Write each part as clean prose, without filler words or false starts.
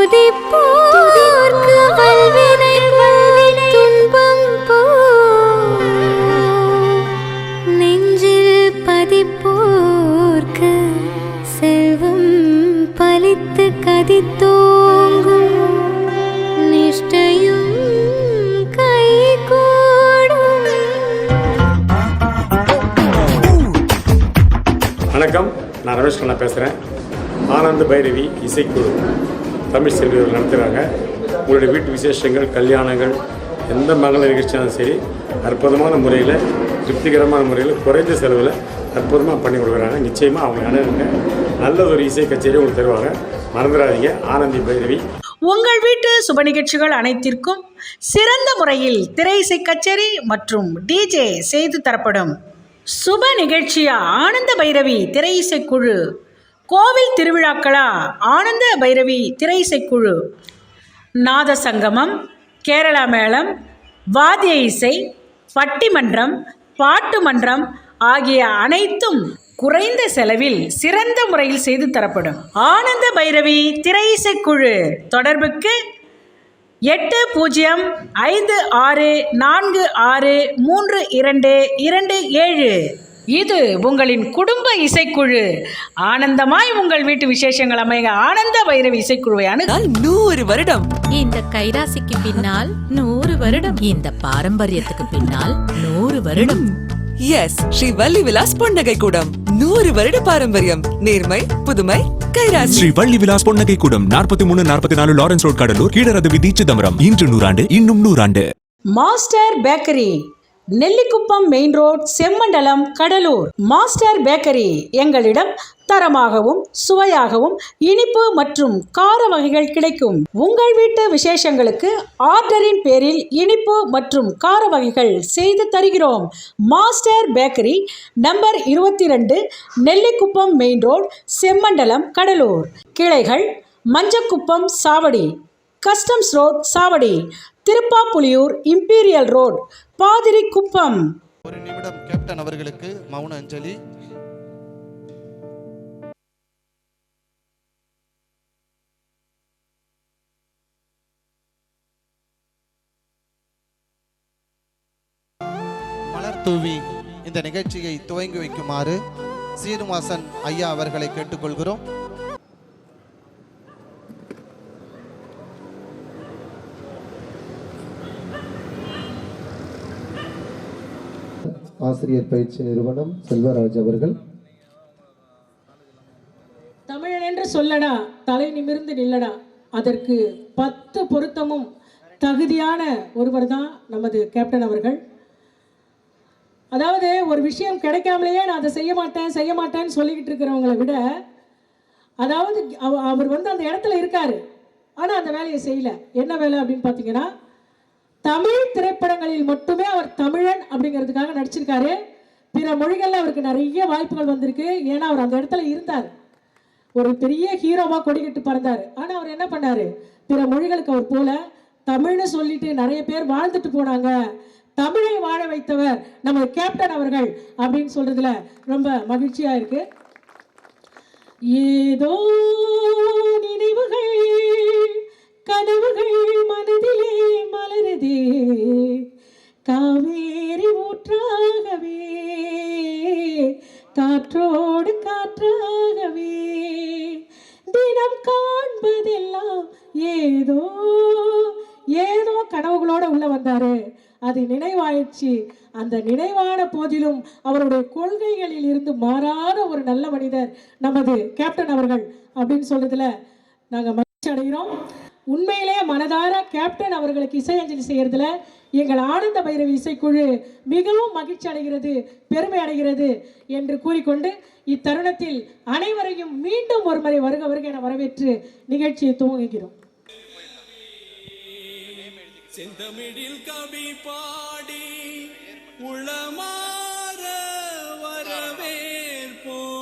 துதிப்போர்க்கு வல்வினை துன்பம் போ நெஞ்சில் பதிப்போர்க்கு செல்வம் பலித்து கதித்தோங்கும் நிஷ்டையும் கைகூடும். வணக்கம், நான் ரமேஷ் கண்ணா பேசுகிறேன். ஆனந்த பைரவி இசைக்குழு தமிழ் செல்வியர்கள் நடத்துகிறாங்க. உங்களுடைய வீட்டு விசேஷங்கள், கல்யாணங்கள், எந்த மங்கள நிகழ்ச்சியாலும் சரி அற்புதமான முறையில், திருப்திகரமான முறையில், குறைந்த செலவில் அற்புதமாக பண்ணி கொடுக்குறாங்க. நிச்சயமாக அவங்க அனைவருங்க நல்ல ஒரு இசை கச்சேரி உங்களுக்கு தருவாங்க. மறந்துடாதீங்க, ஆனந்தி பைரவி. உங்கள் வீட்டு சுப நிகழ்ச்சிகள் அனைத்திற்கும் சிறந்த முறையில் திரை இசை கச்சேரி மற்றும் டிஜே செய்து தரப்படும். சுப நிகழ்ச்சியா ஆனந்த பைரவி திரை இசைக்குழு, கோவில் திருவிழாக்களா ஆனந்த பைரவி திரை இசைக்குழு, நாத சங்கமம், கேரளா மேளம், வாத்திய இசை, பட்டிமன்றம், பாட்டு மன்றம் ஆகிய அனைத்தும் குறைந்த செலவில் சிறந்த முறையில் செய்து தரப்படும். ஆனந்த பைரவி திரை இசைக்குழு தொடர்புக்கு 8056463227. இது உங்களின் குடும்ப இசைக்குழு. ஆனந்தமாய் உங்கள் வீட்டு விசேஷங்கள் அமைக ஆனந்த பைரவி இசைக்குழுவை அணுகால் 100 வருடம். இந்த கைராசிக்கு பின்னால் 100 வருடம். இந்த பாரம்பரியத்துக்கு பின்னால் 100 வருடம். எஸ், ஸ்ரீ வள்ளி விலாஸ் பொன்னகை கூடம். 100 வருட பாரம்பரியம், நேர்மை, புதுமை, கைராசி. ஸ்ரீ வள்ளி விலாஸ் பொன்னகை கூடம் 4344 லாரன்ஸ் ரோட், கடலூர். கீழரது வீதி, சிதம்பரம். இன்று 100 ஆண்டு, இன்னும் 100 ஆண்டு. Master bakery, Nellikuppam main road, Semmandalam, Cuddalore. Master bakery எங்களிடம் தரமாகவும் சுவையாகவும் இனிப்பு மற்றும் கார வகைகள் கிடைக்கும். உங்கள் வீட்டு விசேஷங்களுக்கு ஆர்டரின் பேரில் இனிப்பு மற்றும் கார வகைகள் செய்து தருகிறோம். Master bakery, number 22, Nellikuppam main road, Semmandalam, Cuddalore. கிளைகள் மஞ்சக்குப்பம் சாவடி, கஸ்டம்ஸ் ரோட் சாவடி, திருப்பாப்புலியூர், இம்பீரியல் ரோட், பாதிரிக்குப்பம். ஒரு நிமிடம் கேப்டன் அவர்களுக்கு மௌன அஞ்சலி. மலர் தூவி இந்த நிகழ்ச்சியை துவங்கி வைக்குமாறு சீனிவாசன் ஐயா அவர்களை கேட்டுக்கொள்கிறோம். ஆசிரியர் பயிற்சி நிறுவனம் செல்வராஜ் அவர்கள். தமிழன் என்று சொல்லடா, தலை நிமிர்ந்து நில்லடா, அதற்கு 10 பொருத்தமும் தகுதியான ஒருவர் தான் நமது கேப்டன் அவர்கள். அதாவது ஒரு விஷயம் கிடைக்காமலேயே நான் அதை செய்ய மாட்டேன்னு சொல்லிக்கிட்டு இருக்கிறவங்களை விட, அதாவது அவர் அந்த இடத்துல இருக்காரு, ஆனால் அந்த வேலையை செய்யல. என்ன வேலை அப்படின்னு பார்த்தீங்கன்னா, தமிழ் திரைப்படங்களில் மட்டுமே அவர் தமிழன் அப்படிங்கிறதுக்காக நடிச்சிருக்காரு. பிற மொழிகளில் அவருக்கு நிறைய வாய்ப்புகள் வந்திருக்கு. ஏன்னா அவர் அந்த இடத்துல இருந்தார், ஒரு பெரிய ஹீரோவாக கொடிக்கட்டு பறந்தார். ஆனால் அவர் என்ன பண்ணார், பிற மொழிகளுக்கு அவர் போல தமிழ்னு சொல்லிட்டு நிறைய பேர் வாழ்ந்துட்டு போனாங்க. தமிழை வாழ வைத்தவர் நம்ம கேப்டன் அவர்கள் அப்படின்னு சொல்றதுல ரொம்ப மகிழ்ச்சியா இருக்கு. ஏதோ நினைவுகள் கனவுகள் மனதிலே மலருதே, காவேரி ஊற்றாகவே காற்றோடு காற்றாகவே தினம் காண்பதெல்லாம் ஏதோ ஏதோ கனவுகளோட உள்ள வந்தாரு. அது நினைவாயிடுச்சு. அந்த நினைவான போதிலும் அவருடைய கொள்கைகளில் இருந்து மாறாத ஒரு நல்ல மனிதர் நமது கேப்டன் அவர்கள் அப்படின்னு சொல்றதுல நாங்கள் மகிழ்ச்சி அடைகிறோம். உண்மையிலே மனதார கேப்டன் அவர்களுக்கு இசையஞ்சலி செய்யறதுல எங்கள் ஆனந்த பைரவி இசைக்குழு மிகவும் மகிழ்ச்சி அடைகிறது, பெருமை அடைகிறது என்று கூறிக்கொண்டு இத்தருணத்தில் அனைவரையும் மீண்டும் ஒரு முறை வருக வருக என வரவேற்று நிகழ்ச்சியை துவங்குகிறோம். செந்தமிழில் கவி பாடி உளமாற வரவேற்போம்.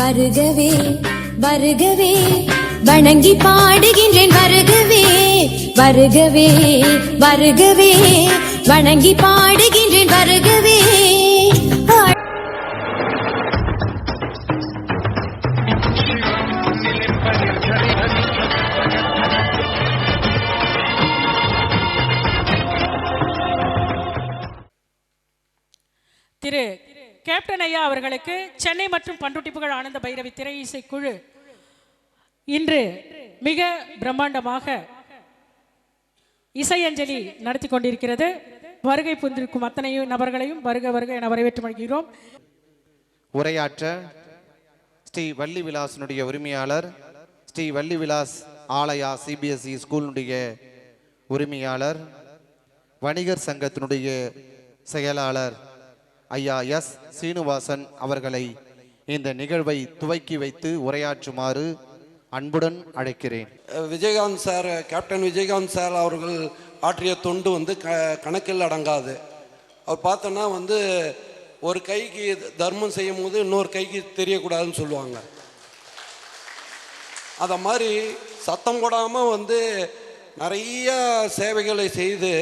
வருகவே வருகவே வணங்கி பாடுகின்றேன் வருகவே வருகவே வருகவே வணங்கி பாடுகின்றேன் வருகவே. திரு கேப்டன் ஐயா அவர்களுக்கு சென்னை மற்றும் பண்ருட்டிப்புகழ் ஆனந்த பைரவி திரை இசை குழு இன்று மிக பிரம்மாண்டமாக இசையஞ்சலி நடத்தி கொண்டிருக்கிறது. வருகை புரிந்திருக்கும் அத்தனை நபர்களையும் வருக வருக என வரவேற்று மகிழ்கிறோம். உரையாற்ற ஸ்ரீ வள்ளி விலாசனுடைய உரிமையாளர், ஸ்ரீ வள்ளி விலாஸ் ஆலயா சிபிஎஸ்இ ஸ்கூலுடைய உரிமையாளர், வணிகர் சங்கத்தினுடைய செயலாளர் ஐயா எஸ் சீனிவாசன் அவர்களை இந்த நிகழ்வை துவக்கி வைத்து உரையாற்றுமாறு அன்புடன் அழைக்கிறேன். Vijayakanth sir, captain Vijayakanth sir அவர்கள் ஆற்றிய தொண்டு வந்து கணக்கில் அடங்காது. அவர் பார்த்தோன்னா வந்து ஒரு கைக்கு தர்மம் செய்யும் போது இன்னொரு கைக்கு தெரியக்கூடாதுன்னு சொல்லுவாங்க. அதை மாதிரி சத்தம் போடாமல் வந்து நிறைய சேவைகளை செய்து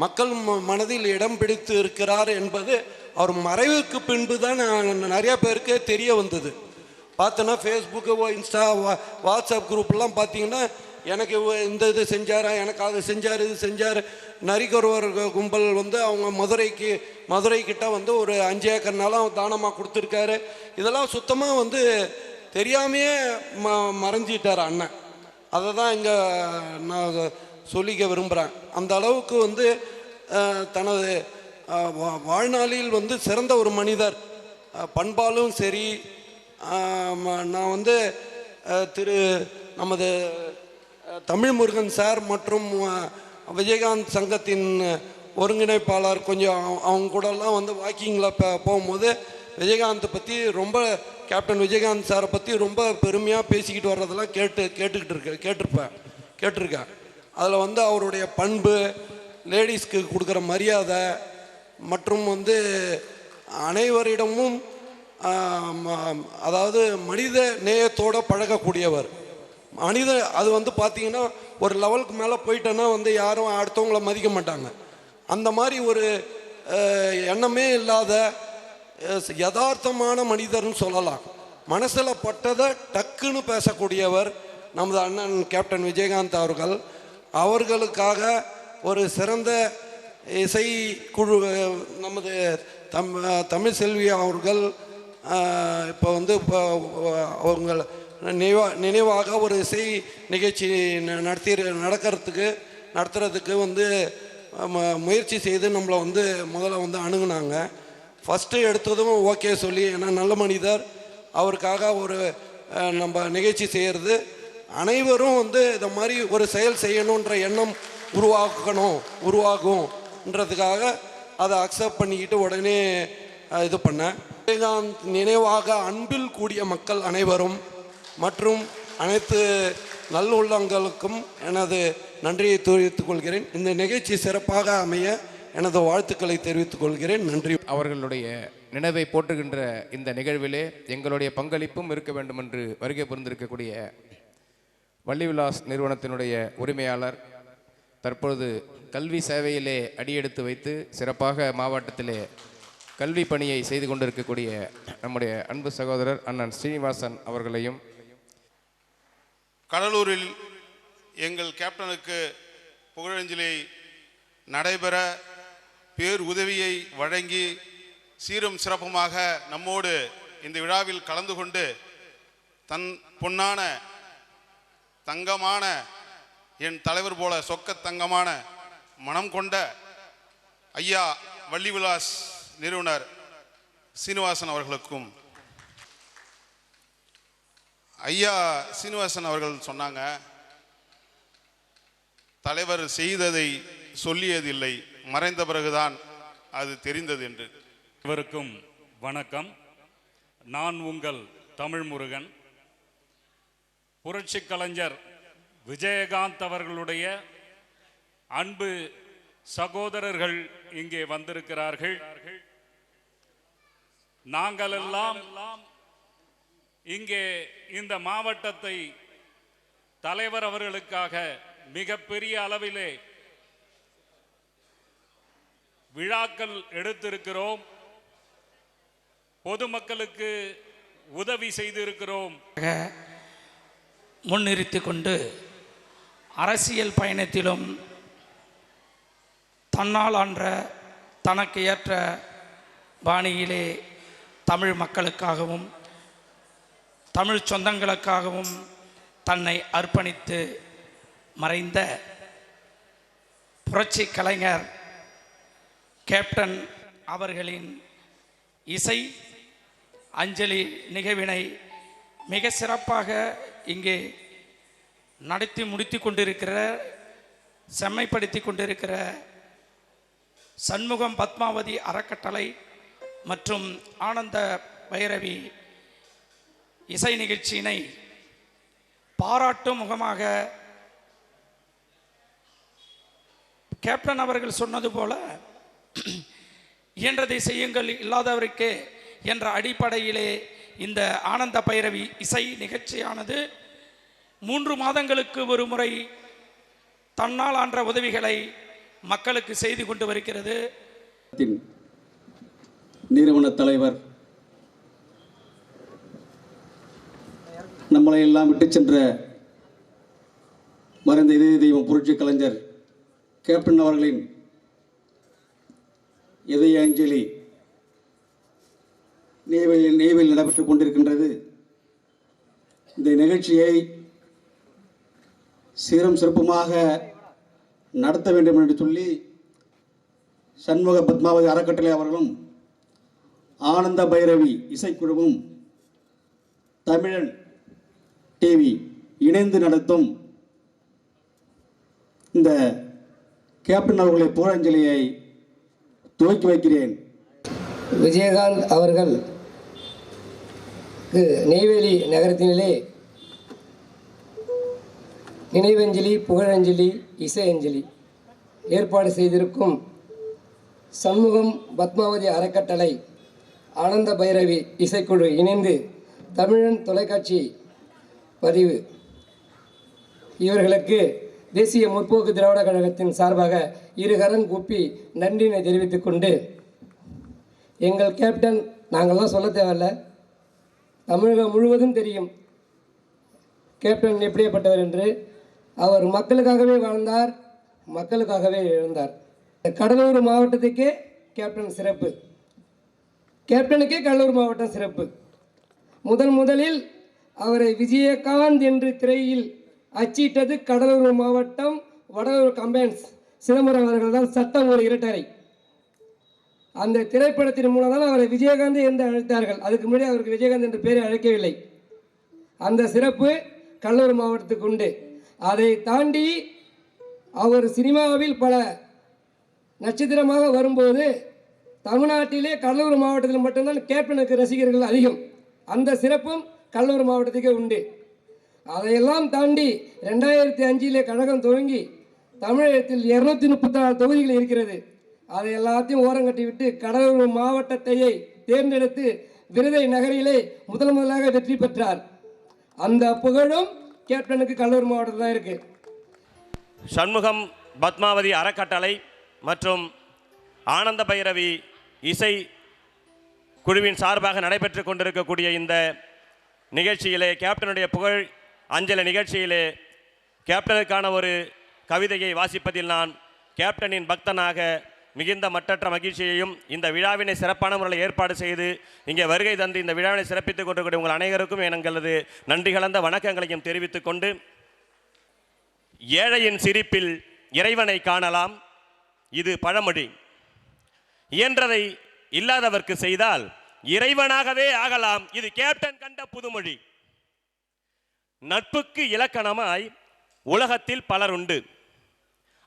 மக்கள் மனதில் இடம் பிடித்து இருக்கிறார் என்பது அவர் மறைவுக்கு பின்பு தான் நிறைய பேருக்கு தெரிய வந்தது. பார்த்தோன்னா ஃபேஸ்புக்கு, இன்ஸ்டா, வாட்ஸ்அப் குரூப்லாம் பார்த்தீங்கன்னா எனக்கு இந்த இது செஞ்சார், எனக்கு அது செஞ்சார், இது செஞ்சார். நரிகொருவர் கும்பல் வந்து அவங்க மதுரைக்கிட்ட வந்து ஒரு 5 ஏக்கர் நிலம் தானமாக கொடுத்துருக்காரு. இதெல்லாம் சுத்தமாக வந்து தெரியாமையே மறைஞ்சிட்டார் அண்ணன். அதை தான் இங்கே நான் சொல்லிக்க விரும்புகிறேன். அந்த அளவுக்கு வந்து தனது வாழ்நாளில் வந்து சிறந்த ஒரு மனிதர். பண்பாலும் சரி, நான் வந்து நமது தமிழ் முருகன் சார் மற்றும் விஜயகாந்த் சங்கத்தின் ஒருங்கிணைப்பாளர் கொஞ்சம் அவங்க கூடலாம் வந்து வாக்கிங்கில் போகும்போது விஜயகாந்தை பற்றி ரொம்ப, கேப்டன் விஜயகாந்த் சாரை பற்றி ரொம்ப பெருமையாக பேசிக்கிட்டு வர்றதெல்லாம் கேட்டிருக்கேன். அதில் வந்து அவருடைய பண்பு, லேடிஸ்க்கு கொடுக்குற மரியாதை மற்றும் வந்து அனைவரிடமும் அதாவது மனித நேயத்தோடு பழகக்கூடியவர். அது வந்து பார்த்திங்கன்னா ஒரு லெவலுக்கு மேலே போயிட்டோன்னா வந்து யாரும் அடுத்தவங்கள மதிக்க மாட்டாங்க. அந்த மாதிரி ஒரு எண்ணமே இல்லாத யதார்த்தமான மனிதர்னு சொல்லலாம். மனசில் பட்டதை டக்குன்னு பேசக்கூடியவர் நமது அண்ணன் கேப்டன் விஜயகாந்த் அவர்கள். அவர்களுக்காக ஒரு சிறந்த இசை குழு நமது தமிழ் செல்வி அவர்கள் இப்போ வந்து அவங்க நினைவாக ஒரு இசை நிகழ்ச்சி நடத்துறதுக்கு வந்து முயற்சி செய்து நம்மளை வந்து முதல்ல வந்து அணுகுனாங்க. ஃபஸ்ட்டு எடுத்ததும் ஓகே சொல்லி, ஏன்னா நல்ல மனிதர், அவருக்காக ஒரு நம்ம நிகழ்ச்சி செய்கிறது, அனைவரும் வந்து இந்த மாதிரி ஒரு செயல் செய்யணுன்ற எண்ணம் உருவாகும்ன்றதுக்காக அதை அக்செப்ட் பண்ணிக்கிட்டு உடனே இது பண்ணேன். விஜயகாந்த் நினைவாக அன்பில் கூடிய மக்கள் அனைவரும் மற்றும் அனைத்து நல்லுள்ளங்களுக்கும் எனது நன்றியை தெரிவித்துக் கொள்கிறேன். இந்த நிகழ்ச்சி சிறப்பாக அமைய எனது வாழ்த்துக்களை தெரிவித்துக் கொள்கிறேன். நன்றி. அவர்களுடைய நினைவை போற்றுகின்ற இந்த நிகழ்விலே எங்களுடைய பங்களிப்பும் இருக்க வேண்டும் என்று வருகை புரிந்திருக்கக்கூடிய வள்ளி விலாஸ் நிறுவனத்தினுடைய உரிமையாளர், தற்பொழுது கல்வி சேவையிலே அடியெடுத்து வைத்து சிறப்பாக மாவட்டத்திலே கல்வி பணியை செய்து கொண்டிருக்கக்கூடிய நம்முடைய அன்பு சகோதரர் அண்ணன் ஸ்ரீனிவாசன் அவர்களையும், கடலூரில் எங்கள் கேப்டனுக்கு புகழஞ்சலி நடைபெற பேர் உதவியை வழங்கி சீரும் சிறப்புமாக நம்மோடு இந்த விழாவில் கலந்து கொண்டு தன் பொன்னான தங்கமான என் தலைவர் போல சொக்க தங்கமான மனம் கொண்ட ஐயா வள்ளி விலாஸ் நிறுவனர் சீனிவாசன் அவர்களுக்கும், ஐயா சீனிவாசன் அவர்கள் சொன்னாங்க, தலைவர் செய்ததை சொல்லியதில்லை, மறைந்த பிறகுதான் அது தெரிந்தது என்று. இவருக்கும் வணக்கம். நான் உங்கள் தமிழ் முருகன். புரட்சி கலைஞர் விஜயகாந்த் அவர்களுடைய அன்பு சகோதரர்கள் இங்கே வந்திருக்கிறார்கள். நாங்களெல்லாம் இங்கே இந்த மாவட்டத்தை தலைவர் அவர்களுக்காக மிகப்பெரிய அளவிலே விழாக்கள் எடுத்திருக்கிறோம். பொதுமக்களுக்கு உதவி செய்திருக்கிறோம். முன்னிறுத்தி கொண்டு அரசியல் பயணத்திலும் தன்னால் ஆன்ற தனக்கு ஏற்ற பாணியிலே தமிழ் மக்களுக்காகவும் தமிழ் சொந்தங்களுக்காகவும் தன்னை அர்ப்பணித்து மறைந்த புரட்சி கலைஞர் கேப்டன் அவர்களின் இசை அஞ்சலி நிகழ்வினை மிக சிறப்பாக இங்கே நடத்தி முடித்து கொண்டிருக்கிற செம்மைப்படுத்தி கொண்டிருக்கிற சண்முகம் பத்மாவதி அறக்கட்டளை மற்றும் ஆனந்த பைரவி இசை நிகழ்ச்சியினை பாராட்டும் முகமாக கேப்டன் அவர்கள் சொன்னது போல இயன்றதை செய்யுங்கள் இல்லாதவருக்கே என்ற அடிப்படையிலே இந்த ஆனந்த பைரவி இசை நிகழ்ச்சியானது 3 மாதங்களுக்கு ஒரு முறை தன்னால் ஆன்ற உதவிகளை மக்களுக்கு செய்து கொண்டு வருகிறது. நிறுவன தலைவர் நம்மளை எல்லாம் விட்டு சென்ற மறைந்த இதய தெய்வம் புரட்சி கலைஞர் கேப்டன் அவர்களின் இதய அஞ்சலி நெய்வேலியில் நடைபெற்றுக் கொண்டிருக்கின்றது. இந்த நிகழ்ச்சியை சீரும் சிறப்புமாக நடத்த வேண்டும் என்று சொல்லி சண்முக பத்மாவதி அறக்கட்டளை அவர்களும் ஆனந்த பைரவி இசைக்குழுவும் தமிழன் டிவி இணைந்து நடத்தும் இந்த கேப்டன் அவர்களை புகழஞ்சலியை துவக்கி வைக்கிறேன். விஜயகாந்த் அவர்கள் நெய்வேலி நகரத்தினிலே நினைவஞ்சலி, புகழஞ்சலி, இசை அஞ்சலி ஏற்பாடு செய்திருக்கும் சண்முகம் பத்மாவதி அறக்கட்டளை, ஆனந்த பைரவி இசைக்குழு இணைந்து தமிழன் தொலைக்காட்சி பதிவு இவர்களுக்கு தேசிய முற்போக்கு திராவிட கழகத்தின் சார்பாக இருகரம் கூப்பி நன்றினை தெரிவித்துக் கொண்டு, எங்கள் கேப்டன் நாங்கள்லாம் சொல்ல தேவையில்ல, தமிழகம் முழுவதும் தெரியும் கேப்டன் எப்படியப்பட்டவர் என்று. அவர் மக்களுக்காகவே வாழ்ந்தார், மக்களுக்காகவே எழுந்தார். கடலூர் மாவட்டத்துக்கே கேப்டன் சிறப்பு, கேப்டனுக்கே கடலூர் மாவட்டம் சிறப்பு. முதலில் அவரை விஜயகாந்த் என்று திரையில் அச்சிட்டது கடலூர் மாவட்டம் வடலூர் கம்பைன்ஸ் சிதம்பரம் அவர்கள் தான். சட்டம் ஒரு இரட்டரை அந்த திரைப்படத்தின் மூலம் தான் அவரை விஜயகாந்த் என்று அழைத்தார்கள். அதுக்கு முன்னாடி அவருக்கு விஜயகாந்த் என்ற பெயரை அழைக்கவில்லை. அந்த சிறப்பு கடலூர் மாவட்டத்துக்கு உண்டு. அதை தாண்டி அவர் சினிமாவில் பல நட்சத்திரமாக வரும்போது தமிழ்நாட்டிலே கடலூர் மாவட்டத்தில் மட்டும்தான் கேப்டனுக்கு ரசிகர்கள் அதிகம். அந்த சிறப்பும் கடலூர் மாவட்டத்துக்கே உண்டு. அதையெல்லாம் தாண்டி 2005 கழகம் துவங்கி தமிழகத்தில் 234 தொகுதிகள் இருக்கிறது. அதை எல்லாத்தையும் ஓரங்கட்டி விட்டு கடலூர் மாவட்டத்தையே தேர்ந்தெடுத்து விருதை நகரிலே முதலாக வெற்றி பெற்றார். அந்த புகழும் கேப்டனுக்கு கடலூர் மாவட்டத்தில் தான் இருக்கு. சண்முகம் பத்மாவதி அறக்கட்டளை மற்றும் ஆனந்த பைரவி இசை குழுவின் சார்பாக நடைபெற்று கொண்டிருக்கக்கூடிய இந்த நிகழ்ச்சியிலே, கேப்டனுடைய புகழ் அஞ்சலி நிகழ்ச்சியிலே கேப்டனுக்கான ஒரு கவிதையை வாசிப்பதில் நான் கேப்டனின் பக்தனாக மிகுந்த மட்டற்ற மகிழ்ச்சியையும், இந்த விழாவினை சிறப்பான முறையில் ஏற்பாடு செய்து இங்கே வருகை தந்து இந்த விழாவினை சிறப்பித்துக் கொண்டிருக்கிற உங்கள் அனைவருக்கும் எங்களது நன்றி கலந்த வணக்கங்களையும் தெரிவித்துக் கொண்டு, ஏழையின் சிரிப்பில் இறைவனை காணலாம், இது பழமொழி. இயன்றதை இல்லாதவர்க்கு செய்தால் இறைவனாகவே ஆகலாம், இது கேப்டன் கண்ட புதுமொழி. நட்புக்கு இலக்கணமாய் உலகத்தில் பலர் உண்டு,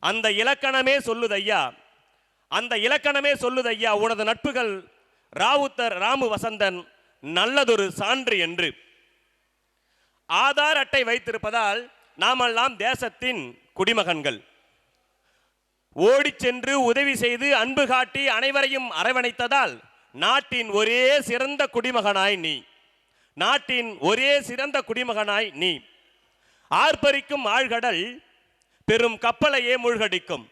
அந்த இலக்கணமே சொல்லுதையா, அந்த இலக்கணமே சொல்லுதையா, உனது நட்புகள் ராவுத்தர் ராமு வசந்தன் நல்லதொரு சான்று என்று. ஆதார் அட்டை வைத்திருப்பதால் நாமெல்லாம் தேசத்தின் குடிமகன்கள். ஓடிச் சென்று உதவி செய்து அன்பு காட்டி அனைவரையும் அரவணைத்ததால் நாட்டின் ஒரே சிறந்த குடிமகனாய் நீ. நாட்டின் ஒரே சிறந்த குடிமகனாய் நீ. ஆர்ப்பரிக்கும் ஆழ்கடல் பெரும் கப்பலையே மூழ்கடிக்கும்.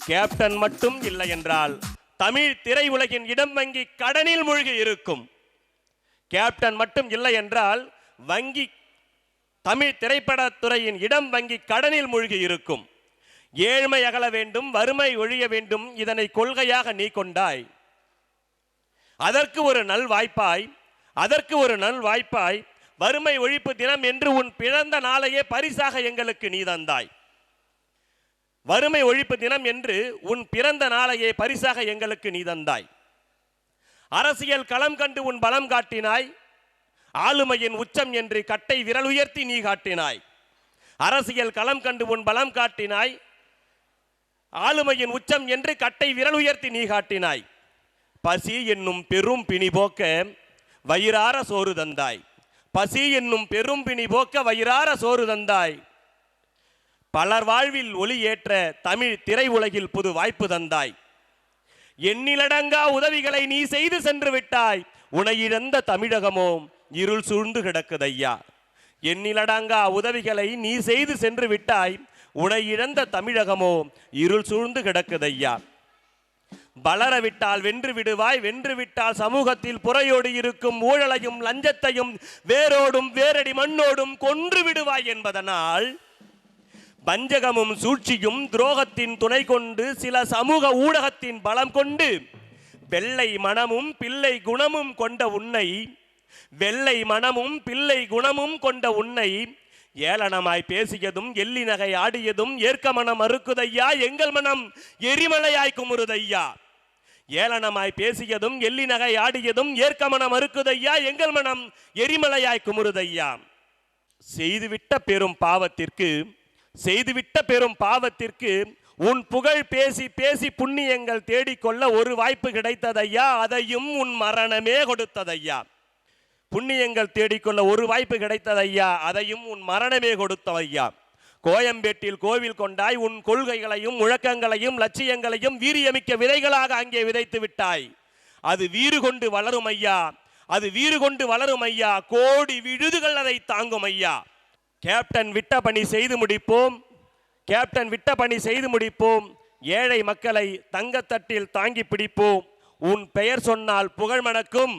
கேப்டன் மட்டும் இல்லை என்றால் தமிழ் திரையுலகின் இடம் வங்கி கடனில் மூழ்கி இருக்கும். கேப்டன் மட்டும் இல்லை என்றால் தமிழ் திரைப்படத்துறையின் இடம் வங்கி கடனில் மூழ்கி இருக்கும். ஏழ்மை அகல வேண்டும், வறுமை ஒழிய வேண்டும், இதனை கொள்கையாக நீ கொண்டாய். அதற்கு ஒரு நல்வாய்ப்பாய் வறுமை ஒழிப்பு தினம் என்று உன் பிறந்த நாளையே பரிசாக எங்களுக்கு நீ தந்தாய். வறுமை ஒழிப்பு தினம் என்று உன் பிறந்த நாளையே பரிசாக எங்களுக்கு நீ தந்தாய். அரசியல் களம் கண்டு உன் பலம் காட்டினாய். ஆளுமையின் உச்சம் என்று கட்டை விரல் உயர்த்தி நீ காட்டினாய். அரசியல் களம் கண்டு உன் பலம் காட்டினாய். ஆளுமையின் உச்சம் என்று கட்டை விரல் உயர்த்தி நீ காட்டினாய். பசி என்னும் பெரும் பிணி போக்க வயிறார சோறு தந்தாய். பசி என்னும் பெரும் பிணி போக்க வயிறார சோறு தந்தாய். பலர் வாழ்வில் ஒளி ஏற்ற தமிழ் திரை உலகில் புது வாய்ப்பு தந்தாய். எண்ணிலடங்கா உதவிகளை நீ செய்து சென்று விட்டாய். உனை இழந்த தமிழகமோ இருள் சூழ்ந்து கிடக்குதையா. எண்ணிலடங்கா உதவிகளை நீ செய்து சென்று விட்டாய். உனை இழந்த தமிழகமோ இருள் சூழ்ந்து கிடக்குதையா. வளரவிட்டால் வென்று விடுவாய். வென்று விட்டால் சமூகத்தில் புறையோடு இருக்கும் ஊழலையும் லஞ்சத்தையும் வேரோடும் வேரடி மண்ணோடும் கொன்று விடுவாய் என்பதனால் வஞ்சகமும் சூழ்ச்சியும் துரோகத்தின் துணை கொண்டு சில சமூக ஊடகத்தின் பலம் கொண்டு வெள்ளை மனமும் பிள்ளை குணமும் கொண்ட உன்னை ஏளனமாய் பேசியதும் எள்ளி நகை ஆடியதும் ஏற்க மனம் அறுக்குதையா. எங்கள் மனம் எரிமலையாய் குமுறுதையா. ஏளனமாய் பேசியதும் எள்ளி நகை ஆடியதும் ஏற்க மனம் அறுக்குதையா. எங்கள் மனம் எரிமலையாய் குமுறுதையா. செய்துவிட்ட பெரும் பாவத்திற்கு உன் புகழ் பேசி பேசி புண்ணியங்கள் தேடிக்கொள்ள ஒரு வாய்ப்பு கிடைத்ததையா. அதையும் உன் மரணமே கொடுத்ததையா. புண்ணியங்கள் தேடிக்கொள்ள ஒரு வாய்ப்பு கிடைத்ததையா. அதையும் உன் மரணமே கொடுத்தவையா. கோயம்பேட்டில் கோவில் கொண்டாய். உன் கொள்கைகளையும் முழக்கங்களையும் லட்சியங்களையும் வீரியமிக்க விதைகளாக அங்கே விதைத்து விட்டாய். அது வீறு கொண்டு வளரும் ஐயா. கோடி விழுதுகள் அதை தாங்கும் ஐயா. கேப்டன் விட்ட பணி செய்து முடிப்போம். ஏழை மக்களை தங்கத்தட்டில் தாங்கி பிடிப்போம். உன் பெயர் சொன்னால் புகழ் மணக்கும்.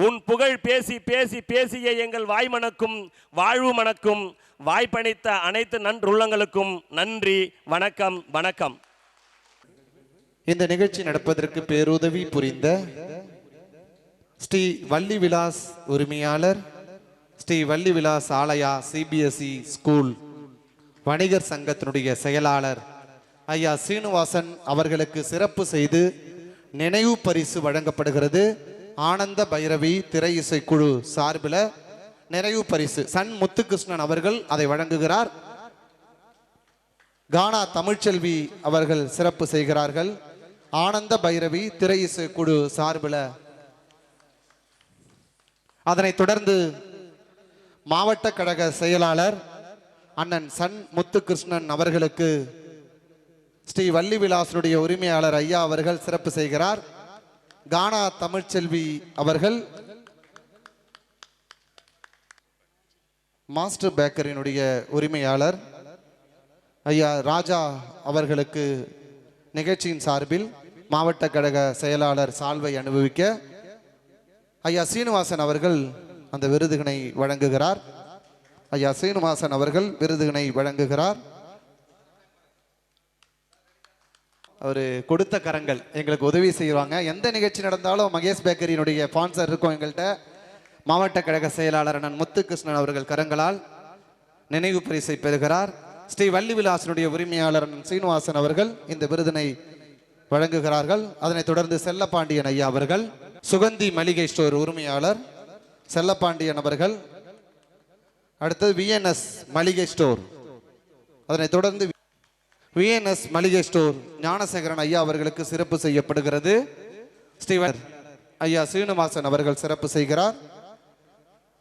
உன் புகழ் பேசி பேசி பேசிய எங்கள் வாய் மணக்கும், வாழ்வு மணக்கும். வாய்ப்பணித்த அனைத்து நன்றுள்ளங்களுக்கும் நன்றி. வணக்கம். இந்த நிகழ்ச்சி நடப்பதற்கு பேருதவி புரிந்த ஸ்ரீ வள்ளி விலாஸ் உரிமையாளர், ஸ்ரீ வள்ளி விலாஸ் ஆலயா சிபிஎஸ்இ ஸ்கூல் வணிகர் சங்கத்தினுடைய செயலாளர் ஐயா சீனிவாசன் அவர்களுக்கு சிறப்பு செய்து நினைவு பரிசு வழங்கப்படுகிறது. ஆனந்த பைரவி திரை இசைக்குழு சார்பில் நிறைவு பரிசு சன் முத்துகிருஷ்ணன் அவர்கள் அதை வழங்குகிறார். கானா தமிழ்ச்செல்வி அவர்கள் சிறப்பு செய்கிறார்கள். ஆனந்த பைரவி திரை இசைக்குழு சார்பில். அதனைத் தொடர்ந்து மாவட்ட கழக செயலாளர் அண்ணன் சன் முத்துகிருஷ்ணன் அவர்களுக்கு ஸ்ரீ வள்ளி விலாசனுடைய உரிமையாளர் ஐயா அவர்கள் சிறப்பு செய்கிறார். கானா தமிழ்ச்செல்வி அவர்கள் மாஸ்டர் பேக்கரினுடைய உரிமையாளர் ஐயா ராஜா அவர்களுக்கு நிகழ்ச்சியின் சார்பில் மாவட்ட கழக செயலாளர் சால்வை அனுபவிக்க ஐயா சீனிவாசன் அவர்கள் அந்த விருதுகளை வழங்குகிறார். ஐயா சீனிவாசன் அவர்கள் விருதுகளை வழங்குகிறார். அவர் கொடுத்த கரங்கள் எங்களுக்கு உதவி செய்வாங்க. எந்த நிகழ்ச்சி நடந்தாலும் மகேஷ் பேக்கரியினுடைய ஸ்பான்சர் இருக்கும் எங்கள்கிட்ட. மாவட்ட கழக செயலாளர் அண்ணன் முத்துகிருஷ்ணன் அவர்கள் கரங்களால் நினைவு பரிசை பெறுகிறார். ஸ்ரீ வள்ளி விலாசனுடைய உரிமையாளர் அண்ணன் சீனிவாசன் அவர்கள் இந்த விருதினை வழங்குகிறார்கள். அதனைத் தொடர்ந்து செல்லப்பாண்டியன் ஐயா அவர்கள், சுகந்தி மளிகை ஸ்டோர் உரிமையாளர் செல்லப்பாண்டியன் அவர்கள், அடுத்தது விஎன்எஸ் மளிகை ஸ்டோர், அதனைத் தொடர்ந்து விஎன்எஸ் மளிகை ஸ்டோர் ஞானசேகரன் ஐயா அவர்களுக்கு சிறப்பு செய்யப்படுகிறது. ஸ்ரீவன் ஐயா சீனிவாசன் அவர்கள் சிறப்பு செய்கிறார்.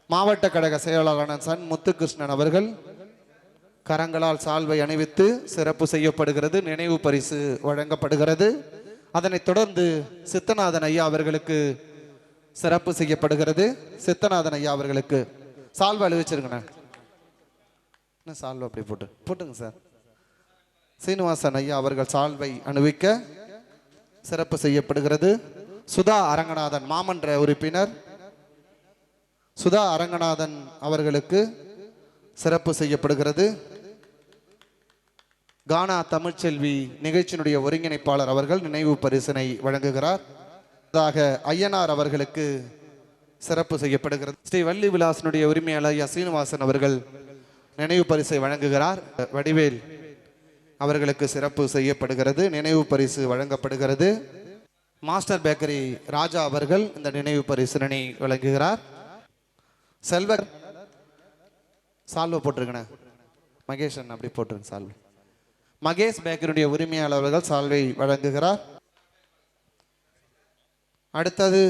மாவட்ட கழக செயலாளர் சன் முத்துகிருஷ்ணன் அவர்கள் கரங்களால் சால்வை அணிவித்து சிறப்பு செய்யப்படுகிறது. நினைவு பரிசு வழங்கப்படுகிறது. அதனைத் தொடர்ந்து சித்தநாதன் ஐயா அவர்களுக்கு சிறப்பு செய்யப்படுகிறது. சித்தநாதன் ஐயா அவர்களுக்கு சால்வை அழிவச்சிருக்கண்ணே. என்ன சால்வை அப்படி போட்டுங்க சார். சீனிவாசன் ஐயா அவர்கள் சால்வை அணிவிக்க சிறப்பு செய்யப்படுகிறது. சுதா அரங்கநாதன் மாமன்ற உறுப்பினர் சுதா அரங்கநாதன் அவர்களுக்கு சிறப்பு செய்யப்படுகிறது. கானா தமிழ்ச்செல்வி நிகழ்ச்சியினுடைய ஒருங்கிணைப்பாளர் அவர்கள் நினைவு பரிசினை வழங்குகிறார். ஐயனார் அவர்களுக்கு சிறப்பு செய்யப்படுகிறது. ஸ்ரீ வள்ளி விலாசனுடைய உரிமையாளர் ஐயா சீனிவாசன் அவர்கள் நினைவு பரிசை வழங்குகிறார். வடிவேல் அவர்களுக்கு சிறப்பு செய்யப்படுகிறது. நினைவு பரிசு வழங்கப்படுகிறது. மாஸ்டர் பேக்கரி ராஜா அவர்கள் இந்த நினைவு பரிசினை வழங்குகிறார். செல்வர் சால்வை போட்டிருக்கண்ணே. மகேஷன் அப்படி போட்டிருங்க சால்வை. மகேஷ் பேக்கரியுடைய உரிமையாளர் அவர்கள் சால்வை வழங்குகிறார். அடுத்தது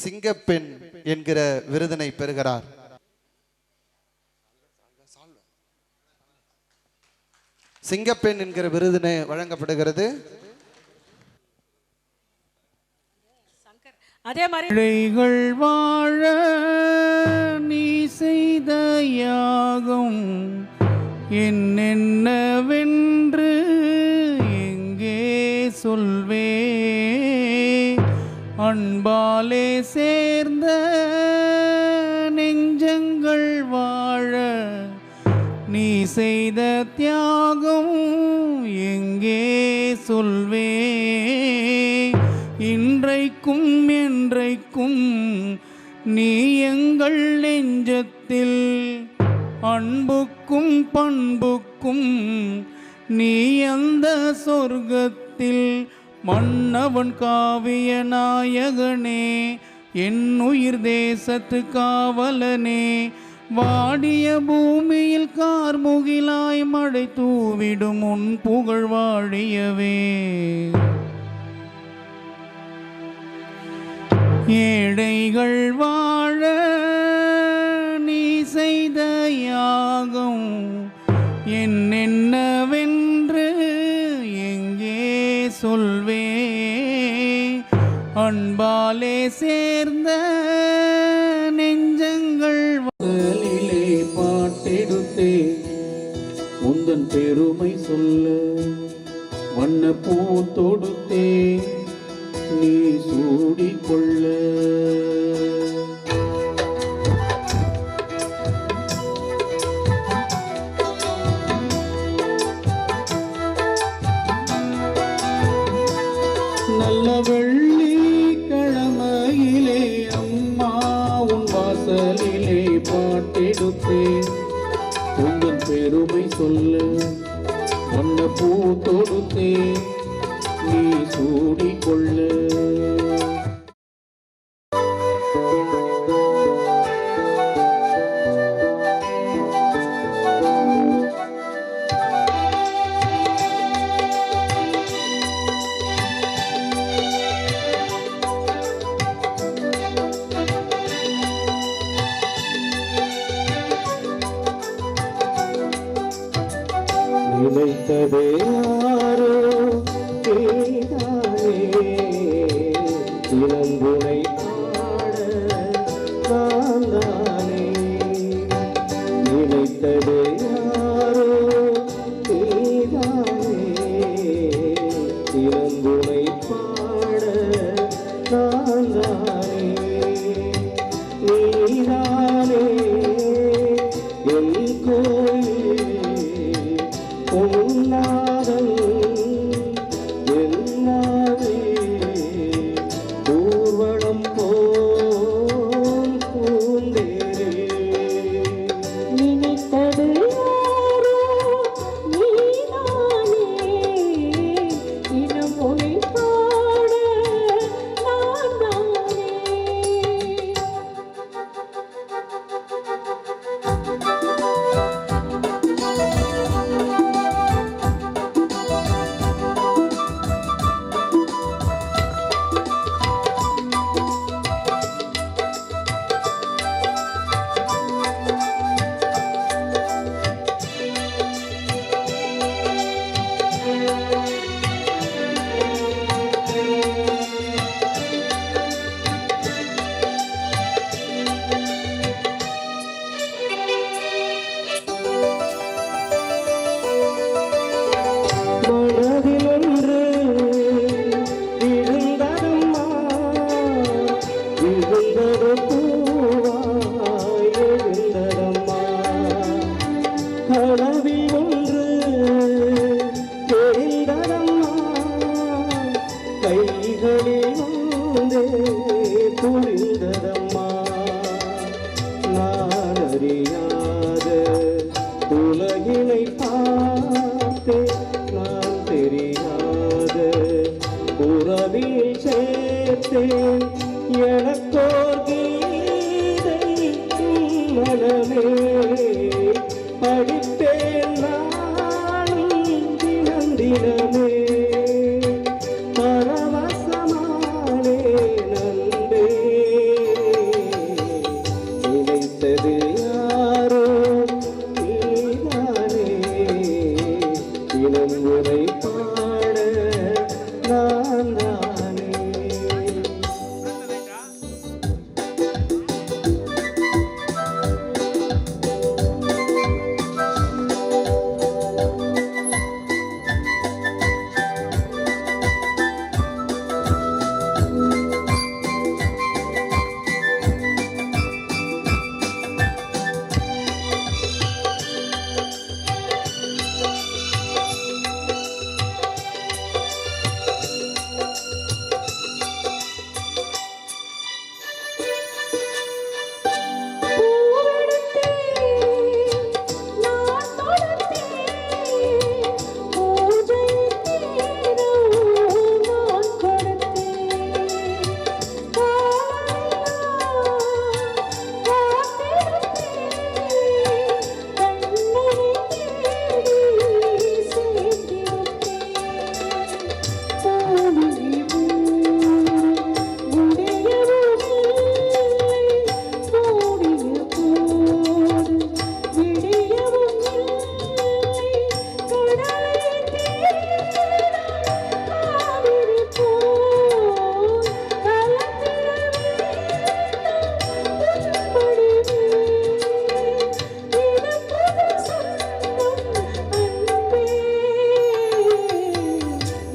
சிங்கப்பெண் என்கிற விருதினை பெறுகிறார். சிங்கப்பெண் என்கிற விருதினை வழங்கப்படுகிறது. அதே மாதிரி பிள்ளைகள் வாழ நீ செய்த யாகம் என்னென்னவென்று எங்கே சொல்வே, அன்பாலே சேர்ந்த நெஞ்சங்கள் வாழ நீ செய்த தியாகம் எங்கே சொல்வே, இன்றைக்கும் என்றைக்கும் நீ எங்கள் நெஞ்சத்தில் அன்புக்கும் பண்புக்கும் நீ அந்த சொர்க்கத்தில் மன்னவன் காவிய நாயகனே, என் உயிர் தேசத்து காவலனே, வாடிய பூமியில் கார்முகிலாய் மழை தூவிடும் உன் புகழ் வாழியவே. ஏழைகள் வாழ நீ செய்த யாகம் என்னென்னவென்று எங்கே சொல்வே, அன்பாலே சேர்ந்த நெஞ்சங்கள் வாழிலே பாட்டெடுத்தே உந்தன் பெருமை சொல்ல வண்ண பூ தொடுத்தே நீ சூடிக்கொள்ள. நல்ல வெள்ளிக்கிழமையிலே அம்மா உன் வாசலிலே பாட்டெடுத்தே உந்தன் பெருமை சொல்ல வண்ண பூ தொடுத்தே நீ சூடிக்கொள்ள. நினைத்ததே யாரோ இளங்குனை பாட நான் தானே, நினைத்ததே யாரோ நீதானே, இளங்குனை பாட நான் தானே, நீதானே என் கோயில் பொன்னாக புரிந்ததம்மா நான் அறியாத உலகினை பார்த்தே நான் தெரியாத உறவில் சேர்த்தேன் எனக்கோர் கீதை மனமே படிப்பேன் நானும் தினம் தினமே பரவசமானே நன்பே நினைத்தது யாரோ நீதானே தினம் உரை பாட நான் தானே.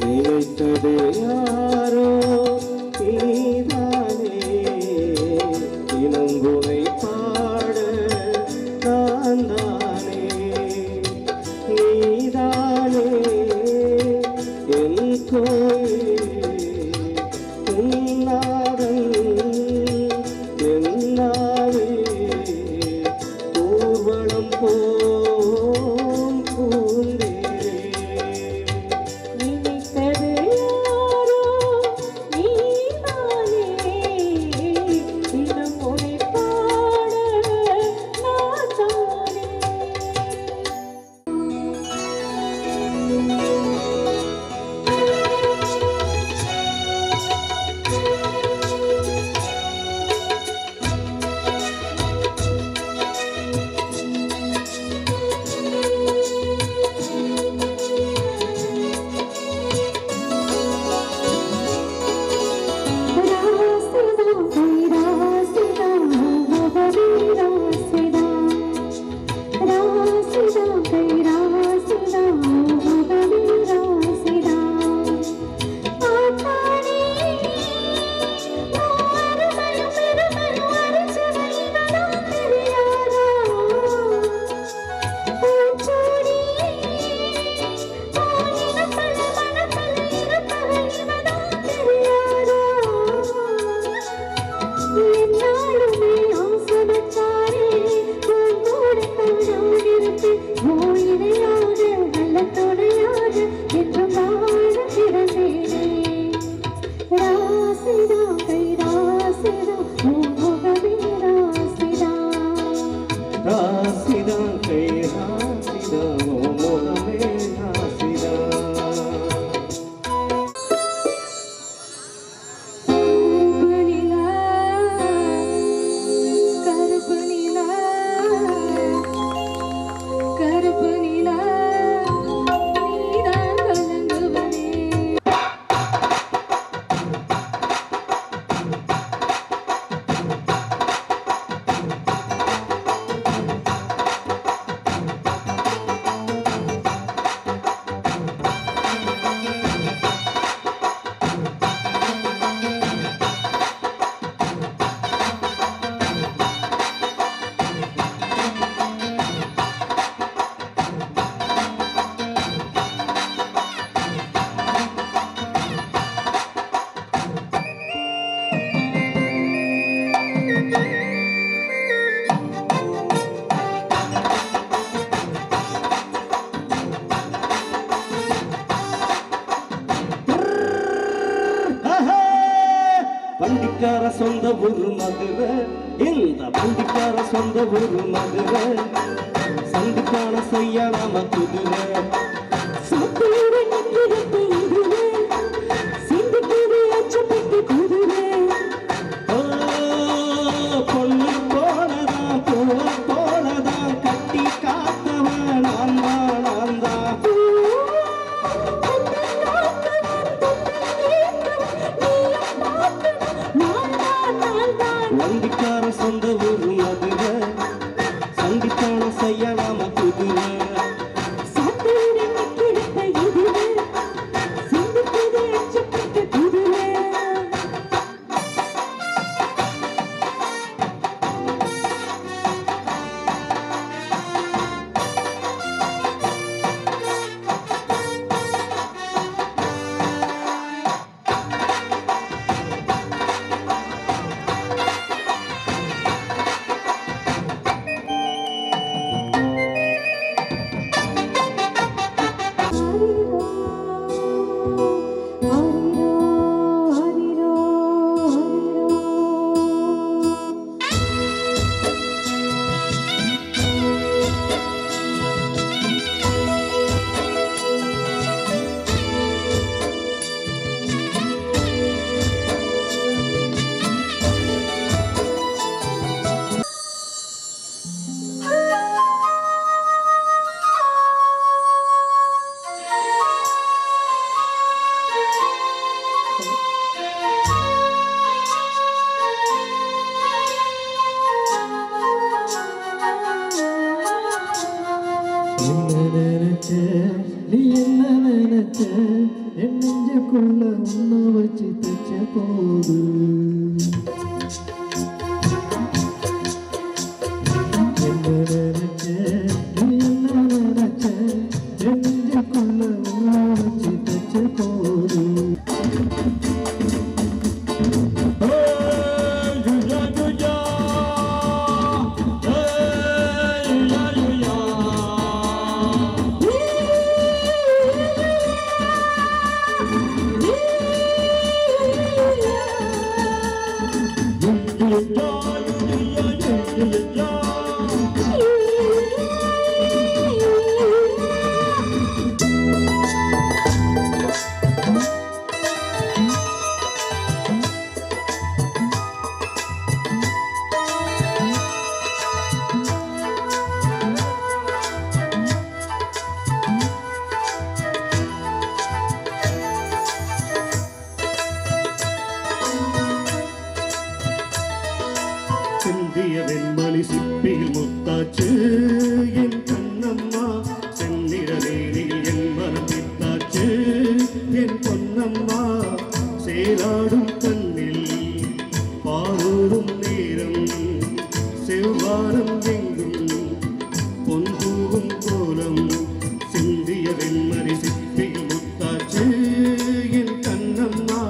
நினைத்தது யாரோ நீதானே தினம் உனை பாட நான் தானே நீதானே என் கோயில் உன்னாதன் என்னாவே ஊர்வலம் போம் பூந்தே நினைத்தது யாரோ வண்டிக்கார சொந்த ஊரு மதுரை, இந்த வண்டிக்கார சொந்த ஊரு மதுரை, சந்துக்கான செய்ய நாம குதிரை. பொண்ணு போலதான் பூவ போலதான் கட்டி காத்தவன் நான் தான் நான் தான். வண்டிக்கார சொந்த ஊரு மதுரை, சந்திக்கான செய்ய நாம குதிரை. நீ என்ன நினைச்ச, என் நெஞ்சுக்குள்ள உன்னை வச்சு தச்ச போது. என்ன நினைச்ச, நீ என்ன நினைச்ச, என் நெஞ்சுக்குள்ள உன்னை வச்சு தச்ச போது. சிந்திய வெண்மணி சிப்பியில் முத்தாச்சு என் கண்ணம்மா, செந்நிற நேரில் என் மனம் பித்தாச்சு என் பொன்னம்மா. சேராடும் கண்ணில் பாரூடும் நேரம், செவ்வாரம் எங்கும் பொன்பூவும் கோலம். சிந்திய வெண்மணி சிப்பியில் முத்தாச்சு என் கண்ணம்மா,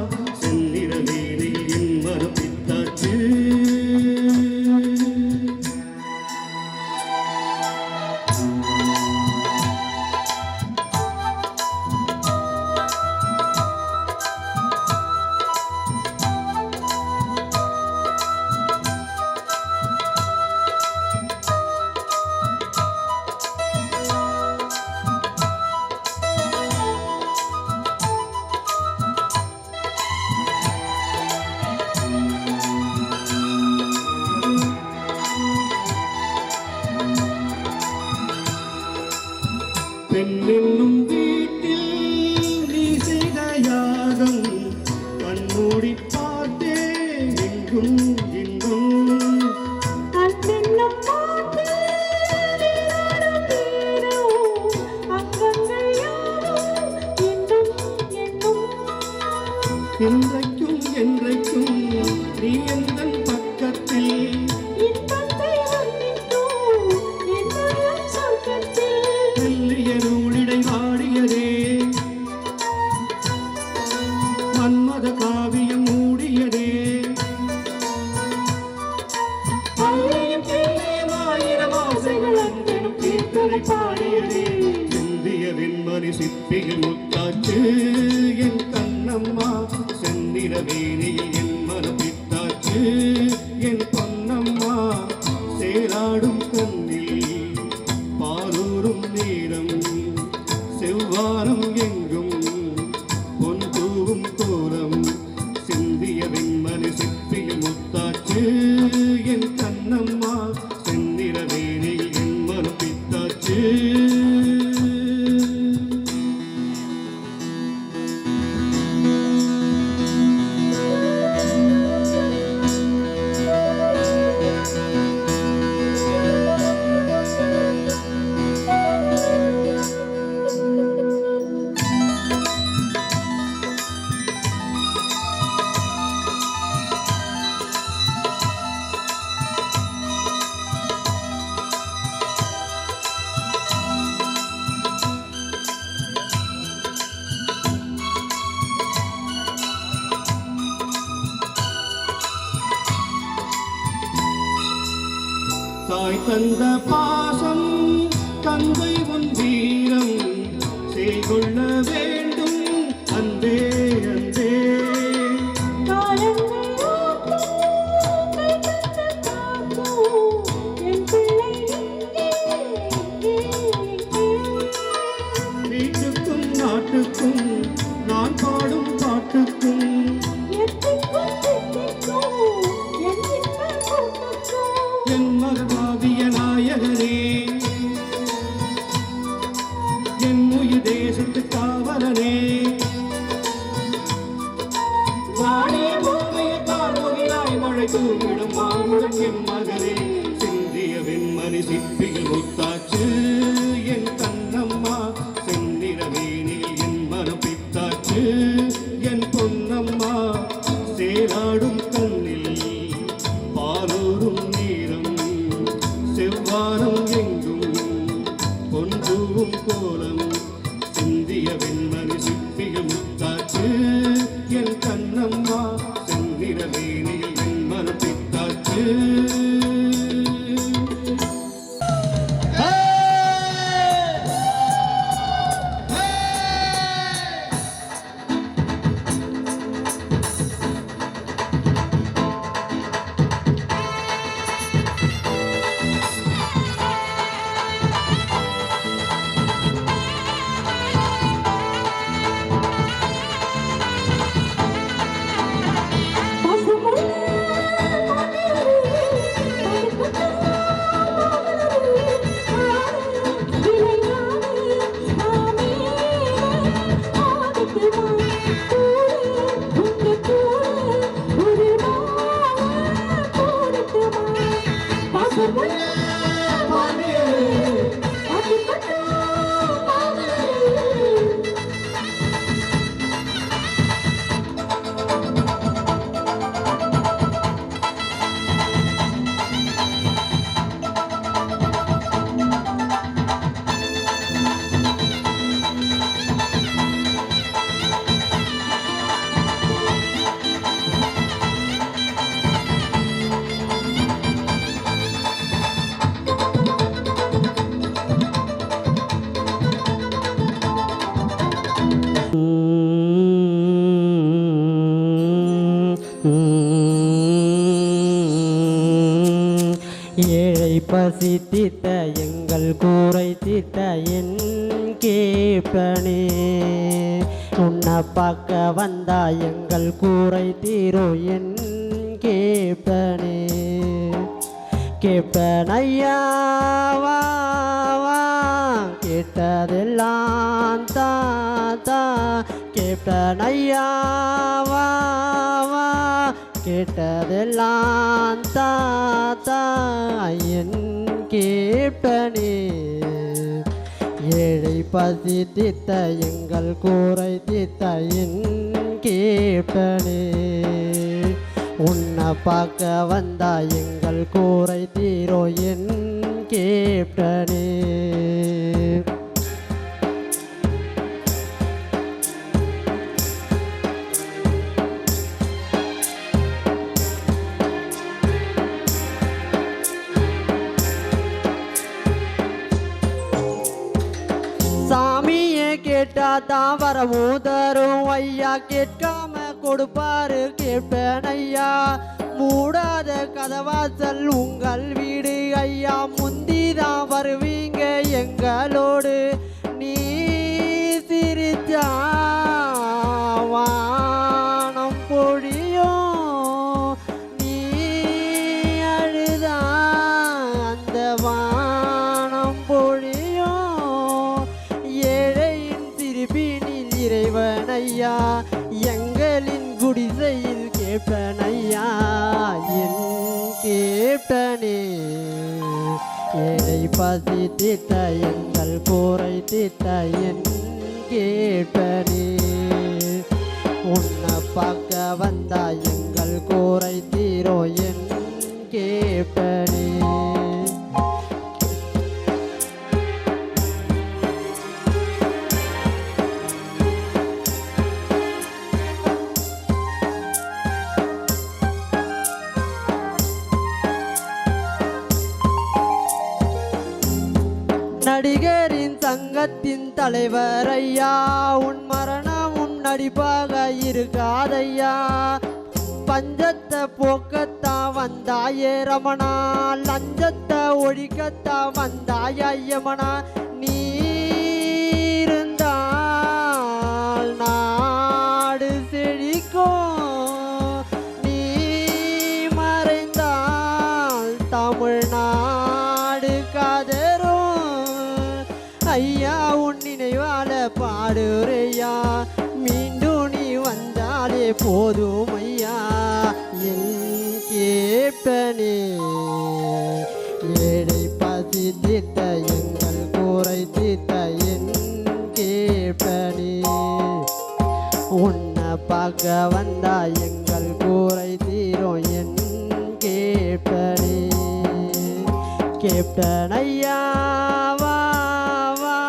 செந்நிற நேரில் என் மனம் பித்தாச்சு. பெண்ணென்னும் வீட்டில் நீ செய்த யாகம், கண்மூடி பார்த்தே எங்கும் இன்பம். என்றைக்கும் என்றைக்கும் நீ எந்தன் பக்கத்தில், மெல்லிய நூலிடை வாடியதே, மன்மத காவியம் மூடியதே. ஆயிரம் ஆசைகள் அன்பெனும் கீர்த்தனை பாடியதே. சிந்திய வெண்மணி சிப்பியில் முத்தாச்சு என் கண்ணம்மா, செந்நிற வேணியில் என் மனம் பித்தாச்சு. தாய் தந்த பாசம் தந்தை உன் வீரம் செய்கொள்ள வேண்டும் அன்பே அன்பே. வீட்டுக்கும் நாட்டுக்கும் நான் பாடும் பாட்டுக்கும் என் மகனாவிய நாயகனே, என் உயிர் தேசத்து காவலனே, வாடிய பூமியை கார்முகிலாய் மழை தூங்கிடும் மாமுடன் என் மகனே, சிந்திய வெண்மணி சிப்பியில் முத்தாச்சு என் கண்ணம்மா, செந்திர வேணியில் என் மனம் பித்தாச்சு என் பொன்னம்மா, சேராடும் கண்ணில் பாலூரும் நேரம் செவ்வானம் எங்கும் பொன்பூவும் கோலம், சிந்திய வெண்மணி சிப்பிய முத்தாச்சு என் கண்ணம்மா, செந்திர வேணியில் என் மனம் பித்தாச்சு. ஏழை பசி தீர்த்த எங்கள் கூரை தீர்த்த என் கேப்டனே, உன்னை பார்க்க வந்தா எங்கள் கூரை தீரோ என் கேப்டனே. கேப்டன் ஐயா வா வா, கேட்டதெல்லாம் தாத்தா, கேப்டன் ஐயா வா வா, கேட்டதெல்லாம் தாத்தா என் கேப்டனே. ஏழை பசி தீர்த்த எங்கள் கூரை தீர்த்த என் கேப்டனே, உன்னை பார்க்க வந்தா எங்கள் கூரை தீரோ என் கேப்டனே. சாமியை கேட்டா தான் வரவும் தரும் ஐயா, கேட்காம கொடுப்பாரு கேட்பேன் ஐயா. மூடாத கதவாசல் உங்கள் வீடு ஐயா, முந்திதான் வருவீங்க எங்களோடு. நீ சிரிச்சா வானம் பொழியும், நீ அழுதா அந்த வானம் பொழியும். ஏழையின் சிரிப்பினில் இறைவனையா, எங்களின் குடிசையில் கேப்டனையா என் கேப்டனே. ஏழை பசி தீர்த்த எங்கள் கூரை தீர்த்த என் கேப்டனே, உன்னை பார்க்க வந்தா எங்கள் கூரை தீரோ என் கேப்டனே. கழகத்தின் தலைவர் ஐயா, உன் மரணம் உன் நடிப்பாக இருக்காதையா. பஞ்சத்தை போக்கத்தான் வந்தாயே ரமணா, லஞ்சத்தை ஒழிக்கத்தான் வந்தாய ஐயமனா. நீ இருந்தால் நாடு செழிக்கும், நீ மறைந்தால் தமிழ்நாடு காதரும். ஐயா உன் நினைவால பாடுறையா, மீண்டும் நீ வந்தாலே போதும் ஐயா. என் கேப்டனே ஏழை பசி தீர்த்த எங்கள் கூரை தீர்த்த என் கேப்டனே, உன்னை பார்க்க வந்தா எங்கள் கூரை தீரும் என் கேப்டனே. கேப்டன் ஐயா வா வா,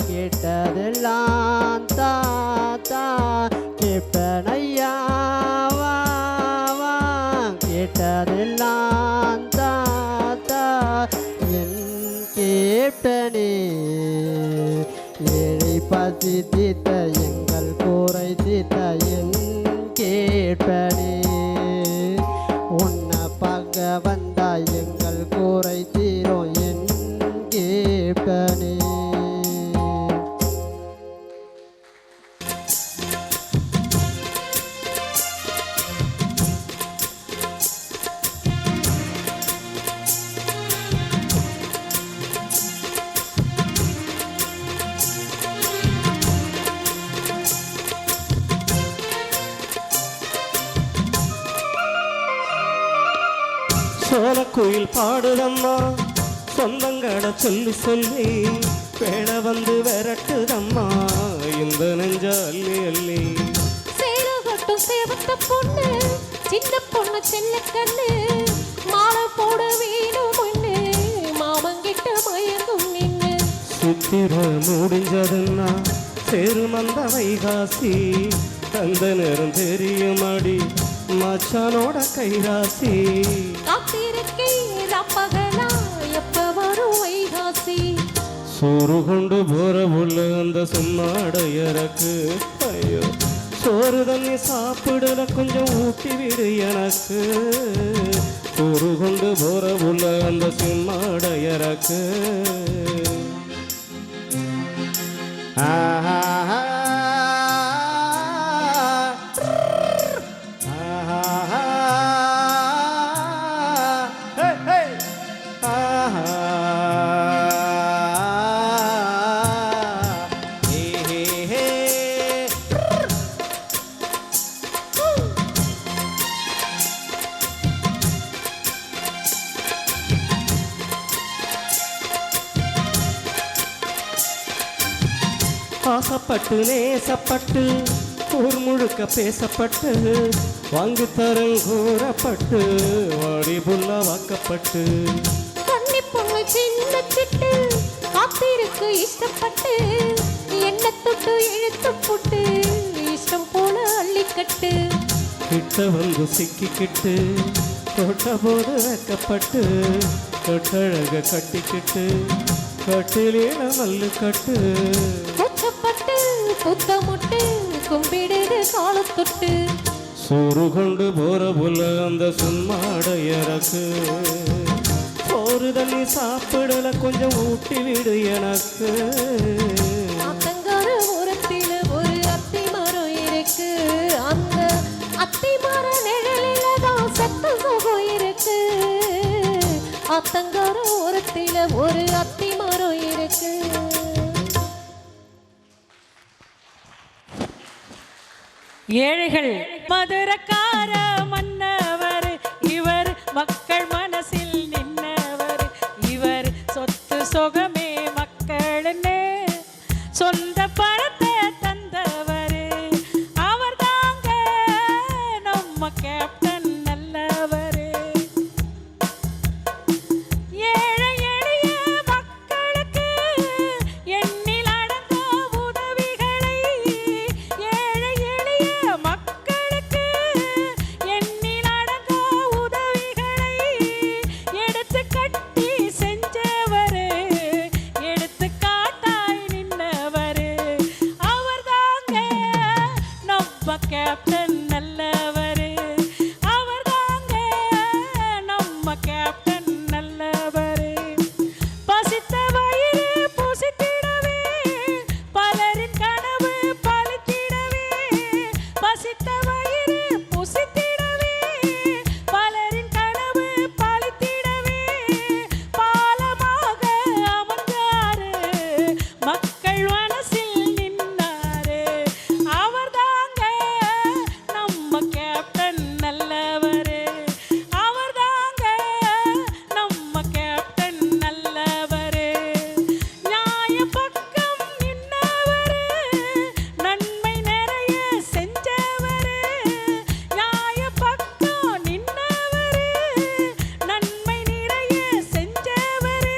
கேட்டதெல்லாம் தாத்தா. கேப்டன் ஐயா வா வா, கேட்டதெல்லாம் தாத்தா. என் கேப்டனே ஏழை பசி தீர்த்த எங்கள் கூரை தீர்த்த என் கேப்டனே, உன்னை பார்க்க வந்தா எங்கள் கூரை தீரும் என் கேப்டனே. சோலக்குயில் பாடுதம்மா சொந்தங்கட சொல்லி சொல்லி, பேட வந்து விரட்டுதம்மா இந்த நெஞ்ச அள்ளி அள்ளி. சேலகட்டும் சேவத்த பொண்ணு, சின்ன பொண்ணு செல்ல கண்ணு, மாலை போட வேணும் ஒண்ணு, மாமங்கிட்ட மயங்கும் நின்னு. சித்திர முடிஞ்சதுன்னா சேருமந்த வைகாசி, அந்த நேரம் தெரியுமாடி மச்சானோட கைராசி. காத்திருக்கே ரப்பகலா எப்ப வரும் வைகாசி. சோறு கொண்டு போற உள்ள அந்த சும்மாடையறக்கு, ஐயோ சோறு தண்ணி சாப்பிடல கொஞ்சம் ஊட்டி விடு எனக்கு. சோறு கொண்டு போற உள்ள அந்த சும்மாடையறக்கு. ஆஹா ஆசைப்பட்டு நேசப்பட்டு ஊர் முழுக்க பேசப்பட்டு, வாங்கி தரம் கூறப்பட்டு, வாடி புல்ல வாக்கப்பட்டு. கண்ணி பொண்ணு சின்ன சிட்டு, காத்திருக்கு இஷ்டப்பட்டு, என்ன தொட்டு இழுத்து போட்டு, இஷ்டம் போல அள்ளிக்கட்டு. கிட்ட வந்து சிக்கிக்கிட்டு, தொட்ட போது வைக்கப்பட்டு, தொட்டழக கட்டிக்கிட்டு, கட்டிலேன மல்லு கட்டு. கொச்சப்பட்டு புத்தமுட்டு, கும்பிடுது காலத்தொட்டு. சோறு கொண்டு போற புல அந்த சும்மாடையறக்கு, சோறு தண்ணி சாப்பிடல கொஞ்சம் ஊட்டி விடு எனக்கு. ஆத்தங்கார ஓரத்தில ஒரு அத்தி மரம் இருக்கு, அந்த அத்தி மர நிழலில தான் சத்த சுகம் இருக்கு. ஆத்தங்கார ஓரத்தில ஒரு அத்தி மரம் இருக்கு. ஏழைகள் மதுரக்கார மன்னவர் இவர், மக்கள் மனசில் நின்னவர் இவர். சொத்து சொகமே மக்கள்னு சொந்த பணத்தை தந்தவர், அவர் தாங்க நம்ம கேப்டன் நல்லவர். ஏழை எளிய மக்களுக்கு எண்ணில் அடங்கா உதவிகளை, ஏழை எளிய மக்களுக்கு எண்ணில் பசித்த வயிறு புசித்திடவே பலரின் கனவு பழித்திடவே பாலமாக அமர்ந்தாரு மக்கள் மனசில் நின்னாரு அவர்தாங்க நம்ம கேப்டன் நல்லவரு அவர்தாங்க நம்ம கேப்டன் நல்லவரு நியாய பக்கம் நின்னவரு நன்மை நிறைய செஞ்சவரு நியாய பக்கம் நின்னவரு நன்மை நிறைய செஞ்சவரு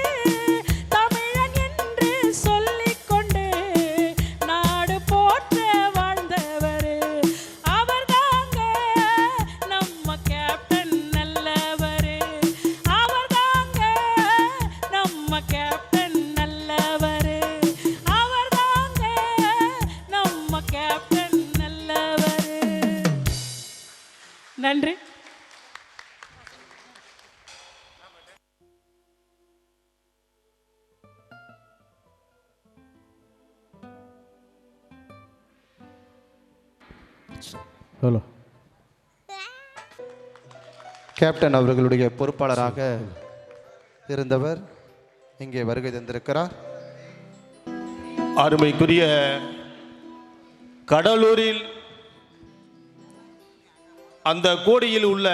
தமிழன் என்று சொல்லிக்கொண்டு நாடு போற்ற வாழ்ந்தவரு அவர்தாங்க நம்ம கேப்டன் நல்லவரு அவர்தாங்க நம்ம கேப்டன் நல்லவரு அவர்தாங்க நம்ம கேப்டன் நல்லவரு. நன்றி. ஹலோ. கேப்டன் அவர்களுடைய பொறுப்பாளராக இருந்தவர் இங்கே வருகை தந்திருக்கிறார். அருமைக்குரிய கடலூரில் அந்த கோடியில் உள்ள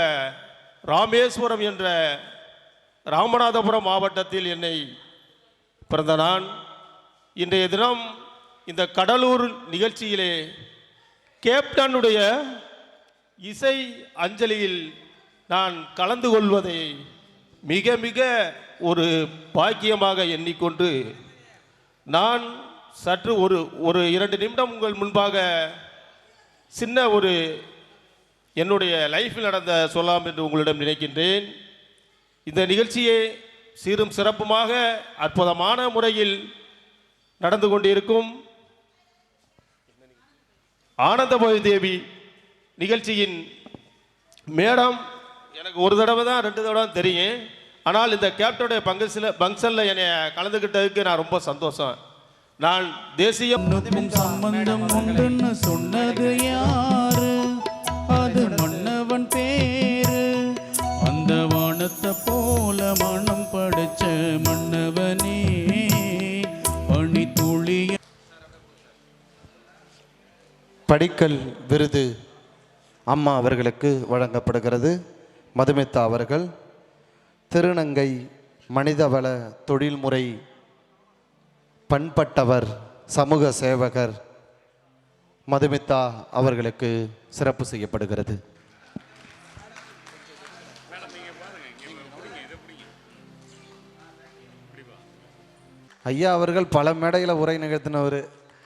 ராமேஸ்வரம் என்ற ராமநாதபுரம் மாவட்டத்தில் என்னை பிறந்த நான் இன்றைய தினம் இந்த கடலூர் நிகழ்ச்சியிலே கேப்டனுடைய இசை அஞ்சலியில் நான் கலந்து கொள்வதை மிக மிக ஒரு பாக்கியமாக எண்ணிக்கொண்டு நான் சற்று ஒரு 2 நிமிடம் உங்கள் முன்பாக சின்ன ஒரு என்னுடைய லைஃப்பில் நடந்த சொல்லலாம் என்று உங்களிடம் நினைக்கின்றேன். இந்த நிகழ்ச்சியை சீரும் சிறப்புமாக அற்புதமான முறையில் நடந்து கொண்டிருக்கும் ஆனந்தமயி தேவி நிகழ்ச்சியின் மேடம் எனக்கு ஒரு தடவை தான் 2 தடவை தான் தெரியும். ஆனால் இந்த கேப்டனுடைய ஃபங்க்ஷனில் என்னை கலந்துக்கிட்டதுக்கு நான் ரொம்ப சந்தோஷம். நான் தேசிய சம்பந்தம் உண்டுன்னு சொன்னது யாரு? அது மன்னவன் பேரு. அந்த வானத்தை போல மனம் படைச்ச மன்னவனே பனி துளிய. படிக்கல் விருது அம்மா அவர்களுக்கு வழங்கப்படுகிறது. மதுமிதா அவர்கள் திருநங்கை மனிதவள தொழில்முறை பண்பட்டவர் சமூக சேவகர் மதுமிதா அவர்களுக்கு சிறப்பு செய்யப்படுகிறது. ஐயா அவர்கள் பல மேடையில் உரை நிகழ்த்தினவர்.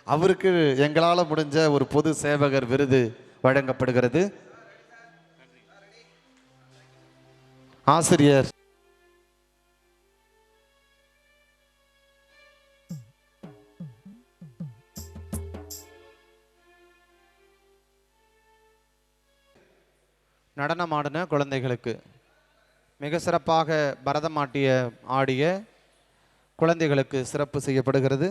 அவருக்கு எங்களால் முடிஞ்ச ஒரு பொது சேவகர் விருது வழங்கப்படுகிறது. ஆசிரியர் நடனமாடின குழந்தைகளுக்கு மிக சிறப்பாக பரதநாட்டியம் ஆடிய குழந்தைகளுக்கு சிறப்பு செய்யப்படுகிறது.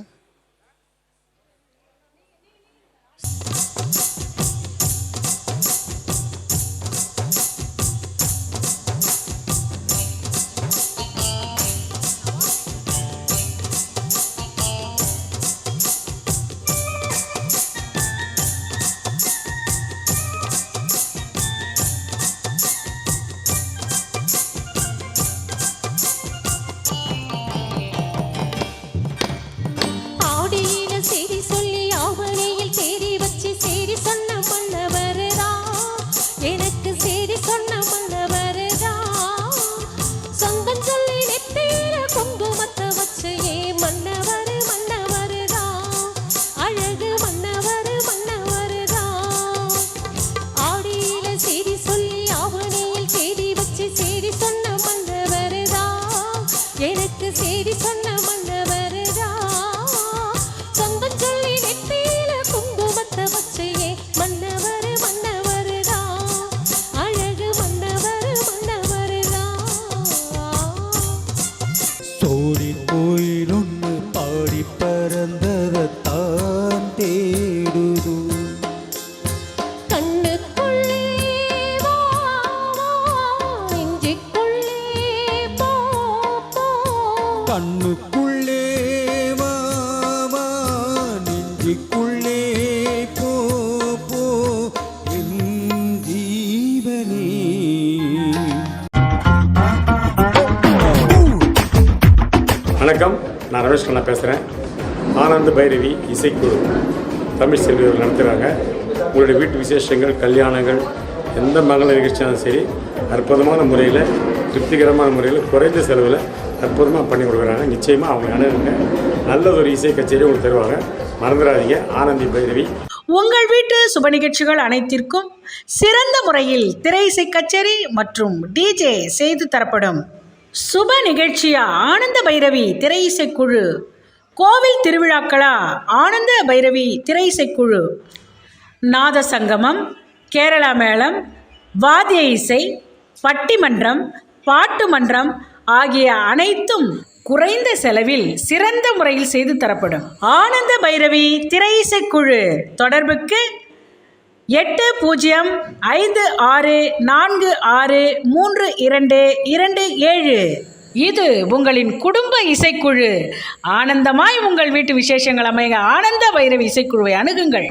கோடேஸ்வரன் நான் பேசுகிறேன். ஆனந்த பைரவி இசைக்குழு தமிழ் செல்வியர்கள் நடத்துகிறாங்க. உங்களுடைய வீட்டு விசேஷங்கள், கல்யாணங்கள், எந்த மங்கள நிகழ்ச்சியாலும் சரி அற்புதமான முறையில், திருப்திகரமான முறையில், குறைந்த செலவில் அற்புதமாக பண்ணி கொடுக்குறாங்க. நிச்சயமாக அவங்க அணுகுங்க. நல்ல ஒரு இசை கச்சேரி உங்களுக்கு தருவாங்க. மறந்துடாதீங்க, ஆனந்தி பைரவி. உங்கள் வீட்டு சுப நிகழ்ச்சிகள் அனைத்திற்கும் சிறந்த முறையில் திரை இசை கச்சேரி மற்றும் டிஜே செய்து தரப்படும். சுப நிகழ்ச்சியா ஆனந்த பைரவி திரை இசைக்குழு, கோவில் திருவிழாக்களா ஆனந்த பைரவி திரை இசைக்குழு, நாத சங்கமம், கேரளா மேளம், வாத்திய இசை, பட்டிமன்றம், பாட்டு மன்றம் ஆகிய அனைத்தும் குறைந்த செலவில் சிறந்த முறையில் செய்து தரப்படும். ஆனந்த பைரவி திரை இசைக்குழு தொடர்புக்கு 8056463227. இது உங்களின் குடும்ப இசைக்குழு. ஆனந்தமாய் உங்கள் வீட்டு விசேஷங்கள் அமைக ஆனந்த பைரவி இசைக்குழுவை அணுகுங்கள்.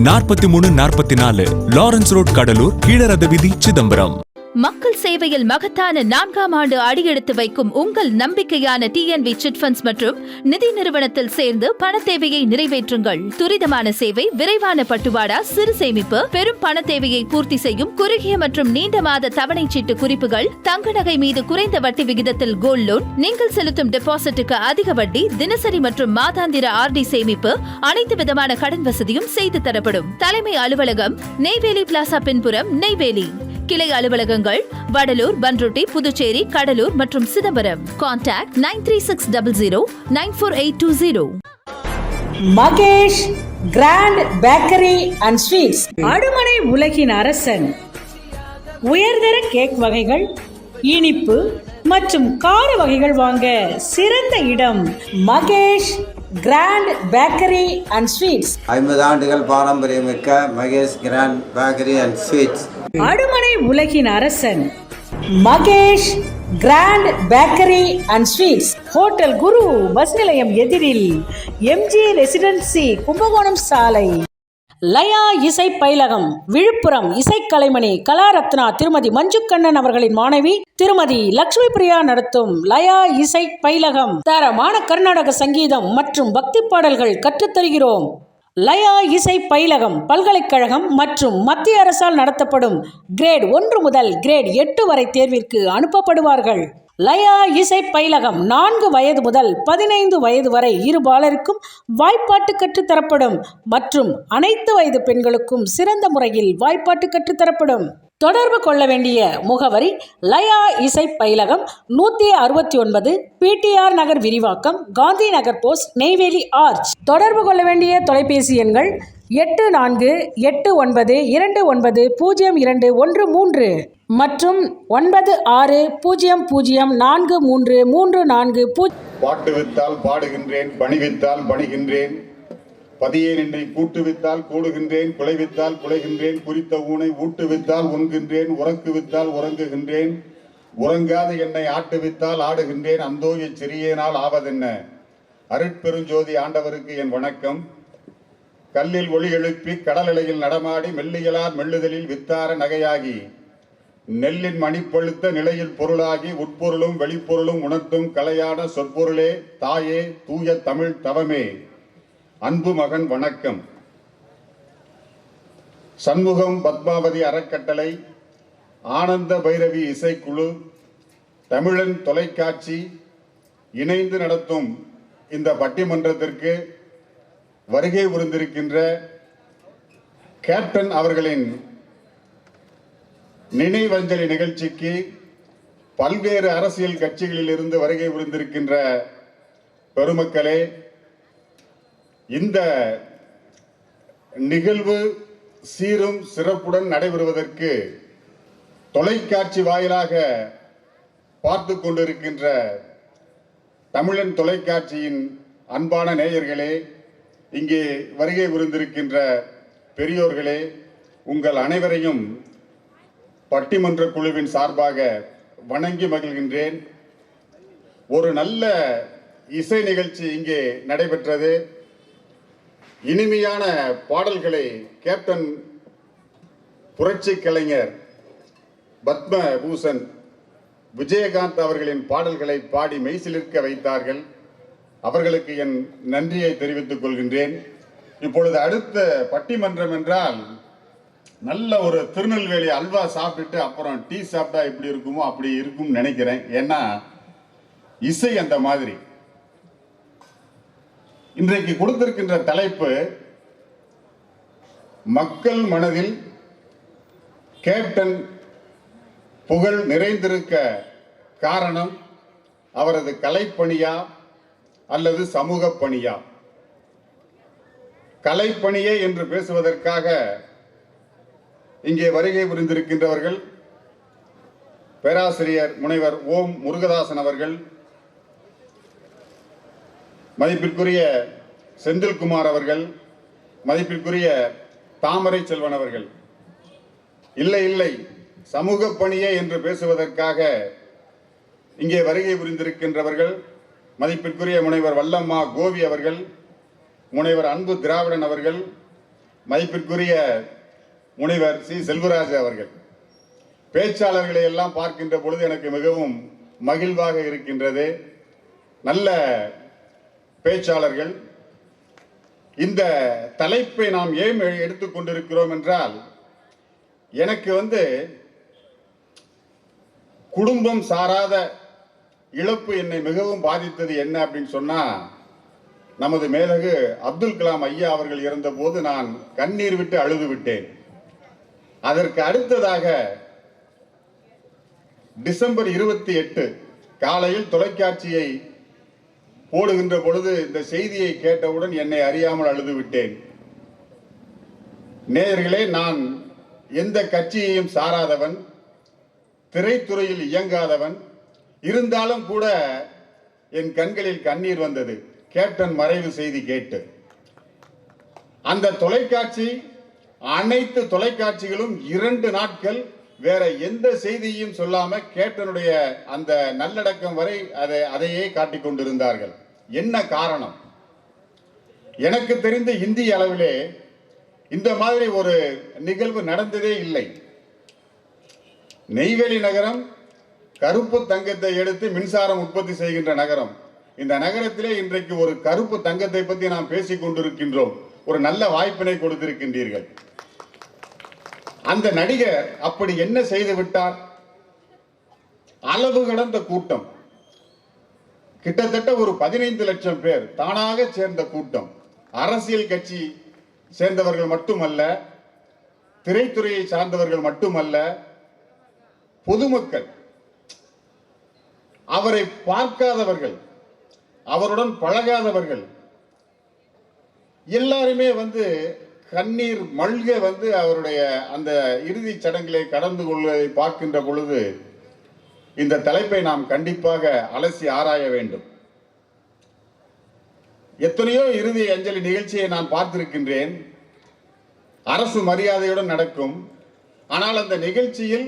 நாற்பத்தி 4344 லாரன்ஸ் ரோட், கடலூர், கீழரத வீதி, சிதம்பரம். மக்கள் சேவையில் மகத்தான 4ஆம் ஆண்டு அடியெடுத்து வைக்கும் உங்கள் நம்பிக்கையான டிஎன்வி சிட் ஃபண்ட்ஸ் மற்றும் நிதி நிறுவனத்தில் சேர்ந்து பண தேவையை நிறைவேற்றுங்கள். துரிதமான சேவை, விரைவான பட்டுவாடா, சிறு சேமிப்பு, பெரும் பண தேவையை பூர்த்தி செய்யும் குறுகிய மற்றும் நீண்ட மாத தவணை சீட்டு குறிப்புகள், தங்க நகை மீது குறைந்த வட்டி விகிதத்தில் கோல்ட் லோன், நீங்கள் செலுத்தும் டெபாசிட்டுக்கு அதிக வட்டி, தினசரி மற்றும் மாதாந்திர ஆர்டி சேமிப்பு, அனைத்து விதமான கடன் வசதியும் செய்து தரப்படும். தலைமை அலுவலகம் நெய்வேலி பிளாசா பின்புறம், நெய்வேலி. கிளை அலுவலகங்கள் வடலூர், பன்ருட்டி, புதுச்சேரி, கடலூர் மற்றும் Chidambaram. Contact 9360094820. Mahesh Grand Bakery and Sweets, அடுமனை உலகின் அரசன். உயர்தர கேக் வகைகள், இனிப்பு மற்றும் கார வகைகள் வாங்க சிறந்த இடம் Mahesh Grand Bakery and Sweets. 50 ஆண்டுகள் பாரம்பரியமிக்க Mahesh Grand Bakery and Sweets. அடுமனை உலகின் அரசன் Mahesh Grand Bakery and Sweets. Hotel Guru bus நிலையம் எதிரில், எம்ஜி ரெசிடென்சி, கும்பகோணம் சாலை. லயா இசை பயிலகம் விழுப்புரம். இசைக்கலைமணி கலாரத்னா திருமதி மஞ்சுக்கண்ணன் அவர்களின் மாணவி திருமதி லட்சுமி பிரியா நடத்தும் லயா இசை பயிலகம். தரமான கர்நாடக சங்கீதம் மற்றும் பக்தி பாடல்கள் கற்றுத்தருகிறோம். லயா இசை பயிலகம் பல்கலைக்கழகம் மற்றும் மத்திய அரசால் நடத்தப்படும் கிரேட் 1 முதல் கிரேட் 8 வரை தேர்விற்கு அனுப்பப்படுவார்கள். லயா இசை பயிலகம் 4 வயது முதல் 15 வயது வரை இருபாலருக்கும் வாய்ப்பாட்டு கற்றுத்தரப்படும் மற்றும் அனைத்து வயது பெண்களுக்கும் சிறந்த முறையில் வாய்ப்பாட்டு கற்றுத்தரப்படும். தொடர்பு கொள்ள வேண்டிய முகவரி லயா இசை பயிலகம் 169 பிடிஆர் நகர் விரிவாக்கம், காந்தி நகர் போஸ்ட், நெய்வேலி ஆர்ச். தொடர்பு கொள்ள வேண்டிய தொலைபேசி எண்கள் 8429290213 மற்றும் 96004334. பாட்டுவித்தால் பாடுகின்றேன், பணிவித்தால் பணிகின்றேன், பதியேன் என்னை கூட்டுவித்தால் கூடுகின்றேன், குலைவித்தால் குலைகின்றேன், குறித்த ஊனை ஊட்டுவித்தால் உண்கின்றேன், உறக்குவித்தால் உறங்குகின்றேன், உறங்காத என்னை ஆட்டுவித்தால் ஆடுகின்றேன், அந்தோ சிறியேனால் ஆவதென்ன. அருட்பெருஞ்சோதி ஆண்டவருக்கு என் வணக்கம். கல்லில் ஒளி எழுப்பி கடல் அலையில் நடமாடி மெல்லியலார் மெல்லுதலில் வித்தார நகையாகி நெல்லின் மணிப்பழுத்த நிலையில் பொருளாகி உட்பொருளும் வெளிப்பொருளும் உணர்த்தும் கலையான சொற்பொருளே தாயே தூய தமிழ் தவமே அன்பு மகன் வணக்கம். சண்முகம் பத்மாவதி அறக்கட்டளை, ஆனந்த பைரவி இசைக்குழு, தமிழன் தொலைக்காட்சி இணைந்து நடத்தும் இந்த பட்டிமன்றத்திற்கு வருகை புரிந்திருக்கின்ற கேப்டன் அவர்களின் நினைவஞ்சலி நிகழ்ச்சிக்கு பல்வேறு அரசியல் கட்சிகளில் இருந்து வருகை புரிந்திருக்கின்ற பெருமக்களே, இந்த நிகழ்வு சீரும் சிறப்புடன் நடைபெறுவதற்கு தொலைக்காட்சி வாயிலாக பார்த்து கொண்டிருக்கின்ற தமிழன் தொலைக்காட்சியின் அன்பான நேயர்களே, இங்கே வருகை புரிந்திருக்கின்ற பெரியோர்களே, உங்கள் அனைவரையும் பட்டிமன்ற குழுவின் சார்பாக வணங்கி மகிழ்கின்றேன். ஒரு நல்ல இசை நிகழ்ச்சி இங்கே நடைபெற்றது. இனிமையான பாடல்களை கேப்டன் புரட்சி கலைஞர் பத்மபூஷன் விஜயகாந்த் அவர்களின் பாடல்களை பாடி மெய்சிலிர்க்க வைத்தார்கள். அவர்களுக்கு என் நன்றியை தெரிவித்துக் கொள்கின்றேன். இப்பொழுது அடுத்த பட்டிமன்றம் என்றால் நல்ல ஒரு திருநெல்வேலி அல்வா சாப்பிட்டுட்டு அப்புறம் டீ சாப்பிட்டா எப்படி இருக்குமோ அப்படி இருக்கும்னு நினைக்கிறேன். ஏன்னா இசை அந்த மாதிரி. இன்றைக்கு கொடுத்திருக்கின்ற தலைப்பு மக்கள் மனதில் கேப்டன் புகழ் நிறைந்திருக்க காரணம் அவரது கலைப்பணியா அல்லது சமூக பணியா? கலைப்பணியே என்று பேசுவதற்காக இங்கே வருகை புரிந்திருக்கின்றவர்கள் பேராசிரியர் முனைவர் ஓம் முருகதாசன் அவர்கள், மதிப்பிற்குரிய செந்தில்குமார் அவர்கள், மதிப்பிற்குரிய தாமரை செல்வன் அவர்கள். இல்லை இல்லை, சமூக பணியே என்று பேசுவதற்காக இங்கே வருகை புரிந்திருக்கின்றவர்கள் மதிப்பிற்குரிய முனைவர் வல்லம்மா கோவி அவர்கள், முனைவர் அன்பு திராவிடன் அவர்கள், மதிப்பிற்குரிய முனைவர் சி செல்வராஜ் அவர்கள். பேச்சாளர்களை எல்லாம் பார்க்கின்ற பொழுது எனக்கு மிகவும் மகிழ்வாக இருக்கின்றது. நல்ல பேச்சாளர்கள். இந்த தலைப்பை நாம் ஏன் எடுத்துக்கொண்டிருக்கிறோம் என்றால், எனக்கு குடும்பம் சாராத இழப்பு என்னை மிகவும் பாதித்தது. என்ன அப்படின்னு சொன்னா, நமது மேலகு அப்துல் கலாம் ஐயா அவர்கள் இறந்த போது நான் கண்ணீர் விட்டு அழுது விட்டேன். அதற்கு அடுத்ததாக டிசம்பர் 28 காலையில் தொலைக்காட்சியை போடுகின்ற பொழுது இந்த செய்தியை கேட்டவுடன் என்னை அறியாமல் அழுது விட்டேன். நேயர்களே, நான் எந்த கட்சியையும் சாராதவன், திரைத்துறையில் இயங்காதவன். இருந்தாலும் கூட என் கண்களில் கண்ணீர் வந்தது கேப்டன் மறைவு செய்தி கேட்டு. அந்த தொலைக்காட்சி, அனைத்து தொலைக்காட்சிகளும் 2 நாட்கள் வேற எந்த செய்தியும் சொல்லாம கேப்டனுடைய அந்த நல்லடக்கம் வரை அதையே காட்டிக் கொண்டிருந்தார்கள். என்ன காரணம்? எனக்கு தெரிந்த இந்திய அளவிலே இந்த மாதிரி ஒரு நிகழ்வு நடந்ததே இல்லை. நெய்வேலி நகரம் கருப்பு தங்கத்தை எடுத்து மின்சாரம் உற்பத்தி செய்கின்ற நகரம். இந்த நகரத்திலே இன்றைக்கு ஒரு கருப்பு தங்கத்தை பற்றி நாம் பேசிக் கொண்டிருக்கின்றோம். ஒரு நல்ல வாய்ப்பினை கொடுத்திருக்கின்றீர்கள். அந்த நடிகர் அப்படி என்ன செய்து விட்டார்? அளவு கடந்த கூட்டம், கிட்டத்தட்ட ஒரு 15 லட்சம் பேர் தானாக சேர்ந்த கூட்டம். அரசியல் கட்சி சேர்ந்தவர்கள் மட்டுமல்ல, திரைத்துறையை சார்ந்தவர்கள் மட்டுமல்ல, பொதுமக்கள், அவரை பார்க்காதவர்கள், அவருடன் பழகாதவர்கள் எல்லாருமே கண்ணீர் மல்க அவருடைய அந்த இறுதிச் சடங்கிலே கடந்து கொள்வதை பார்க்கின்ற பொழுது இந்த தலைப்பை நாம் கண்டிப்பாக அலசி ஆராய வேண்டும். எத்தனையோ இறுதி அஞ்சலி நிகழ்ச்சியை நான் பார்த்திருக்கின்றேன். அரசு மரியாதையுடன் நடக்கும். ஆனால் அந்த நிகழ்ச்சியில்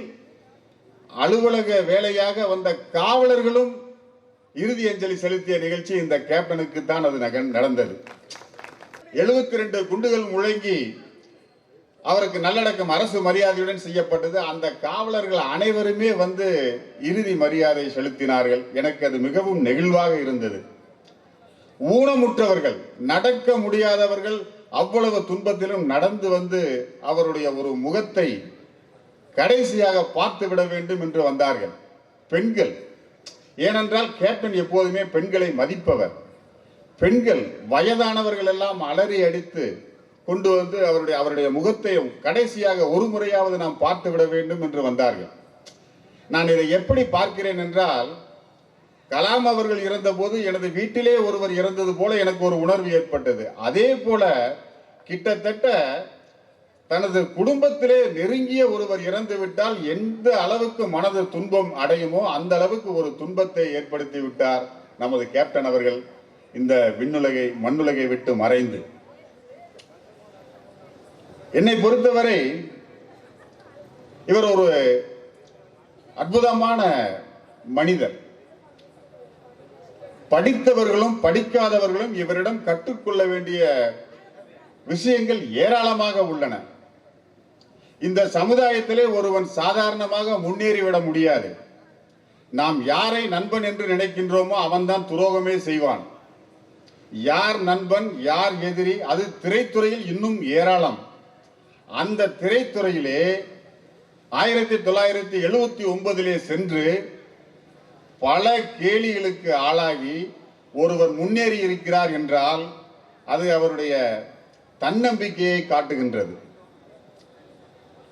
அலுவலக வேலையாக வந்த காவலர்களும் இறுதி அஞ்சலி செலுத்திய நிகழ்ச்சி இந்த கேப்டனுக்கு தான் அது நடந்தது. 72 குண்டுகள் முழங்கி அவருக்கு நல்லடக்கம் அரசு மரியாதையுடன் செய்யப்பட்டது. அந்த காவலர்கள் அனைவருமே இறுதி மரியாதை செலுத்தினார்கள். எனக்கு அது மிகவும் நெகிழ்வாக இருந்தது. ஊனமுற்றவர்கள், நடக்க முடியாதவர்கள் அவ்வளவு துன்பத்திலும் நடந்து அவருடைய ஒரு முகத்தை கடைசியாக பார்த்து விட வேண்டும் என்று வந்தார்கள். பெண்கள், ஏனென்றால் கேப்டன் எப்போதுமே பெண்களை மதிப்பவர். பெண்கள், வயதானவர்கள் எல்லாம் அலறி அடித்து கொண்டு அவருடைய முகத்தை கடைசியாக ஒரு முறையாவது நாம் பார்த்து விட வேண்டும் என்று வந்தார்கள். நான் இதை எப்படி பார்க்கிறேன் என்றால், கலாம் அவர்கள் இறந்த போது எனது வீட்டிலே ஒருவர் இறந்தது போல எனக்கு ஒரு உணர்வு ஏற்பட்டது. அதே போல கிட்டத்தட்ட தனது குடும்பத்திலே நெருங்கிய ஒருவர் இறந்து விட்டால் எந்த அளவுக்கு மனது துன்பம் அடையுமோ அந்த அளவுக்கு ஒரு துன்பத்தை ஏற்படுத்தி விட்டார் நமது கேப்டன் அவர்கள் இந்த விண்ணுலகை மண்ணுலகை விட்டு மறைந்து. என்னை பொறுத்தவரை இவர் ஒரு அற்புதமான மனிதர். படித்தவர்களும் படிக்காதவர்களும் இவரிடம் கற்றுக்கொள்ள வேண்டிய விஷயங்கள் ஏராளமாக உள்ளன. இந்த சமுதாயத்திலே ஒருவன் சாதாரணமாக முன்னேறிவிட முடியாது. நாம் யாரை நண்பன் என்று நினைக்கின்றோமோ அவன்தான் துரோகமே செய்வான். யார் நண்பன் யார் எதிரி அது திரைத்துறையில் இன்னும் ஏராளம். அந்த திரைத்துறையிலே 1979 சென்று பல கேலிகளுக்கு ஆளாகி ஒருவர் முன்னேறி இருக்கிறார் என்றால் அது அவருடைய தன்னம்பிக்கையை காட்டுகின்றது.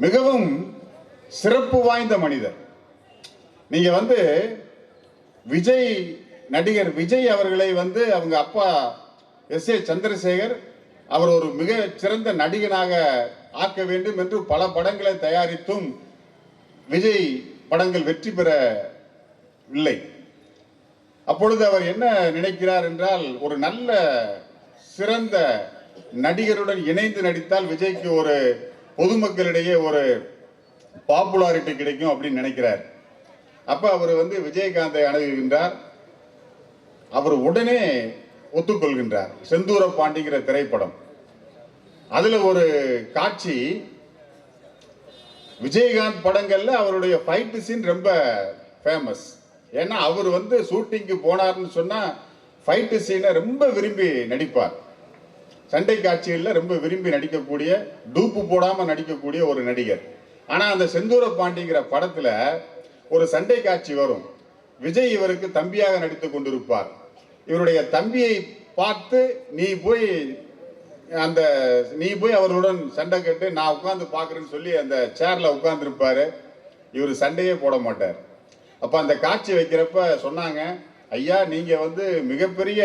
மிகவும் சிறப்பு வாய்ந்த மனிதர். நீங்க நடிகர் விஜய் அவர்களை அவங்க அப்பா S.A. சந்திரசேகர் அவர் ஒரு மிக சிறந்த நடிகனாக ஆக்க வேண்டும் என்று பல படங்களை தயாரித்தும் விஜய் படங்கள் வெற்றி பெறவில்லை. அப்பொழுது அவர் என்ன நினைக்கிறார் என்றால், ஒரு நல்ல சிறந்த நடிகருடன் இணைந்து நடித்தால் விஜய்க்கு ஒரு பொதுமக்களிடையே ஒரு பாப்புலாரிட்டி கிடைக்கும் அப்படின்னு நினைக்கிறார். அப்ப அவர் விஜயகாந்தை அணுகுகின்றார். அவர் உடனே ஒத்துக்கொள்கின்றார். செந்தூர பாண்டிங்கிற திரைப்படம், அதுல ஒரு காட்சி, விஜயகாந்த் படங்கள்ல அவருடைய ஃபைட் சீன் ரொம்ப ஃபேமஸ். ஏன்னா அவர் ஷூட்டிங்கு போனார்னு சொன்னா ஃபைட் சீனை ரொம்ப விரும்பி நடிப்பார். சண்டை காட்சிகளில் ரொம்ப விரும்பி நடிக்கக்கூடிய, டூப்பு போடாம நடிக்கக்கூடிய ஒரு நடிகர். ஆனா அந்த செந்தூர பாண்டிங்கிற படத்துல ஒரு சண்டை காட்சி வரும். விஜய் இவருக்கு தம்பியாக நடித்துக் கொண்டிருப்பார். இவருடைய தம்பியை பார்த்து நீ போய் அவருடன் சண்டை கட்டு, நான் உட்கார்ந்து பாக்குறேன்னு சொல்லி அந்த சேர்ல உட்கார்ந்து இருப்பாரு. இவர் சண்டையே போட மாட்டார். அப்ப அந்த காட்சி வைக்கிறப்ப சொன்னாங்க, ஐயா நீங்க மிகப்பெரிய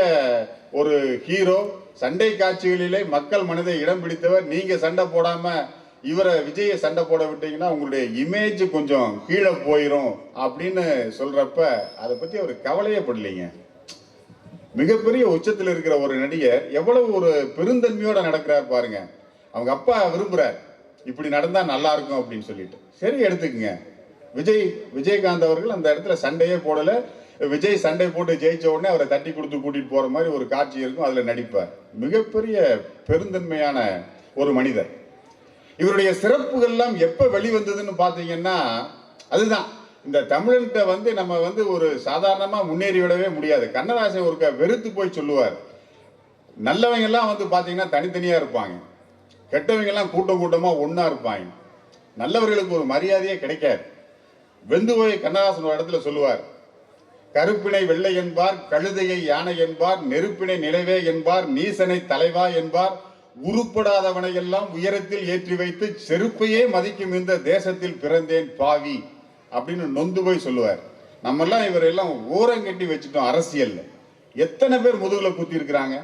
ஒரு ஹீரோ, சண்டை காட்சிகளிலே மக்கள் மனதை இடம் பிடித்தவர், நீங்க சண்டை போடாம இவரை விஜயை சண்டை போட விட்டீங்கன்னா உங்களுடைய இமேஜ் கொஞ்சம் கீழே போயிரும் அப்படின்னு சொல்றப்ப அதை பத்தி அவர் கவலையே படலைங்க. மிகப்பெரிய உச்சத்தில் இருக்கிற ஒரு நடிகர் எவ்வளவு ஒரு பெருந்தன்மையோட நடக்கிறார் பாருங்க. அவங்க அப்பா விரும்புறார் இப்படி நடந்தா நல்லா இருக்கும் அப்படின்னு சொல்லிட்டு. சரி எடுத்துக்குங்க, விஜயகாந்த் அவர்கள் அந்த இடத்துல சண்டையே போடல. விஜய் சண்டை போட்டு ஜெயிச்ச உடனே அவரை தட்டி கொடுத்து கூட்டிட்டு போற மாதிரி ஒரு காட்சி இருக்கும், அதுல நடிப்பார். மிகப்பெரிய பெருந்தன்மையான ஒரு மனிதர். இவருடைய சிறப்புகள் எல்லாம் எப்ப வெளிவந்ததுன்னு பாத்தீங்கன்னா, அதுதான் இந்த தமிழன்கிட்ட நம்ம ஒரு சாதாரணமா முன்னேறி விடவே முடியாது. கண்ணதாசன் ஒரு வெறுத்து போய் சொல்லுவார், நல்லவங்க எல்லாம் பாத்தீங்கன்னா தனித்தனியா இருப்பாங்க, கெட்டவங்க எல்லாம் கூட்டம் கூட்டமா ஒன்னா இருப்பாங்க, நல்லவர்களுக்கு ஒரு மரியாதையே கிடைக்காது. வெந்து போய் கண்ணதாசன் ஒரு இடத்துல சொல்லுவார், கருப்பினை வெள்ளை என்பார், கழுதையை யானை என்பார், நெருப்பினை நிலவே என்பார், நீசனை தலைவா என்பார், உருப்படாதவனை எல்லாம் உயரத்தில் ஏற்றி வைத்து செருப்பையே மதிக்கும் இந்த தேசத்தில் பிறந்தேன் பாவி அப்படின்னு நொந்து போய் சொல்லுவார். நம்ம எல்லாம் இவரெல்லாம் ஓரங்கட்டி வச்சுட்டோம். அரசியல்ல எத்தனை பேர் முதுகுல குத்தி இருக்கிறாங்க.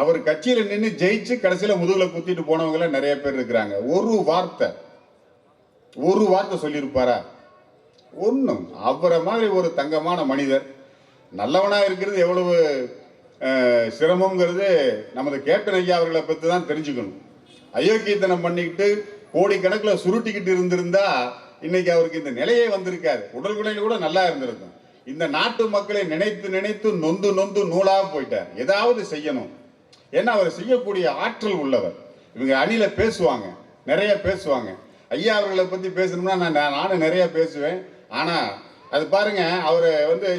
அவர் கட்சியில நின்று ஜெயிச்சு கடைசியில முதுகுல குத்திட்டு போனவங்க எல்லாம் நிறைய பேர் இருக்கிறாங்க. ஒரு வார்த்தை சொல்லியிருப்பாரா? ஒன்றும். அவரை மாதிரி ஒரு தங்கமான மனிதர், நல்லவனா இருக்கிறது எவ்வளவு சிரமங்கிறது நமது கேப்டன் ஐயா அவர்களை பற்றி தான் தெரிஞ்சுக்கணும். அயோக்கியத்தனம் பண்ணிக்கிட்டு கோடிக்கணக்கில் சுருட்டிக்கிட்டு இருந்திருந்தா இன்னைக்கு அவருக்கு இந்த நிலையே வந்திருக்காது. உடல் குடையில கூட நல்லா இருந்திருக்கும். இந்த நாட்டு மக்களை நினைத்து நினைத்து நொந்து நொந்து நூலாக போயிட்டார். ஏதாவது செய்யணும். ஏன்னா அவர் செய்யக்கூடிய ஆற்றல் உள்ளவர். இவங்க அணில பேசுவாங்க, நிறைய பேசுவாங்க. ஐயா அவர்களை பற்றி பேசணும்னா நானும் நிறைய பேசுவேன். ஆனால் அது பாருங்க, அவர்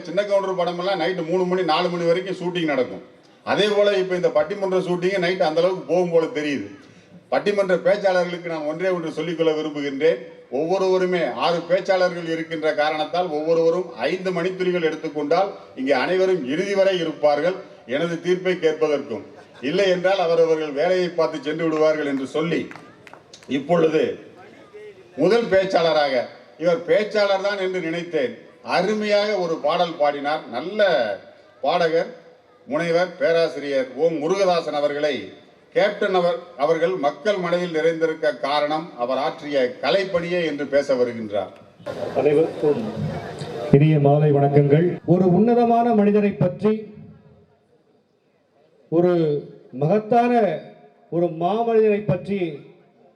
சின்ன கவுண்டர் படமெல்லாம் நைட்டு 3 மணி 4 மணி வரைக்கும் ஷூட்டிங் நடக்கும். அதே போல இப்போ இந்த பட்டிமன்ற ஷூட்டிங் நைட்டு அந்த அளவுக்கு போகும் போல தெரியுது. பட்டிமன்ற பேச்சாளர்களுக்கு நான் ஒன்று சொல்லிக்கொள்ள விரும்புகின்றேன். ஒவ்வொருவருமே 6 பேச்சாளர்கள் இருக்கின்ற காரணத்தால் ஒவ்வொருவரும் 5 மணித்துளிகள் எடுத்துக்கொண்டால் இங்கே அனைவரும் இறுதி வரை இருப்பார்கள், எனது தீர்ப்பை கேட்பதற்கும். இல்லை என்றால் அவரவர்கள் வேலையை பார்த்து சென்று விடுவார்கள் என்று சொல்லி, இப்பொழுது முதல் பேச்சாளராக, இவர் பேச்சாளர் தான் என்று நினைத்தேன், அருமையாக ஒரு பாடல் பாடினார். நல்ல பாடகர், முனைவர் பேராசிரியர் ஓம் முருகதாசன் அவர்களை கேப்டன் அவர்கள் மக்கள் மனதில் நிறைந்திருக்க காரணம் அவர் ஆற்றிய கலைப்பணியே என்று பேச வருகின்றார். அனைவருக்கும் இனிய மாலை வணக்கங்கள். ஒரு உன்னதமான மனிதரை பற்றி, ஒரு மகத்தான ஒரு மாமனிதரை பற்றி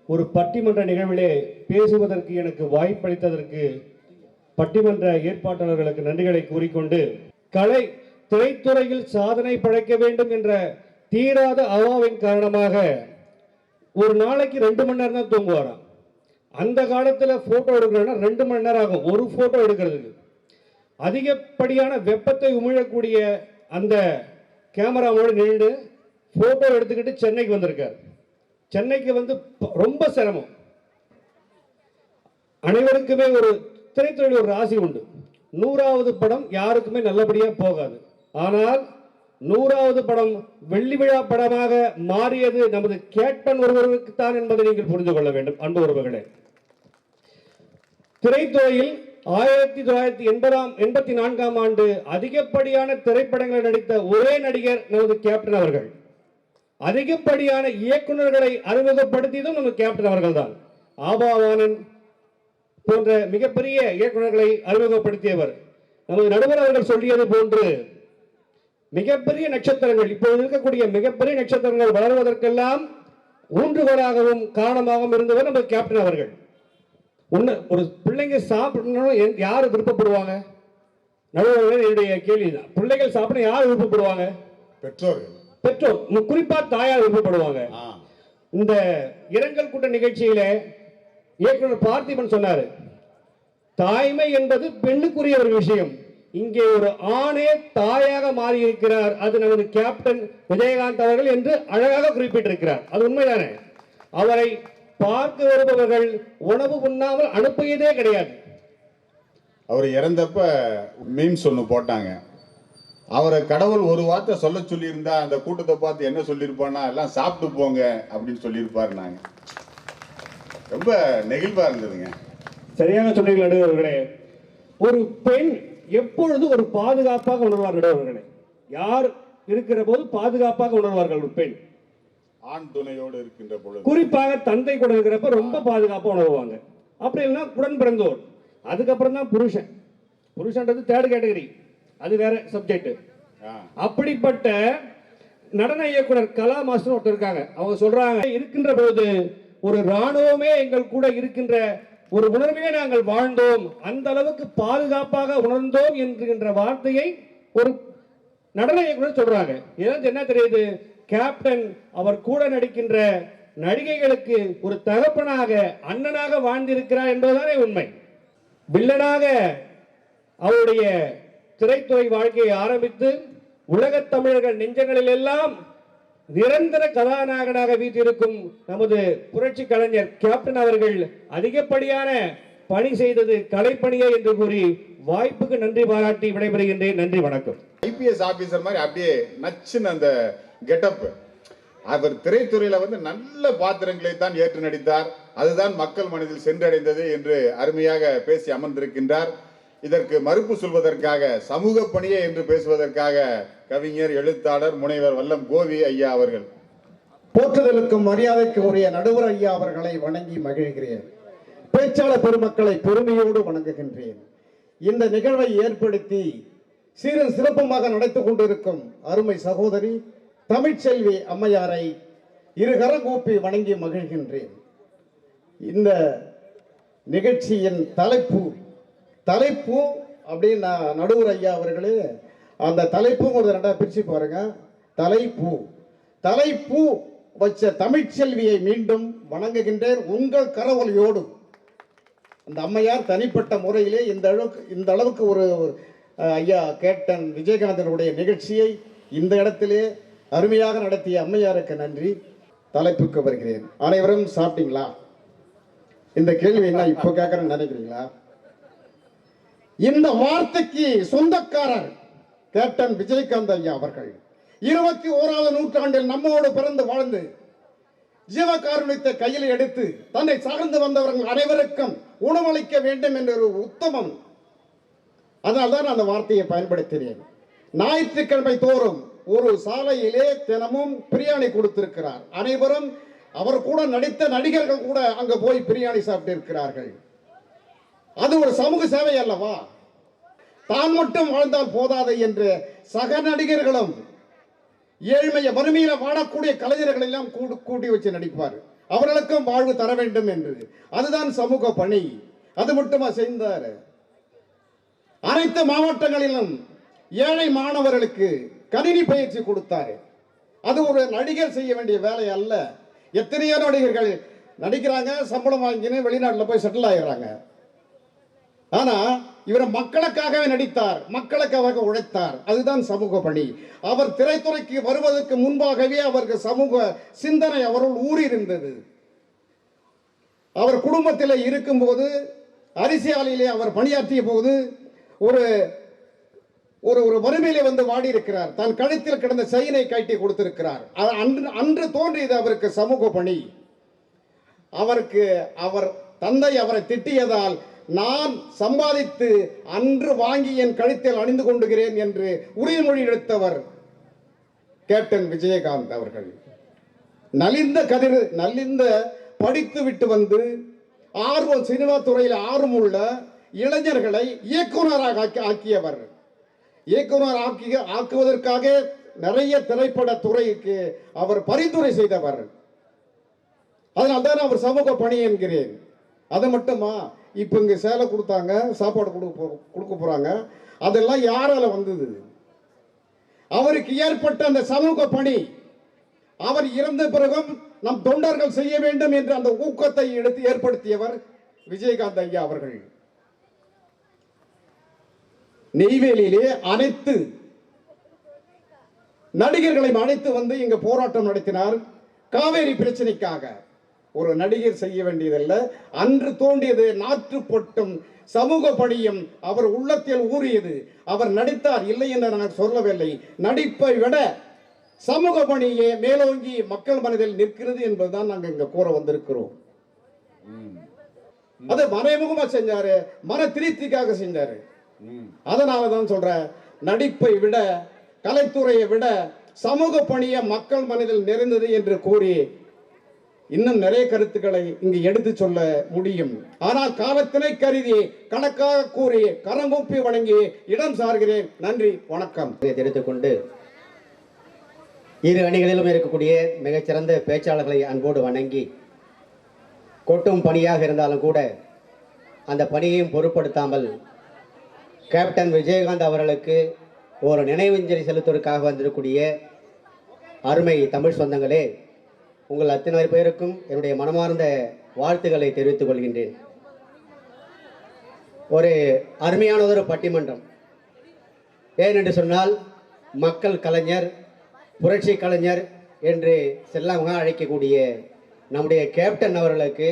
ஒரு பட்டிமன்ற நிகழ்விலே பேசுவதற்கு எனக்கு வாய்ப்பளித்ததற்கு பட்டிமன்ற ஏற்பாட்டாளர்களுக்கு நன்றிகளை கூறிக்கொண்டு, திரைத்துறையில் சாதனை படைக்க வேண்டும் என்ற தீராத அவாவின் காரணமாக ஒரு நாளைக்கு 2 மணி நேரம் தான் தூங்குவாராம். அந்த காலத்தில் போட்டோ எடுக்கிறோன்னா 2 மணி நேரம் ஆகும் ஒரு போட்டோ எடுக்கிறதுக்கு. அதிகப்படியான வெப்பத்தை உமிழக்கூடிய அந்த கேமராவோடு நின்று போட்டோ எடுத்துக்கிட்டு சென்னைக்கு வந்திருக்கார். சென்னைக்கு வந்து ரொம்ப சிரமம். அனைவருக்குமே ஒரு திரைத்துறையில் ஒரு ராசி உண்டு. 100வது படம் யாருக்குமே நல்லபடியாக போகாது. ஆனால் 100வது படம் வெள்ளி விழா படமாக மாறியது நமது கேப்டன் ஒருவருக்குத்தான் என்பதை நீங்கள் புரிந்து கொள்ள வேண்டும். அன்பு உறவுகளே, திரைத்துறையில் 1984ஆம் ஆண்டு அதிகப்படியான திரைப்படங்களை நடித்த ஒரே நடிகர் நமது கேப்டன் அவர்கள். அதிகப்படியான இயக்குநர்களை அறிமுகப்படுத்தியதும் நமது கேப்டன் அவர்கள் தான். ஆபாவானன் போன்ற மிகப்பெரிய இயக்குநர்களை அறிமுகப்படுத்தியவர். நமது நடுவர் அவர்கள் சொல்லியது போன்று மிகப்பெரிய நட்சத்திரங்கள், இப்போது இருக்கக்கூடிய மிகப்பெரிய நட்சத்திரங்கள் வளர்வதற்கெல்லாம் ஊன்றுகோலாகவும் காரணமாகவும் இருந்தவர் நமது கேப்டன் அவர்கள். ஒரு பிள்ளைங்க சாப்பிடணும் யார் விருப்பப்படுவாங்க? நடுவர் என்னுடைய கேள்விதான். பிள்ளைகள் சாப்பிட யார் விருப்பப்படுவாங்க? பெற்றோர், குறிப்பா தாயார் விருப்பப்படுவாங்க. இந்த இரங்கல் கூட்ட நிகழ்ச்சியில இயக்குனர் பார்த்திபன் சொன்னாரு, தாய்மை என்பது பெண்ணுக்குரிய ஒரு விஷயம். இங்கே ஒரு ஆணே தாயாக மாறி இருக்கிறார், அது நமது கேப்டன் விஜயகாந்த் அவர்கள் என்று அழகாக குறிப்பிட்டிருக்கிறார். அது உண்மைதானே? அவரை பார்க்க வருபவர்கள் உணவு உண்ணாமல் அனுப்பியதே கிடையாது. அவர் இறந்தப்ப மீம்ஸ் ஒன்று போட்டாங்க. அவரை கடவுள் ஒரு வார்த்தை சொல்ல சொல்லியிருந்தா அந்த கூட்டத்தை பார்த்து என்ன சொல்லியிருப்பான்னா, எல்லாம் சாப்பிட்டு போங்க அப்படின்னு சொல்லியிருப்பாரு. நாங்க ரொம்ப நெகிழ்வா இருந்ததுங்க. சரியாக சொன்னீர்கள் நடுவர்களே. ஒரு பெண் எப்பொழுது ஒரு பாதுகாப்பாக உணர்வார் நடுவர்களே? யார் இருக்கிற போது பாதுகாப்பாக உணர்வார்கள்? ஒரு பெண் ஆண் துணையோடு இருக்கின்ற பொழுது, குறிப்பாக தந்தை கூட இருக்கிறப்ப ரொம்ப பாதுகாப்பா உணர்வாங்க. அப்படி இல்லைன்னா உடன் பிறந்தோர், அதுக்கப்புறம் தான் புருஷன். புருஷன்றது 3rd கேட்டகரி, அது வேற சப்ஜெக்ட். அப்படிப்பட்ட நடன இயக்குனர் கலா மாஸ்டர் ஒருத்தர் இருக்காங்க. அவங்க சொல்றாங்க, இருக்கின்ற போது ஒரு ராணுவமே எங்கள் கூட இருக்கின்ற ஒரு உணர்வே நாங்கள் வாழ்ந்தோம், அந்த அளவுக்கு பாதுகாப்பாக உணர்ந்தோம் என்கின்ற வார்த்தையை ஒரு நடன இயக்குனர் சொல்றாங்க. இதெல்லாம் என்ன தெரியுது? கேப்டன் அவர் கூட நடிக்கின்ற நடிகைகளுக்கு ஒரு தகப்பனாக, அண்ணனாக வாழ்ந்திருக்கிறார் என்பதுதானே உண்மை. வில்லனாக அவருடைய திரைத்துறை வாழ்க்கையை ஆரம்பித்து உலகத் தமிழர்கள் நெஞ்சங்களில் எல்லாம் நிரந்தர கதாநாயகனாக வீற்றிருக்கும் நமது புரட்சி கலைஞர் கேப்டன் அவர்கள் அதிகப்படியான பணி செய்தது கலைப்பணியே என்று கூறி வாய்ப்புக்கு நன்றி பாராட்டி விடைபெறுகின்றேன். நன்றி, வணக்கம். ஐபிஎஸ் ஆபீசர் மாதிரி அப்படியே நச்சுன்னு அந்த கெட்டப். அவர் திரைத்துறையில வந்து நல்ல பாத்திரங்களை தான் ஏற்று நடித்தார். அதுதான் மக்கள் மனதில் சென்றடைந்தது என்று அருமையாக பேசி அமர்ந்திருக்கின்றார். இதற்கு மறுப்பு சொல்வதற்காக, சமூக பணியே என்று பேசுவதற்காக கவிஞர், எழுத்தாளர், முனைவர் வல்லம் கோவி ஐயா அவர்கள். போற்றுதலுக்கும் மரியாதைக்கு உரிய நடுவர் ஐயா அவர்களை வணங்கி மகிழ்கிறேன். பேச்சாளர் பெருமக்களை பெருமையோடு வணங்குகின்றேன். இந்த நிகழ்வை ஏற்படுத்தி சீரும் சிறப்புமாக நடத்திக் கொண்டிருக்கும் அருமை சகோதரி தமிழ்ச்செல்வி அம்மையாரை இருகரம் கூப்பி வணங்கி மகிழ்கின்றேன். இந்த நிகழ்ச்சியின் தலைப்பு அப்படின்னு நடுவர் ஐயா அவர்களே அந்த தலைப்பு ஒரு 2 பிரிச்சு பாருங்க. தலைப்பு வச்ச தமிழ்ச்செல்வியை மீண்டும் வணங்குகின்றேன் உங்கள் கரவொலியோடு. அந்த அம்மையார் தனிப்பட்ட முறையிலே இந்த அளவுக்கு ஒரு ஐயா கேப்டன் விஜயகாந்தனுடைய நிகழ்ச்சியை இந்த இடத்திலே அருமையாக நடத்திய அம்மையாருக்கு நன்றி. தலைப்புக்கு வருகிறேன். அனைவரும் சாப்பிட்டீங்களா? இந்த கேள்வி என்ன இப்போ கேட்கறேன்னு நினைக்கிறீங்களா? இந்த வார்த்தைக்கு சொந்தக்காரர் கேப்டன் விஜயகாந்த் ஐயா அவர்கள் 21வது நூற்றாண்டில் நம்மோடு பிறந்து வாழ்ந்து ஜீவகாருண்யத்தை கையில் எடுத்து தன்னை சார்ந்து வந்தவர்கள் அனைவருக்கும் உணவளிக்க வேண்டும் என்ற ஒரு உத்தமம். அதனால்தான் அந்த வார்த்தையை பயன்படுத்தினேன். ஞாயிற்றுக்கிழமை தோறும் ஒரு சாலையிலே தினமும் பிரியாணி கொடுத்திருக்கிறார். அனைவரும் அவர் கூட நடித்த நடிகர்கள் கூட அங்க போய் பிரியாணி சாப்பிட்டு இருக்கிறார்கள். அது ஒரு சமூக சேவை அல்லவா? தான் மட்டும் வாழ்ந்தால் போதாது என்று சக நடிகர்களும் ஏழ்மைய வறுமையில வாழக்கூடிய கலைஞர்கள் எல்லாம் கூட்டி வச்சு நடிப்பார். அவர்களுக்கும் வாழ்வு தர வேண்டும் என்று. அதுதான் சமூக பணி. அது மட்டுமா செய்தார்? அனைத்து மாவட்டங்களிலும் ஏழை மாணவர்களுக்கு கணினி பயிற்சி கொடுத்தாரு. அது ஒரு நடிகர் செய்ய வேண்டிய வேலை அல்ல. எத்தனையோ நடிகர்கள் நடிக்கிறாங்க, சம்பளம் வாங்கின்னு வெளிநாட்டில் போய் செட்டில் ஆகிறாங்க. ஆனா இவர் மக்களுக்காகவே நடித்தார், மக்களுக்காக உழைத்தார். அதுதான் சமூக பணி. அவர் திரைத்துறைக்கு வருவதற்கு முன்பாகவே அவருக்கு சமூக சிந்தனை அவருள் ஊறியிருந்தது. அவர் குடும்பத்தில் இருக்கும்போது, அரிசி ஆலையிலே அவர் பணியாற்றிய போது ஒரு ஒரு ஒரு வறுமையிலே வந்து வாடி இருக்கிறார். தன் கழுத்தில் கிடந்த செயினை கட்டி கொடுத்திருக்கிறார். அன்று தோன்றியது அவருக்கு சமூக பணி. அவருக்கு அவர் தந்தை அவரை திட்டியதால், நான் சம்பாதித்து அன்று வாங்கி என் கழுத்தில் அணிந்து கொண்டுகிறேன் என்று உறுதிமொழி எடுத்தவர் கேப்டன் விஜயகாந்த் அவர்கள். நலிந்த படித்து விட்டு வந்து ஆர்வம் சினிமா துறையில் ஆர்வமுள்ள இளைஞர்களை இயக்குனராக ஆக்கியவர். இயக்குனர் ஆக்குவதற்காக நிறைய திரைப்பட துறைக்கு அவர் பரிந்துரை செய்தவர். அதனால்தான் அவர் சமூக பணி என்கிறேன். அது மட்டுமா, இப்போ இங்கே சேலை கொடுத்தாங்க, சாப்பாடு கொடுக்க போறாங்க, அதெல்லாம் யாரால வந்தது? அவருக்கு ஏற்பட்ட அந்த சமூக பணி, அவர் இறந்த பிறகும் நம் தொண்டர்கள் செய்ய வேண்டும் என்று அந்த ஊக்கத்தை எடுத்து ஏற்படுத்தியவர் விஜயகாந்த் ஐயா அவர்கள். நெய்வேலியிலே அனைத்து நடிகர்களையும் அழைத்து வந்து இங்க போராட்டம் நடத்தினார். காவேரி பிரச்சனைக்காக. ஒரு நடிகர் செய்ய வேண்டியதல்ல, அன்று தோன்றியது நாற்றுப்பட்டும் சமூக பணியும் அவர் உள்ளத்தில் ஊறியது. அவர் நடித்தார், இல்லை என்று நான் சொல்லவில்லை. நடிப்பை விட சமூக பணியே மேலோங்கி மக்கள் மனதில் நிற்கிறது என்பதுதான் நாங்கள் இங்க கூற வந்திருக்கிறோம். அது மறைமுகமா செஞ்சாரு, மன திருப்திக்காக செஞ்சாரு. அதனாலதான் சொல்ற, நடிப்பை விட கலைத்துறையை விட சமூக பணியை மக்கள் மனதில் நிறைந்தது என்று கூறி இன்னும் நிறைய கருத்துக்களை இங்கு எடுத்து சொல்ல முடியும். ஆனால் காலத்தினை கருதி கணக்காக கூறி கரங்கூப்பி வழங்கி இடம் சார்கிறேன். நன்றி, வணக்கம். தெரிவித்துக் கொண்டு இரு அணிகளிலும் இருக்கக்கூடிய மிகச்சிறந்த பேச்சாளர்களை அன்போடு வணங்கி, கொட்டும் பணியாக இருந்தாலும் கூட அந்த பணியையும் பொருட்படுத்தாமல் கேப்டன் விஜயகாந்த் அவர்களுக்கு ஒரு நினைவஞ்சலி செலுத்துவதற்காக வந்திருக்கக்கூடிய அருமை தமிழ் சொந்தங்களே, உங்கள் அத்தனை பேருக்கும் என்னுடைய மனமார்ந்த வாழ்த்துக்களை தெரிவித்துக் கொள்கின்றேன். ஒரு அருமையானதொரு பட்டிமன்றம். ஏனென்று சொன்னால், மக்கள் கலைஞர், புரட்சி கலைஞர் என்று செல்லமாக அழைக்கக்கூடிய நம்முடைய கேப்டன் அவர்களுக்கு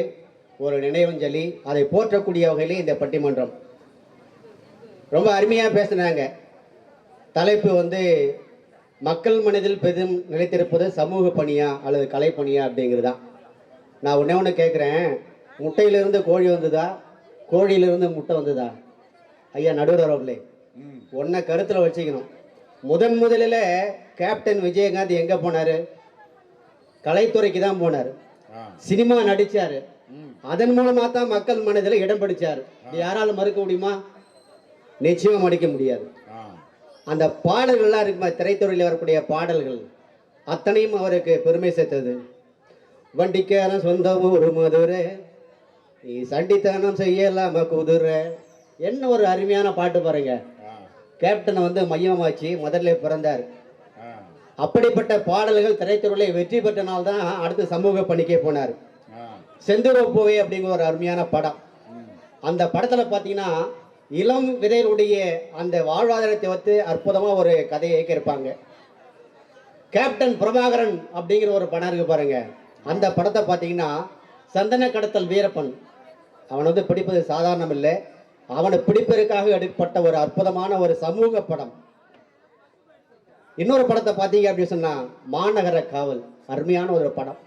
ஒரு நினைவஞ்சலி, அதை போற்றக்கூடிய வகையிலே இந்த பட்டிமன்றம். ரொம்ப அருமையாக பேசினாங்க. தலைப்பு மக்கள் மனதில் பெரிதும் நிலைத்திருப்பது சமூக பணியா அல்லது கலைப்பணியா அப்படிங்கிறது தான். நான் ஒன்று கேட்குறேன், முட்டையிலிருந்து கோழி வந்ததா, கோழியிலிருந்து முட்டை வந்ததா? ஐயா நடுவர் அவர்களே, ஒன்றை கருத்தில் வச்சுக்கணும். முதலில் கேப்டன் விஜயகாந்த் எங்கே போனார்? கலைத்துறைக்கு தான் போனார். சினிமா நடித்தார். அதன் மூலமாக தான் மக்கள் மனதில் இடம் பிடிச்சார். யாராலும் மறுக்க முடியுமா? நிச்சயமாக மடிக்க முடியாது. அந்த பாடல்கள்லாம் இருக்குமா, திரைத்துறையில் வரக்கூடிய பாடல்கள் அத்தனையும் அவருக்கு பெருமை சேர்த்தது. வண்டிக்கான சொந்த ஊர் மதுரை, நீ சண்டித்தனம் செய்யலாம குதிரை. என்ன ஒரு அருமையான பாட்டு பாருங்க. கேப்டனை மையமாச்சு முதல்ல பிறந்தார். அப்படிப்பட்ட பாடல்கள் திரைத்துறையில் வெற்றி பெற்ற நாள் தான் அடுத்து சமூக பணிக்கே போனார். செந்துருப்போவே அப்படிங்கிற ஒரு அருமையான படம். அந்த படத்தில் பார்த்தீங்கன்னா இளம் விதைகளுடைய அந்த வாழ்வாதாரத்தை வைத்து அற்புதமாக ஒரு கதையை இயக்கியிருப்பாங்க. கேப்டன் பிரபாகரன் அப்படிங்கிற ஒரு படம் இருக்கு பாருங்க. அந்த படத்தை பார்த்தீங்கன்னா சந்தன கடத்தல் வீரப்பன் அவன் பிடிப்பது சாதாரணம் இல்லை. அவனை பிடிப்பதற்காக எடுக்கப்பட்ட ஒரு அற்புதமான ஒரு சமூக படம். இன்னொரு படத்தை பார்த்தீங்க அப்படின்னு சொன்னா மாநகர காவல், அருமையான ஒரு படம்.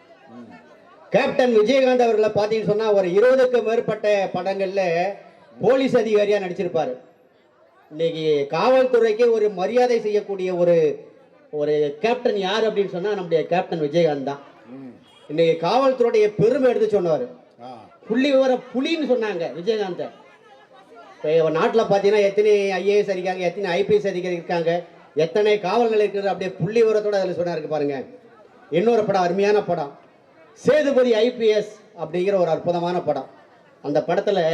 கேப்டன் விஜயகாந்த் அவர்களை பார்த்தீங்கன்னு சொன்னா ஒரு 20க்கும் மேற்பட்ட படங்கள்ல போலீஸ் அதிகாரியா நடிச்சிருப்பாரு. இன்னைக்கு காவல்துறைக்கு ஒரு மரியாதை செய்யக்கூடிய ஒரு ஒரு கேப்டன் யார் அப்படின்னு சொன்னா நம்முடைய கேப்டன் விஜயகாந்த் தான். இன்னைக்கு காவல்துறையுடைய பெருமை எடுத்து சொன்னார். புள்ளி விவர புலின்னு சொன்னாங்க விஜயகாந்த். இப்போ நாட்டில் பார்த்தீங்கன்னா எத்தனை ஐஏஎஸ் இருக்காங்க, எத்தனை ஐபிஎஸ் அதிகாரி இருக்காங்க, எத்தனை காவல் நிலையம் இருக்கிறது, அப்படியே புள்ளி விவரத்தோட அதில் சொன்னாருக்கு பாருங்க. இன்னொரு படம், அருமையான படம், சேதுபதி ஐபிஎஸ் அப்படிங்கிற ஒரு அற்புதமான படம். அந்த படத்தில்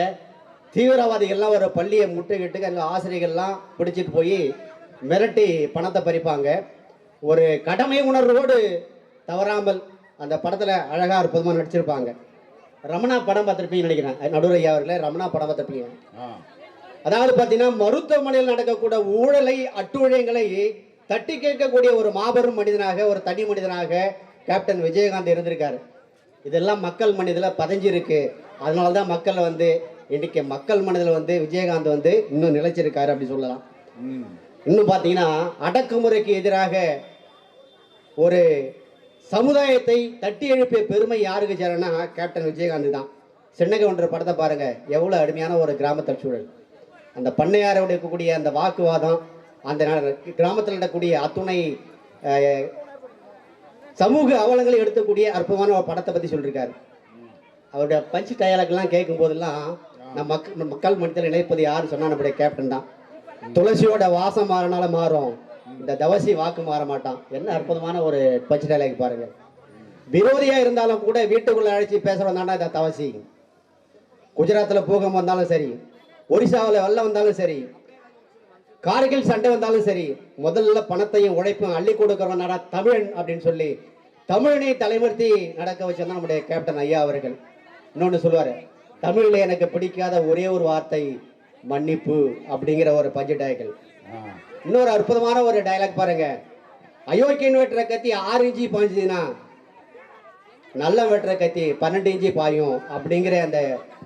தீவிரவாதிகள்லாம் ஒரு பள்ளியை முற்றுகிட்டு அங்கே ஆசிரியர்கள்லாம் பிடிச்சிட்டு போய் மிரட்டி பணத்தை பறிப்பாங்க. ஒரு கடமை உணர்வோடு தவறாமல் அந்த படத்தில் அழகாக அற்புதமாக நடிச்சிருப்பாங்க. ரமணா படம் பார்த்துருப்பீங்கன்னு நினைக்கிறேன், நடுவர் ஐயா அவர்களே, ரமணா படம் பார்த்துருப்பீங்க. அதாவது பார்த்தீங்கன்னா மருத்துவமனையில் நடக்கக்கூடிய ஊழலை அட்டுழியங்களை தட்டி கேட்கக்கூடிய ஒரு மாபெரும் மனிதனாக, ஒரு தனி மனிதனாக கேப்டன் விஜயகாந்த் இருந்திருக்காரு. இதெல்லாம் மக்கள் மனதில் பதிஞ்சிருக்கு. அதனால தான் மக்கள் இன்னைக்கு மக்கள் மனதில் விஜயகாந்த் இன்னும் நிலைச்சிருக்காரு அப்படி சொல்லலாம். இன்னும் பார்த்தீங்கன்னா அடக்குமுறைக்கு எதிராக ஒரு சமுதாயத்தை தட்டி எழுப்பிய பெருமை யாருக்கு சேரனா கேப்டன் விஜயகாந்த் தான். சென்னகவுண்டர் படத்தை பாருங்க, எவ்வளோ அருமையான ஒரு கிராமத்து சூழல். அந்த பண்ணையாரோட இருக்கக்கூடிய அந்த வாக்குவாதம், அந்த கிராமத்தில் நடக்கக்கூடிய அத்துணை சமூக அவலங்களை எடுக்கக்கூடிய அற்புதமான ஒரு படத்தை பற்றி சொல்லியிருக்காரு. அவருடைய பஞ்சு டயலாக்லாம் கேட்கும் போதெல்லாம் மக்கள் மனத்தில் நினைப்பது யார் சொன்னா நம்முடைய கேப்டன் தான். துளசியோட வாசம் மாறினால மாறும், இந்த தவசி வாக்கு மாற மாட்டான். என்ன அற்புதமான ஒரு பஞ்சு டயலாக் பாருங்க. விரோதியா இருந்தாலும் கூட வீட்டுக்குள்ள அழைச்சி பேசுறவன் இந்த தவசி. குஜராத்தில் பூகம் வந்தாலும் சரி, ஒரிசாவில் வெள்ளம் வந்தாலும் சரி, கார்கில் சண்டை வந்தாலும் சரி, முதல்ல பணத்தையும் உழைப்பும் அள்ளி கொடுக்கிறவன் தமிழன் அப்படின்னு சொல்லி தமிழனை தலைமர்த்தி நடக்க வச்சதான் நம்முடைய கேப்டன் ஐயா அவர்கள். இன்னொன்று சொல்லுவார், தமிழில் எனக்கு பிடிக்காத ஒரே ஒரு வார்த்தை மன்னிப்பு அப்படிங்கிற ஒரு பஞ்சு டயலாக். இன்னொரு அற்புதமான ஒரு டயலாக் பாருங்க. அயோக்கியன் வெட்டுற கத்தி 6 இன்ச்சு பாய்ஞ்சதுன்னா நல்ல வெட்டுற கத்தி 12 இன்ச்சு பாயும் அப்படிங்கிற அந்த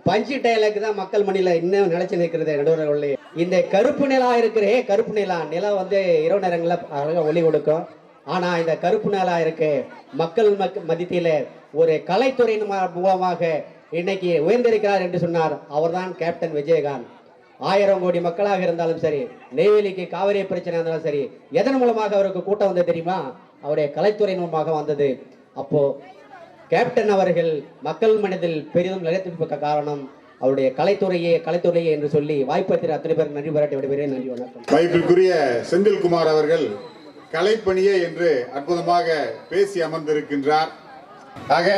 பஞ்சு டயலாக் தான் மக்கள் மணியில் இன்னும் நிலைச்சு நிற்கிறது. நடுவர்களே, இந்த கருப்பு நிலா இருக்கிற கருப்பு நிலா இரவு நேரங்களில் அழகாக ஒளி கொடுக்கும். ஆனால் இந்த கருப்பு நிலா இருக்கு மக்கள் மத்தியில் ஒரு கலைத்துறையின் மூலமாக இன்னைக்கு உயர்ந்திருக்கிறார் என்று சொன்னார். அவர்தான் கேப்டன் விஜயகாந்த். 1000 கோடி மக்களாக இருந்தாலும் சரி, நெய்வேலிக்கு காவிரி பிரச்சனை இருந்தாலும் சரி, எதன் மூலமாக அவருக்கு கூட்டம் வந்தது தெரியுமா? அவருடைய கலைத்துறை மூலமாக வந்தது. அப்போ கேப்டன் அவர்கள் மக்கள் மனதில் பெரிதும் நிலைத்திருக்க காரணம் அவருடைய கலைத்துறையே என்று சொல்லி வாய்ப்பு அத்தனை பேர் நன்றி பாராட்டி விடுகிறேன். நன்றி, வணக்கம். வாய்ப்பிற்குரிய செந்தில்குமார் அவர்கள் கலைப்பணியே என்று அற்புதமாக பேசி அமர்ந்திருக்கின்றார். ஆக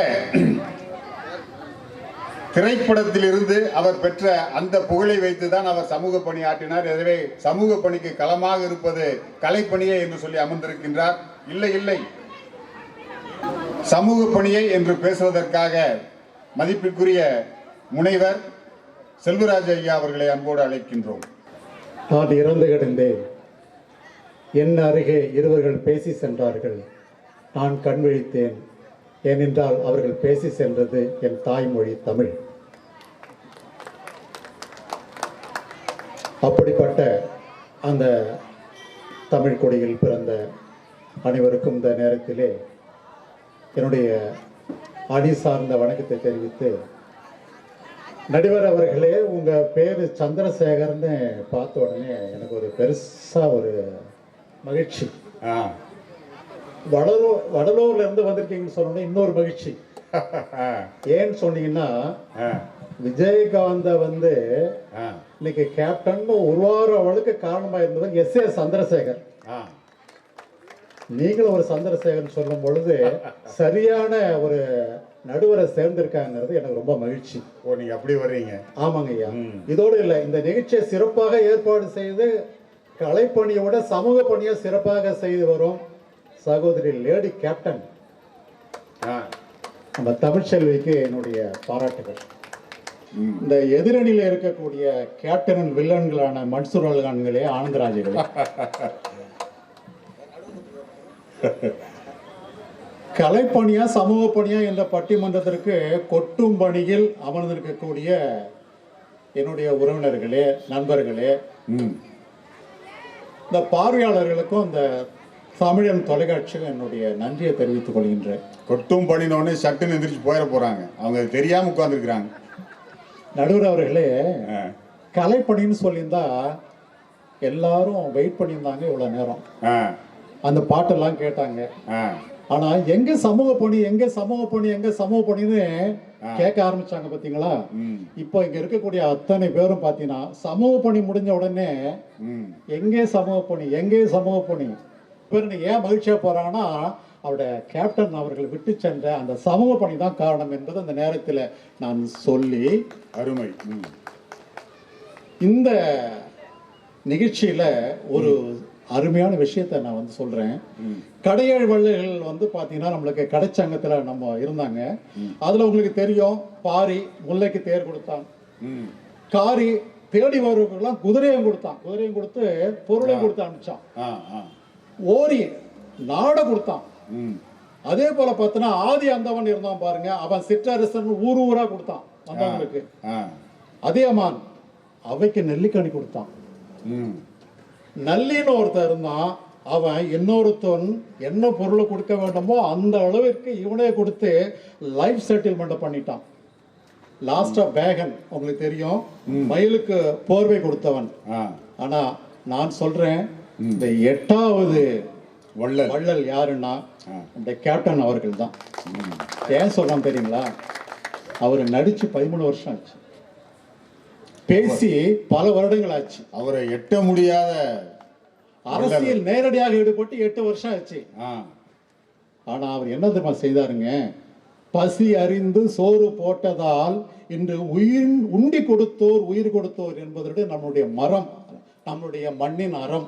திரைப்படத்திலிருந்து அவர் பெற்ற அந்த புகழை வைத்துதான் அவர் சமூக பணி ஆற்றினார். எனவே சமூக பணிக்கு களமாக இருப்பது கலைப்பணியே என்று சொல்லி அமர்ந்திருக்கின்றார். இல்லை, சமூக பணியை என்று பேசுவதற்காக மதிப்பிற்குரிய முனைவர் செல்வராஜ் ஐயா அவர்களை அன்போடு அழைக்கின்றோம். நான் இறந்து கிடந்தேன். என் அருகே இருவர்கள் பேசி சென்றார்கள். நான் கண் விழித்தேன். ஏனென்றால் அவர்கள் பேசி சென்றது என் தாய்மொழி தமிழ். அப்படிப்பட்ட அந்த தமிழ் கொடியில் பிறந்த அனைவருக்கும் இந்த நேரத்திலே என்னுடைய அணி சார்ந்த வணக்கத்தை தெரிவித்து, நடுவர் அவர்களே, உங்கள் பேர் சந்திரசேகர்னு பார்த்த உடனே எனக்கு ஒரு பெருசாக ஒரு மகிழ்ச்சி. வடலூர்ல இருந்து வந்திருக்கீங்கன்னு சொன்னோன்னே இன்னொரு மகிழ்ச்சி. ஏன்னு சொன்னீங்கன்னா, விஜயகாந்த இன்னைக்கு கேப்டன் உருவாகிறவளுக்கு காரணமாக இருந்தவர் எஸ்.ஏ. சந்திரசேகர். நீங்களும் ஒரு சந்திரசேகர் சொல்லும் பொழுது சரியான ஒரு நடுவரை சேர்ந்திருக்காங்கிறது எனக்கு ரொம்ப மகிழ்ச்சி. நீங்க அப்படி வர்றீங்க? ஆமாங்க ஐயா. இதோடு இல்லை, இந்த நிகழ்ச்சியை சிறப்பாக ஏற்பாடு செய்து கலைப்பணியோட சமூக பணியை சிறப்பாக செய்து வரும் சகோதரி லேடி கேப்டன் நம்ம தமிழ்ச்செல்விக்கு என்னுடைய பாராட்டுகள். இந்த எதிரணியில் இருக்கக்கூடிய கேப்டன் வில்லன்களான மன்சூர் அல்கான்களே, ஆனந்தராஜர்களே, கலைப்பணியா சமூக பணியா என்ற பட்டிமன்றத்திற்கு கொட்டும் பணியில் அமர்ந்திருக்கக்கூடிய என்னுடைய உறவினர்களே, நண்பர்களே, இந்த பார்வையாளர்களுக்கும் இந்த தமிழன் தொலைக்காட்சிக்கும் என்னுடைய நன்றியை தெரிவித்துக் கொள்கின்றேன். கொட்டும் பண்ணினோடனே சட்டுன்னு எந்திரிச்சு போயிட போறாங்க, அவங்க தெரியாம உட்கார்ந்துருக்கிறாங்க. நடுவர் அவர்களே, கலைப்பணின்னு சொல்லியிருந்தா எல்லாரும் வெயிட் பண்ணியிருந்தாங்க இவ்வளவு நேரம், அந்த பாட்டெல்லாம் கேட்டாங்க. ஆனா எங்க சமூக பணி, எங்க சமூக பணி, எங்க சமூக பணின்னு கேட்க ஆரம்பிச்சாங்க பாத்தீங்களா? இப்போ இங்க இருக்கக்கூடிய அத்தனை பேரும் பாத்தீங்கன்னா சமூக பணி முடிஞ்ச உடனே எங்கே சமூக பணி, எங்கே சமூக பணி பேர் ஏன் மகிழ்ச்சியா போறாங்கன்னா, அவருடைய கேப்டன் அவர்கள் விட்டு சென்ற அந்த சமூக பணி தான் காரணம் என்பது அந்த நேரத்தில் நான் சொல்லி அருமை. இந்த நிகழ்ச்சியில் ஒரு அருமையான விஷயத்தை நான் வந்து சொல்கிறேன். கடையேழு வள்ளல்கள் வந்து பார்த்தீங்கன்னா நம்மளுக்கு கடைச்சங்கத்தில் நம்ம இருந்தாங்க. அதில் உங்களுக்கு தெரியும், பாரி முல்லைக்கு தேர் கொடுத்தான், காரி தேடி வருவர்கள்லாம் குதிரையும் கொடுத்தான், குதிரையும் கொடுத்து பொருளையும் கொடுத்து அனுப்பிச்சான், ஓரி நாடை கொடுத்தான். அதே போல பார்த்தோன்னா ஆதி அந்தவன் இருந்தான் பாருங்க, அவன் சிற்றரசன் ஊர் ஊரா கொடுத்தான் வந்தவங்களுக்கு. அதியமான் அவைக்கு நெல்லிக்கனி கொடுத்தான். நல்லின்னு ஒருத்தர் இருந்தான், அவன் இன்னொருத்தன் என்ன பொருளை கொடுக்க வேண்டுமோ அந்த அளவிற்கு இவனே கொடுத்து லைஃப் செட்டில்மெண்ட் பண்ணிட்டான். லாஸ்டா பேகன் உங்களுக்கு தெரியும், மயிலுக்கு போர்வை கொடுத்தவன். ஆனா நான் சொல்றேன், இந்த 8வது வள்ளல் யாருன்னா இந்த கேப்டன் அவர்கள் தான். ஏன் சொல்றான் தெரியுங்களா? அவர் நடிச்சு 13 வருஷம் ஆச்சு, பேசி பல வருடங்கள் ஆச்சு. அவரை எட்ட முடியாத அரசியல் நேரடியாக ஈடுபட்டு 8 வருஷம் ஆச்சு. ஆனா அவர் என்ன தெரியுமா செய்தாருங்க? பசி அறிந்து சோறு போட்டதால் இன்று உயிர் உண்டி கொடுத்தோர் உயிர் கொடுத்தோர் என்பதோடு நம்மளுடைய மரம், நம்மளுடைய மண்ணின் அறம்,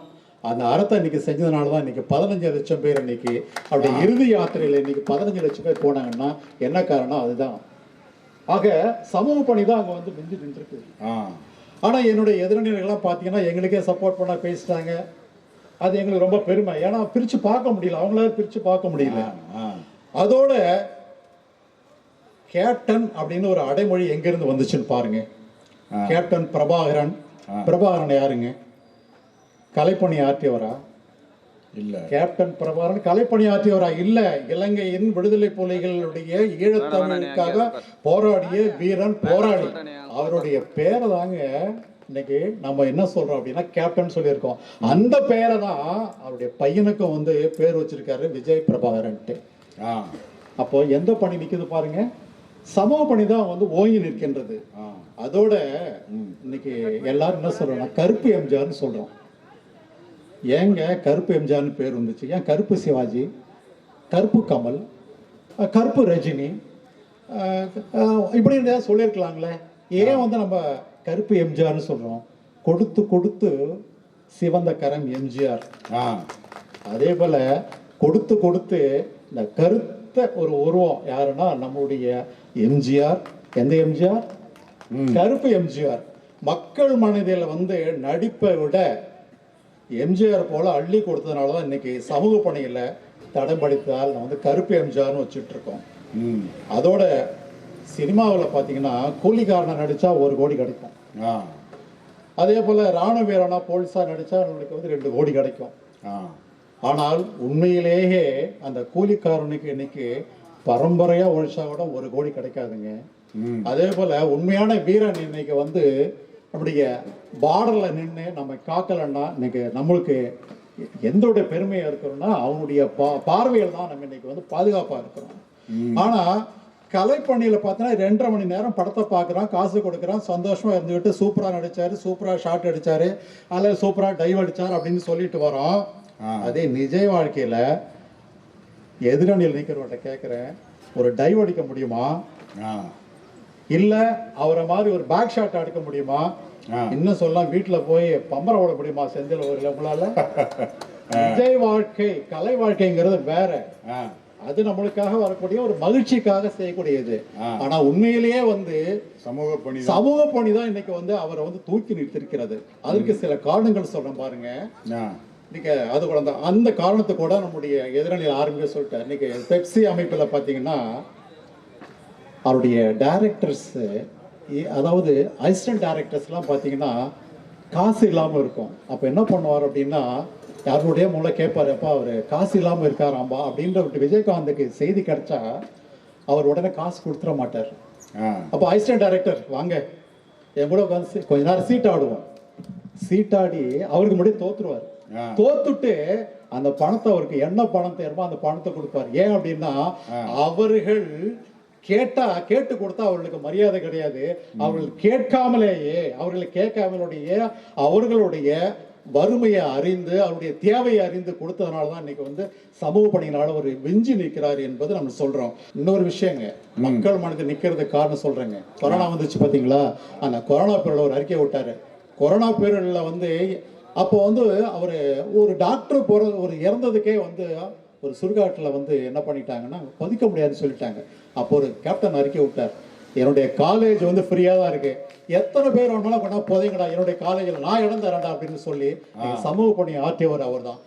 அந்த அறத்தை இன்னைக்கு செஞ்சதுனால தான் இன்னைக்கு 15 லட்சம் பேர் இன்னைக்கு அவருடைய இறுதி யாத்திரையில் இன்னைக்கு 15 லட்சம் பேர் போனாங்கன்னா என்ன காரணம்? அதுதான். ஆக சமூக பணி தான் அங்கே வந்து மிஞ்சி நின்றுருக்கு. ஆனால் என்னுடைய எதிரணிகள்லாம் பார்த்தீங்கன்னா எங்களுக்கே சப்போர்ட் பண்ண பேசிட்டாங்க. அது எங்களுக்கு ரொம்ப பெருமை. ஏன்னா பிரித்து பார்க்க முடியல, அவங்களால பிரித்து பார்க்க முடியல. அதோட கேப்டன் அப்படின்னு ஒரு அடைமொழி எங்கிருந்து வந்துச்சுன்னு பாருங்க. கேப்டன் பிரபாகரன். பிரபாகரன் யாருங்க? கலைப்பணி ஆற்றியவரா? இல்ல. கேப்டன் பிரபாகரன் கலைப்பணி ஆற்றியவரா? இல்ல. இலங்கையின் விடுதலை புலிகளுடைய ஈழத்தமிழுக்காக போராடிய வீரன், போராடி. அவருடைய பேரை தாங்க இன்னைக்கு நம்ம என்ன சொல்றோம் அப்படின்னா கேப்டன் சொல்லியிருக்கோம். அந்த பேரை தான் அவருடைய பையனுக்கும் வந்து பேர் வச்சிருக்காரு, விஜய் பிரபாகரன்ட்டு. அப்போ எந்த பணி நிக்குது பாருங்க, சமூக பணி தான் வந்து ஓங்கி நிற்கின்றது. அதோட இன்னைக்கு எல்லாரும் என்ன சொல்றோம்னா கருப்பு எம்ஜிஆர்னு சொல்றோம். ஏங்க கருப்பு எம்ஜிஆர்னு பேர் வந்துச்சு? ஏன் கருப்பு சிவாஜி, கருப்பு கமல், கருப்பு ரஜினி இப்படி சொல்லியிருக்கலாங்களே? ஏன் வந்து நம்ம கருப்பு எம்ஜிஆர்னு சொல்றோம்? கொடுத்து கொடுத்து சிவந்த கரம் எம்ஜிஆர். அதே போல கொடுத்து கொடுத்து இந்த கருத்த ஒரு உருவம் யாருன்னா நம்மளுடைய எம்ஜிஆர். எந்த எம்ஜிஆர்? கருப்பு எம்ஜிஆர். மக்கள் மனதில் வந்து நடிப்பை விட எம்ஜிஆர் போல அள்ளி கொடுத்ததுனால தான் இன்னைக்கு சமூக பணியில் தடம்படித்தால் நான் வந்து கருப்பு எம்ஜிஆர்னு வச்சுட்டு இருக்கோம். அதோட சினிமாவில் பார்த்தீங்கன்னா கூலிக்காரனை நடித்தா 1 கோடி கிடைக்கும். அதே போல் ராணுவ வீரனா போலீஸாக நடித்தா நம்மளுக்கு வந்து 2 கோடி கிடைக்கும். ஆனால் உண்மையிலேயே அந்த கூலிக்காரனுக்கு இன்னைக்கு பரம்பரையாக உழைச்சா கூட 1 கோடி கிடைக்காதுங்க. அதே போல் உண்மையான வீரன் இன்னைக்கு வந்து நம்முடைய பார்டரில் நின்று நம்ம காக்கலன்னா இன்னைக்கு நம்மளுக்கு எந்தோட பெருமையாக இருக்கிறோம்னா அவனுடைய பார்வையில் தான் நம்ம இன்னைக்கு வந்து பாதுகாப்பாக இருக்கிறோம். ஆனால் கலைப்பணியில் பார்த்தோன்னா 2.5 மணி நேரம் படத்தை பார்க்குறான், காசு கொடுக்குறான், சந்தோஷமாக இருந்துக்கிட்டு சூப்பராக நடித்தார், சூப்பராக ஷாட் அடித்தார், அல்லது சூப்பராக டைவ் அடித்தார் அப்படின்னு சொல்லிட்டு வரோம். அதே நிஜ வாழ்க்கையில் எதிரணியில் நிற்கிறவர்கிட்ட கேட்குறேன், ஒரு டைவ் அடிக்க முடியுமா? இல்லை அவரை மாதிரி ஒரு பேக் ஷாட் அடிக்க முடியுமா? இன்னும் சொல்லலாம் வீட்டில் போய் பம்பரம் ஓட முடியுமா செந்தில் ஊரில் உங்களால்? விஜய் வாழ்க்கை, கலை வாழ்க்கைங்கிறது வேற. அது நம்மளுக்காக வரக்கூடிய ஒரு மகிழ்ச்சிக்காக செய்யக்கூடியது. ஆனா உண்மையிலேயே வந்து சமூக பணி தான் இன்னைக்கு வந்து அவரை வந்து தூக்கி நிறுத்திருக்கிறது. அதற்கு சில காரணங்கள் சொல்றேன் பாருங்க. இன்னைக்கு அது கூட அந்த காரணத்தை கூட நம்முடைய எதிரணியில் ஆரம்பிக்க சொல்லிட்டார். இன்னைக்கு பெப்சி அமைப்பில் பார்த்தீங்கன்னா அவருடைய டைரக்டர்ஸ், அதாவது அசிஸ்டன்ட் டைரக்டர்ஸ்லாம் பார்த்தீங்கன்னா காசு இல்லாமல் இருக்கும். அப்போ என்ன பண்ணுவார் அப்படின்னா யாருடைய மூலம் கேட்பாரு, அப்பா அவர் காசு இல்லாமல் இருக்காராம்பா அப்படின்ற விஜயகாந்துக்கு செய்தி கிடைச்சா அவர் உடனே காசு கொடுத்துட மாட்டார். அப்போ அசிஸ்டன்ட் டைரக்டர் வாங்க என் கூட உட்காந்து கொஞ்ச நேரம் சீட் ஆடுவோம். சீட்டாடி அவருக்கு முன்னாடி தோத்துருவார். தோத்துட்டு அந்த பணத்தை அவருக்கு என்ன பணம் தேர்மோ அந்த பணத்தை கொடுப்பார். ஏன் அப்படின்னா அவர்கள் கேட்டு கொடுத்தா அவர்களுக்கு மரியாதை கிடையாது. அவர்கள் கேட்காமலேயே அவர்களை கேட்காமலேயே அவர்களுடைய வறுமையை அறிந்து அவருடைய தேவையை அறிந்து கொடுத்ததுனால தான் இன்னைக்கு வந்து சமூக பணியினால ஒரு விஞ்சி நிற்கிறார் என்பது நம்ம சொல்றோம். இன்னொரு விஷயங்க, மக்கள் மனதில் நிற்கிறதுக்கு காரணம் சொல்றேங்க. கொரோனா வந்துச்சு பார்த்தீங்களா, அந்த கொரோனா பீரியட்ல ஒரு அறிக்கை விட்டாரு. கொரோனா பீரியட்ல வந்து அப்போ வந்து அவர் ஒரு டாக்டர் ஒரு இறந்ததுக்கே வந்து ஒரு சுடுகாட்டில் வந்து என்ன பண்ணிட்டாங்கன்னா பதிக்க முடியாதுன்னு சொல்லிட்டாங்க. அப்போ ஒரு கேப்டன் அறிக்கை விட்டார், என்னுடைய காலேஜ் வந்து ஃப்ரீயாக தான் இருக்கு, எத்தனை பேர் வேணாலும் கொண்டா போதீங்கடா, என்னுடைய காலேஜில் நான் இடம் தரேன்டா அப்படின்னு சொல்லி சமூக பணி ஆற்றியவர் அவர் தான்.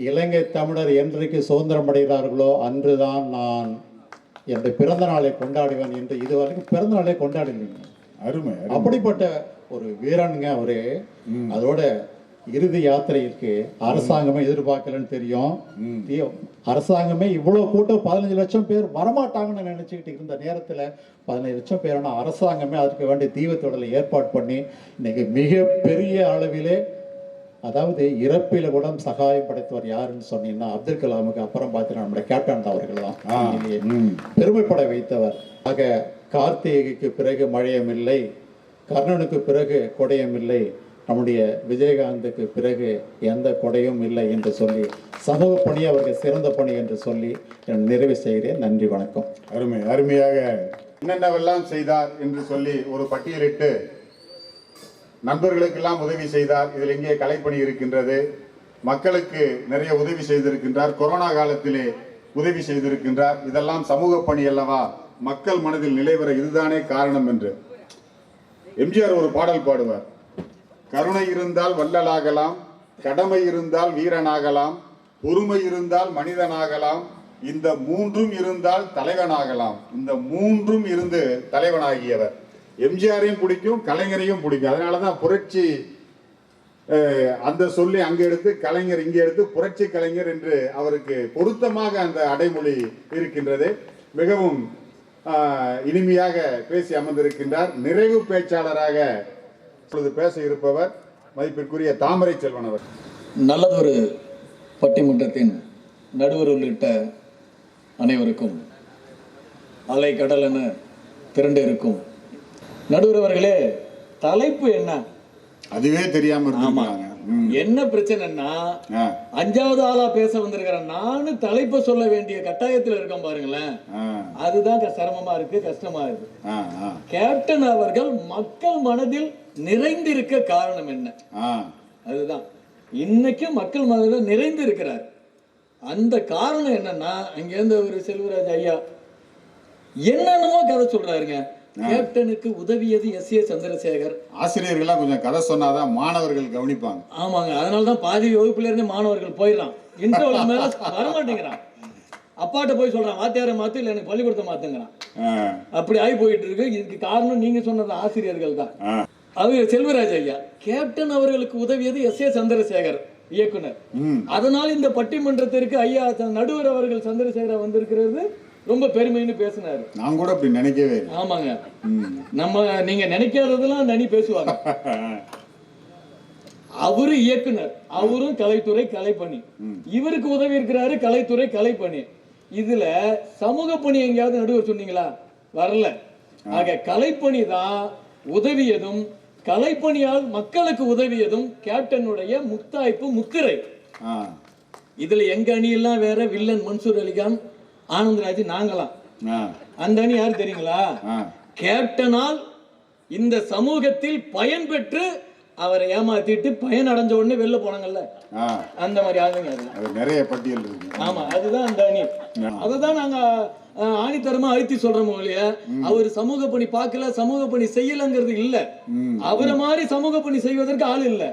இலங்கை தமிழர் என்றைக்கு சுதந்திரம் அடைகிறார்களோ அன்றுதான் நான் என்னுடைய பிறந்த நாளை கொண்டாடுவேன் என்று இதுவரைக்கும் பிறந்த நாளை கொண்டாடுவீங்க. அருமை. அப்படிப்பட்ட ஒரு வீரனுங்க அவரு. அதோட இறுதி யாத்திரைக்கு அரசாங்கமே எதிர்பார்க்கலன்னு தெரியும். அரசாங்கமே இவ்வளவு கூட்டம் 15 லட்சம் பேர் வரமாட்டாங்கன்னு நினைச்சுக்கிட்டு இருந்த நேரத்தில் 15 லட்சம் பேரான அரசாங்கமே அதுக்கு வேண்டிய தீவத்தொடலை ஏற்பாடு பண்ணி இன்னைக்கு மிக பெரிய அளவிலே, அதாவது இறப்பில கூட சகாயம் படைத்தவர் யாருன்னு சொன்னீங்கன்னா அப்துல் கலாமுக்கு அப்புறம் பார்த்தீங்கன்னா நம்முடைய கேப்டன் அவர்கள் தான் பெருமைப்பட வைத்தவர். ஆக கார்த்திகைக்கு பிறகு மழையும் இல்லை, கர்ணனுக்கு பிறகு கொடையும் இல்லை, நம்முடைய விஜயகாந்துக்கு பிறகு எந்த கொடையும் இல்லை என்று சொல்லி சமூக பணி அவருக்கு சிறந்த பணி என்று சொல்லி நிறைவு செய்கிறேன். நன்றி, வணக்கம். அருமை. அருமையாக என்னென்னவெல்லாம் செய்தார் என்று சொல்லி ஒரு பட்டியலிட்டு நண்பர்களுக்கெல்லாம் உதவி செய்தார். இதில் எங்கே கலைப்பணி இருக்கின்றது, மக்களுக்கு நிறைய உதவி செய்திருக்கின்றார், கொரோனா காலத்திலே உதவி செய்திருக்கின்றார். இதெல்லாம் சமூக பணி அல்லவா, மக்கள் மனதில் நிலைவர இதுதானே காரணம் என்று எம்ஜிஆர் ஒரு பாடல் பாடுவார். கருணை இருந்தால் வள்ளலாகலாம், கடமை இருந்தால் வீரனாகலாம், பொறுமை இருந்தால் மனிதனாகலாம், இந்த மூன்றும் இருந்தால் தலைவனாகலாம். இந்த மூன்றும் இருந்து தலைவனாகியவர். எம்ஜிஆரையும் பிடிக்கும், கலைஞரையும் பிடிக்கும். அதனாலதான் புரட்சி அந்த சொல்லி அங்கே எடுத்து கலைஞர் இங்கே எடுத்து புரட்சி கலைஞர் என்று அவருக்கு பொருத்தமாக அந்த அடைமொழி இருக்கின்றது. மிகவும் இனிமையாக பேசி அமர்ந்திருக்கின்றார். நிறைவு பேச்சாளராக இப்பொழுது பேச இருப்பவர் மதிப்பிற்குரிய தாமரை செல்வன் அவர். நல்லதொரு பட்டிமன்றத்தின் நடுவர் உள்ளிட்ட அனைவருக்கும், அலை கடல் என திரண்டு இருக்கும் நடுவர் அவர்களே, தலைப்பு என்ன அதுவே தெரியாம என்ன பிரச்சனைன்னா, 5வது ஆளா பேச வந்திருக்கிறேன் நானு தலைப்பு சொல்ல வேண்டிய கட்டாயத்தில் இருக்கேன் பாருங்களேன். அதுதான் சிரமமா இருக்கு, கஷ்டமா இருக்கு. கேப்டன் அவர்கள் மக்கள் மனதில் நிறைந்திருக்க காரணம் என்ன? அதுதான் இன்னைக்கு மக்கள் மனதில் நிறைந்து இருக்கிறார். அந்த காரணம் என்னன்னா, அங்கேருந்து ஒரு செல்வராஜ் ஐயா என்னென்னமோ கதை சொல்றாருங்க. கேப்டனுக்கு உதவியது S.A. சந்திரசேகர். ஆசிரியர்கள்லாம் கொஞ்சம் கதை சொன்னாதான் மாணவர்கள் கவனிப்பாங்க. ஆமாங்க, அதனாலதான் பாதி வகுப்புல இருந்து மாணவர்கள் போயிடலாம், இன்டர்வல் மேல வரமாட்டேங்கிறான். அப்பாட்ட போய் சொல்றான், வாத்தியாரை மாத்து இல்லை எனக்கு பள்ளிக்கூடத்தை மாத்துங்கிறான். அப்படி ஆகி போயிட்டு இருக்கு. இதுக்கு காரணம் நீங்க சொன்னது ஆசிரியர்கள் தான். அது செல்வராஜ் ஐயா. கேப்டன் அவர்களுக்கு உதவியது S.A. சந்திரசேகர் இயக்குனர். அதனால் இந்த பட்டிமன்றத்திற்கு ஐயா நடுவர் அவர்கள் சந்திரசேகர் வந்திருக்கிறது ரொம்ப பெருமைன்னு பேசினாரு. நான் கூட அப்படி நினைக்கவே. ஆமாங்க, நம்ம நீங்க நினைக்காததெல்லாம் நனி பேசுவாங்க. அவரு இயக்குனர், அவரும் கலைத்துறை கலைப்பணி, இவருக்கு உதவி இருக்கிறாரு கலைத்துறை கலைப்பணி. இதுல சமூக பணி எங்கேயாவது நடுவர் சொன்னீங்களா? வரல. ஆக கலைப்பணி தான் உதவியதும், கலைப்பணியால் மக்களுக்கு உதவியதும் கேப்டனுடைய முத்தாய்ப்பு முத்திரை. இதுல எங்க அணியெல்லாம் வேற, வில்லன் மன்சூர் அலிகான், ஆனந்தராஜ், நாங்களாம். அந்த அணி யாரு தெரியுங்களா? கேப்டனால் இந்த சமூகத்தில் பயன் பெற்று அவரை ஏமாத்திட்டு பயன் அடைஞ்ச உடனே வெளில போனாங்கல்ல, அந்த மாதிரி ஆளுங்க. நிறைய பட்டியல் இருக்கு. ஆமா, அதுதான் அந்த அணி. அதுதான் நாங்க ஆணித்தரமா அழுத்தி சொல்றோம் இல்லையா. அவர் சமூக பணி பார்க்கல, சமூக பணி செய்யலங்கிறது இல்ல, அவரை மாதிரி சமூக பணி செய்வதற்கு ஆள் இல்ல.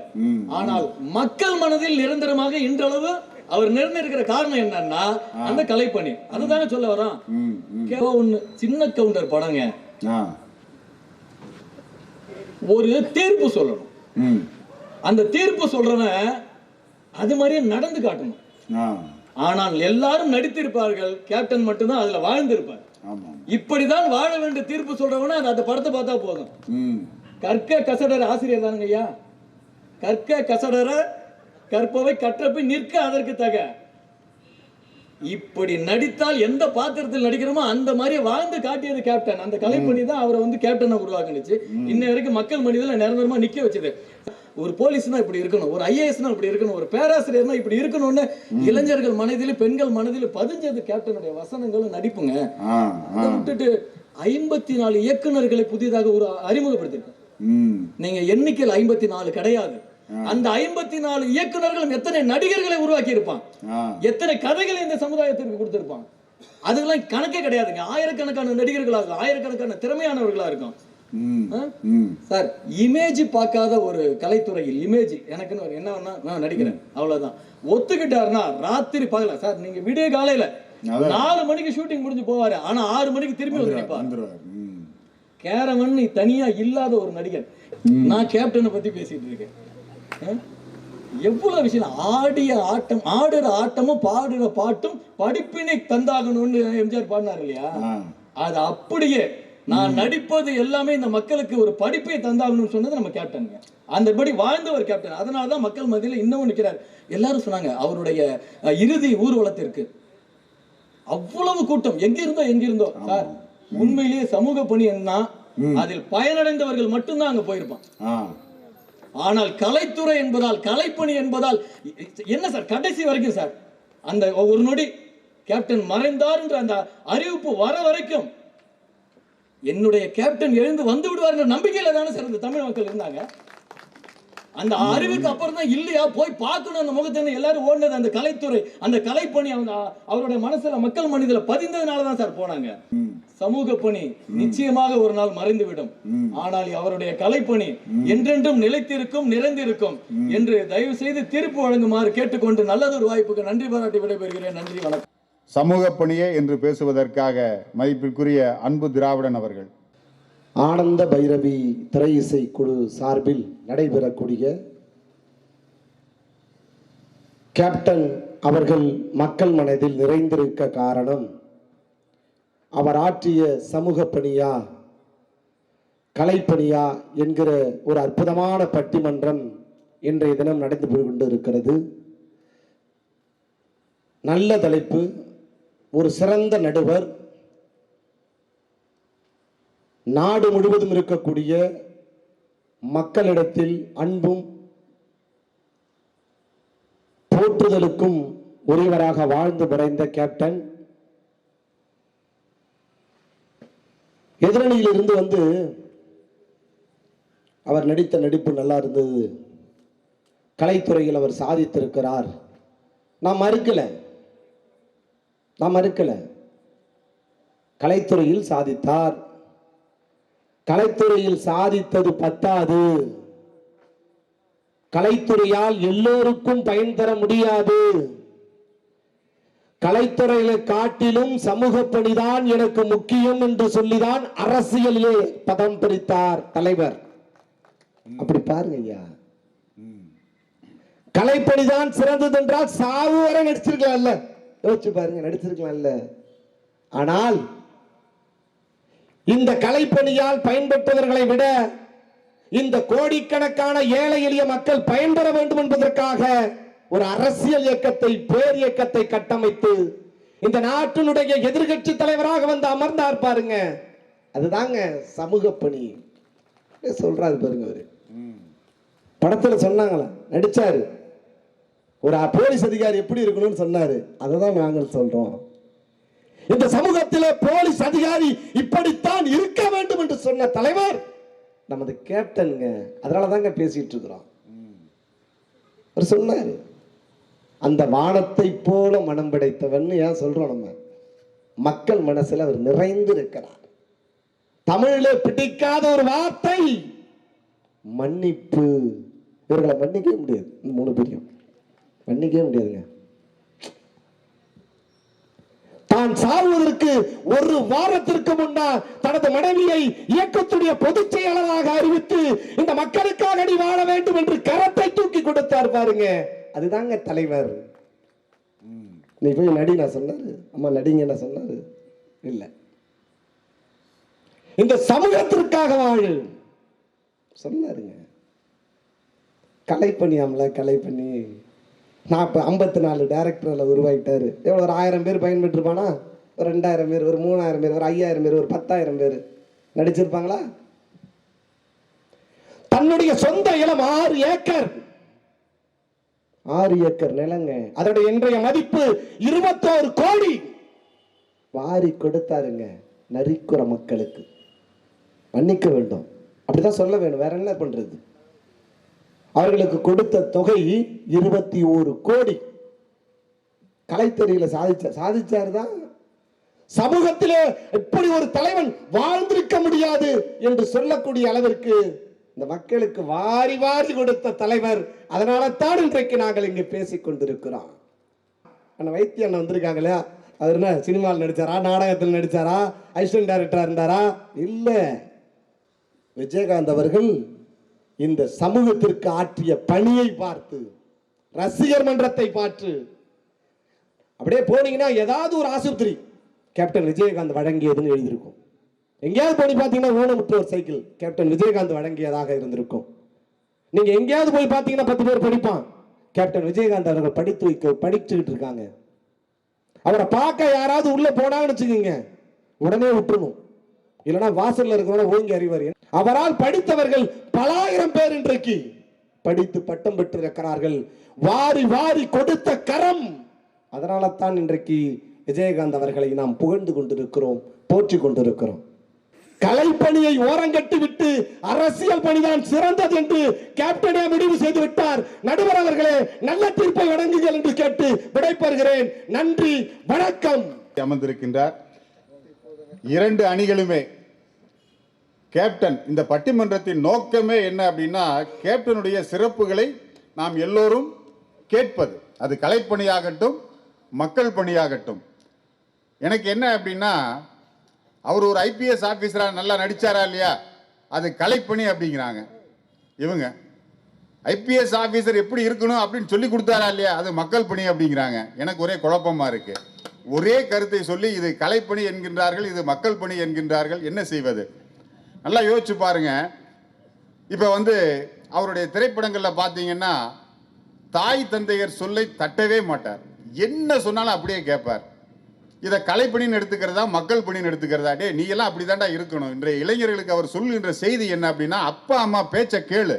ஆனால் மக்கள் மனதில் நிரந்தரமாக இன்றளவு அவர் நிறைந்திருக்கிற காரணம் என்னன்னா அந்த கலைப்பணி. அதுதானே சொல்ல வரோம். ஒண்ணு சின்ன கவுண்டர் படங்க, ஒரு தீர்ப்பு சொல்லணும். அந்த தீர்ப்பு சொல்றவன் அது மாதிரியே நடந்து காட்டணும். ஆனால் எல்லாரும் நடித்திருப்பார்கள், கேப்டன் மட்டும்தான் அதுல வாழ்ந்திருப்பார். இப்படிதான் வாழ வேண்டிய தீர்ப்பு சொல்றவன அந்த படத்தை பார்த்தா போதும். கற்க கசடர ஆசிரியர் தானுங்க ஐயா. கற்க கசடர கற்பவை கற்றப்பை நிற்க அதற்கு தக. இப்படி நடித்தால் எந்த பாத்திரத்தில் நடிக்கிறோமோ அந்த மாதிரி வாழ்ந்து காட்டியது கேப்டன். அந்த கலைப்பணி தான் அவரை வந்து கேப்டனா உருவாக்குனுச்சு. இன்ன வரைக்கும் மக்கள் மனிதல நிரந்தரமா நிக்க வச்சது. ஒரு போலீஸ்னா இப்படி இருக்கணும், ஒரு ஐஏஎஸ்னா இப்படி இருக்கணும், ஒரு பேராசிரியர்னா இப்படி இருக்கணும்னு இளைஞர்கள் மனதிலும் பெண்கள் மனதிலும் பதிஞ்சது கேப்டனுடைய வசனங்களும் நடிப்புங்க. அதை விட்டுட்டு 54 இயக்குநர்களை புதிதாக ஒரு அறிமுகப்படுத்திருக்காங்க. நீங்க எண்ணிக்கையில் 54 கிடையாது. அந்த 54 இயக்குநர்களும் எத்தனை நடிகர்களை உருவாக்கி இருப்பான், எத்தனை கதைகளை இந்த சமுதாயத்திற்கு கொடுத்திருப்பான், அதுக்கெல்லாம் கணக்கே கிடையாதுங்க. ஆயிரக்கணக்கான நடிகர்களாக ஆயிரக்கணக்கான திறமையானவர்களா இருக்கும். சார், இமேஜ் பார்க்காத ஒரு கலைத்துறையில் இமேஜ் எனக்குன்னு என்ன வேணா நான் நடிக்கிறேன் அவ்வளவுதான் ஒத்துக்கிட்டாருன்னா ராத்திரி பகல சார் நீங்க விடிய காலையில 4 மணிக்கு ஷூட்டிங் முடிஞ்சு போவாரு, ஆனா 6 மணிக்கு திரும்பி வந்து நிற்பார். கேரவன் தனியா இல்லாத ஒரு நடிகர். நான் கேப்டனை பத்தி பேசிட்டு இருக்கேன். எவ்வளவு விஷயம், ஆடிய ஆட்டம், ஆடுற ஆட்டமும் பாடுற பாட்டும் படிப்பினை தந்தாகணும்னு எம்ஜிஆர் பாடினார் இல்லையா, அது அப்படியே நான் நடிப்பது எல்லாமே இந்த மக்களுக்கு ஒரு படிப்பை தந்தாகணும்னு சொன்னது நம்ம கேப்டனுங்க. அந்தபடி வாழ்ந்த ஒரு கேப்டன். அதனாலதான் மக்கள் மத்தியில் இன்னமும் நிற்கிறார். எல்லாரும் சொன்னாங்க அவருடைய இறுதி ஊர்வலத்திற்கு அவ்வளவு கூட்டம், எங்கிருந்தோ சார். உண்மையிலேயே சமூக பணி என்ன, அதில் பயனடைந்தவர்கள் மட்டும்தான் அங்க போயிருப்பான். ஆனால் கலைத்துறை என்பதால், கலைப்பணி என்பதால் என்ன சார், கடைசி வரைக்கும் சார், அந்த ஒரு நொடி கேப்டன் மறைந்தார் என்ற அந்த அறிவிப்பு வர வரைக்கும் என்னுடைய கேப்டன் எழுந்து வந்து விடுவார் என்ற நம்பிக்கையில தானே சார் இந்த தமிழ் மக்கள் இருந்தாங்க. அந்த அறிவுக்கு அப்புறம் தான் இல்லையா போய் பார்க்கணும் அந்த முகத்தை எல்லாரும் ஓடினது. அந்த கலைத்துறை, அந்த கலைப்பணி அவருடைய மனசுல மக்கள் மனிதல பதிந்ததுனால தான் சார் போனாங்க. சமூக பணி நிச்சயமாக ஒரு நாள் மறைந்துவிடும், ஆனால் அவருடைய கலைப்பணி என்றென்றும் நிலைத்திருக்கும், நிறைந்திருக்கும் என்று தயவு செய்து தீர்ப்பு வழங்குமாறு கேட்டுக்கொண்டு நல்லதொரு வாய்ப்புக்கு நன்றி பாராட்டி விடைபெறுகிறேன். நன்றி, வணக்கம். சமூக பணியே என்று பேசுவதற்காக மதிப்பிற்குரிய அன்பு திராவிடன் அவர்கள். ஆனந்த பைரவி திரை இசை குழு சார்பில் நடைபெறக்கூடிய கேப்டன் அவர்கள் மக்கள் மனதில் நிறைந்திருக்க காரணம் அவர் ஆற்றிய சமூக பணியா கலைப்பணியா என்கிற ஒரு அற்புதமான பட்டிமன்றம் இன்றைய தினம் நடந்து போய் கொண்டு இருக்கிறது. நல்ல தலைப்பு, ஒரு சிறந்த நடுவர், நாடு முழுவதும் இருக்கக்கூடிய மக்களிடத்தில் அன்பும் போற்றுதலுக்கும் உரியவராக வாழ்ந்து மறைந்த கேப்டன் எதிரணியிலிருந்து வந்து அவர் நடித்த நடிப்பு நல்லா இருந்தது, கலைத்துறையில் அவர் சாதித்திருக்கிறார், நான் மறுக்கல. கலைத்துறையில் சாதித்தார். கலைத்துறையில் சாதித்தது பத்தாது, கலைத்துறையால் எல்லோருக்கும் பயன் தர முடியாது. கலைத்துறையில காட்டிலும் சமூக பணிதான் எனக்கு முக்கியம் என்று சொல்லிதான் அரசியலிலே பதம் பிரித்தார் தலைவர். அப்படி பாருங்க ஐயா, கலைப்பணிதான் சிறந்தது என்றால் சாவு வரை நடிச்சிருக்கலாம்ல, யோசிச்சு பாருங்க, நடிச்சிருக்கலாம்ல. ஆனால் இந்த கலைப்பணியால் பயன்பெற்றவர்களை விட இந்த கோடிக்கணக்கான ஏழை எளிய மக்கள் பயன்பெற வேண்டும் என்பதற்காக ஒரு அரசியல் இயக்கத்தை, பேர் இயக்கத்தை கட்டமைத்து இந்த நாட்டினுடைய எதிர்கட்சி தலைவராக வந்து அமர்ந்தார் பாருங்க. அதுதாங்க சமூக பணி சொல்றாரு பாருங்க. அவரு படத்துல சொன்னாங்களா, நடிச்சாரு, ஒரு போலீஸ் அதிகாரி எப்படி இருக்கணும்னு சொன்னாரு. அததான் நாங்கள் சொல்றோம். இந்த சமூகத்திலே போலீஸ் அதிகாரி இப்படித்தான் இருக்க வேண்டும் என்று சொன்ன தலைவர் நமது கேப்டனுங்க. அதனாலதாங்க பேசிட்டு இருக்கிறோம். அவர் சொன்னாரு, அந்த வானத்தை போல மனம் படைத்தவன் ஏன் சொல்றோம், நம்ம மக்கள் மனசுல அவர் நிறைந்து இருக்கிறார். தமிழிலே பிடிக்காத ஒரு வார்த்தை மன்னிப்பு. இவர்களை மன்னிக்கவே முடியாது, 3 பேரையும் மன்னிக்கவே முடியாதுங்க. தான் சாவுவதற்கு ஒரு வாரத்திற்கு முன்னால் தனது மனைவியை இயக்கத்துடைய பொதுச் செயலாளராக அறிவித்து இந்த மக்களுக்காக அடி வாழ வேண்டும் என்று கரத்தை தூக்கி கொடுத்தார் பாருங்க. அதுதாங்க தலைவர். நீ போய் நடி நான் சொன்னாரு, அம்மா நடிங்க என்ன சொன்னாரு, இல்ல இந்த சமூகத்திற்காக வாழு சொன்னாருங்க. கலைப்பணியாமல, கலைப்பணி நான் இப்போ 54 டேரக்டரில் உருவாக்கிட்டாரு. எவ்வளோ ஒரு 1000 பேர் பயன்பெற்றிருப்பானா? ஒரு 2000 பேர், ஒரு 3000 பேர், ஒரு 5000 பேர், ஒரு 10,000 பேர் நடிச்சிருப்பாங்களா? தன்னுடைய சொந்த இடம் 6 ஏக்கர் நிலங்க. அதோட இன்றைய மதிப்பு 21 கோடி. வாரி கொடுத்தாருங்க நரிக்குற மக்களுக்கு. மன்னிக்க வேண்டும், அப்படிதான் சொல்ல வேண்டும், வேற என்ன பண்றது? அவர்களுக்கு கொடுத்த தொகை 21 கோடி. கலைத்துறையில சாதிச்சாரு தான். சமூகத்திலே இப்படி ஒரு தலைவன் வாழ்ந்திருக்க முடியாது என்று சொல்லக்கூடிய அளவிற்கு இந்த மக்களுக்கு வாரி வாரி கொடுத்த தலைவர். அதனால தான் இன்றைக்கு நாங்கள் இங்கு பேசிக் கொண்டிருக்கிறோம். அண்ணன் வைத்திய அண்ணன் வந்திருக்காங்களே, அவர் என்ன சினிமாவில் நடிச்சாரா, நாடகத்தில் நடிச்சாரா, அசிஸ்டன்ட் டைரக்டரா இருந்தாரா? இல்ல, விஜயகாந்த் அவர்கள் இந்த சமூகத்திற்கு ஆற்றிய பணியை பார்த்து, ரசிகர் மன்றத்தை பார்த்து, அப்படியே போனீங்கன்னா ஏதாவது ஒரு ஆஸ்பத்திரி கேப்டன் விஜயகாந்த் வழங்கியதுன்னு எழுதியிருக்கும். எங்கேயாவது போய் பார்த்தீங்கன்னா ஊனமுற்றோர் சைக்கிள் கேப்டன் விஜயகாந்த் வழங்கியதாக இருந்திருக்கும். நீங்க எங்கேயாவது போய் பார்த்தீங்கன்னா 10 பேர் படிப்பான், கேப்டன் விஜயகாந்த் அவர்கள் படிச்சுக்கிட்டு இருக்காங்க. அவரை பார்க்க யாராவது உள்ள போனான்னு வச்சுக்கோங்க, உடனே விட்டுருணும், இல்லைன்னா வாசல்ல இருக்கிறவங்க ஓங்கி அறிவார். அவரால் படித்தவர்கள் பலாயிரம் பேர் இன்றைக்கு படித்து பட்டம் பெற்றிருக்கிறார்கள். வாரி வாரி கொடுத்த கரம். அதனால தான் இன்றைக்கு விஜயகாந்த் அவர்களை நாம் புகழ்ந்து கொண்டிருக்கிறோம், போற்றி கொண்டிருக்கிறோம். கலைப்பணியை ஓரங்கட்டி விட்டு அரசியல் பணிதான் சிறந்தது என்று கேப்டனே முடிவு செய்து விட்டார். நடுவர் அவர்களே, நல்ல தீர்ப்பை வழங்குங்கள் என்று கேட்டு விடைபெறுகிறேன். நன்றி, வணக்கம். அமர்ந்திருக்கின்றார். 2 அணிகளுமே கேப்டன், இந்த பட்டிமன்றத்தின் நோக்கமே என்ன அப்படின்னா, கேப்டனுடைய சிறப்புகளை நாம் எல்லோரும் கேட்பது. அது கலைப்பணியாகட்டும், மக்கள் பணியாகட்டும். எனக்கு என்ன அப்படின்னா, அவர் ஒரு ஐபிஎஸ் ஆபீசரா நல்லா நடிச்சாரா இல்லையா, அது கலைப்பணி அப்படிங்கிறாங்க. இவங்க ஐபிஎஸ் ஆபீசர் எப்படி இருக்கணும் அப்படின்னு சொல்லி கொடுத்தாரா இல்லையா, அது மக்கள் பணி அப்படிங்கிறாங்க. எனக்கு ஒரே குழப்பமா இருக்கு. ஒரே கருத்தை சொல்லி இது கலைப்பணி என்கின்றார்கள், இது மக்கள் பணி என்கின்றார்கள். என்ன செய்வது? நல்லா யோசிச்சு பாருங்க. இப்ப அவருடைய திரைப்படங்கள்ல பாத்தீங்கன்னா தாய் தந்தையர் சொல்லை தட்டவே மாட்டார். என்ன சொன்னாலும் அப்படியே கேட்பார். இதை கலைப்பணின்னு எடுத்துக்கிறதா, மக்கள் பணின்னு எடுத்துக்கிறதா? டே, நீ எல்லாம் அப்படிதான்டா இருக்கணும். இன்றைய இளைஞர்களுக்கு அவர் சொல்லுகின்ற செய்தி என்ன அப்படின்னா, அப்பா அம்மா பேச்ச கேளு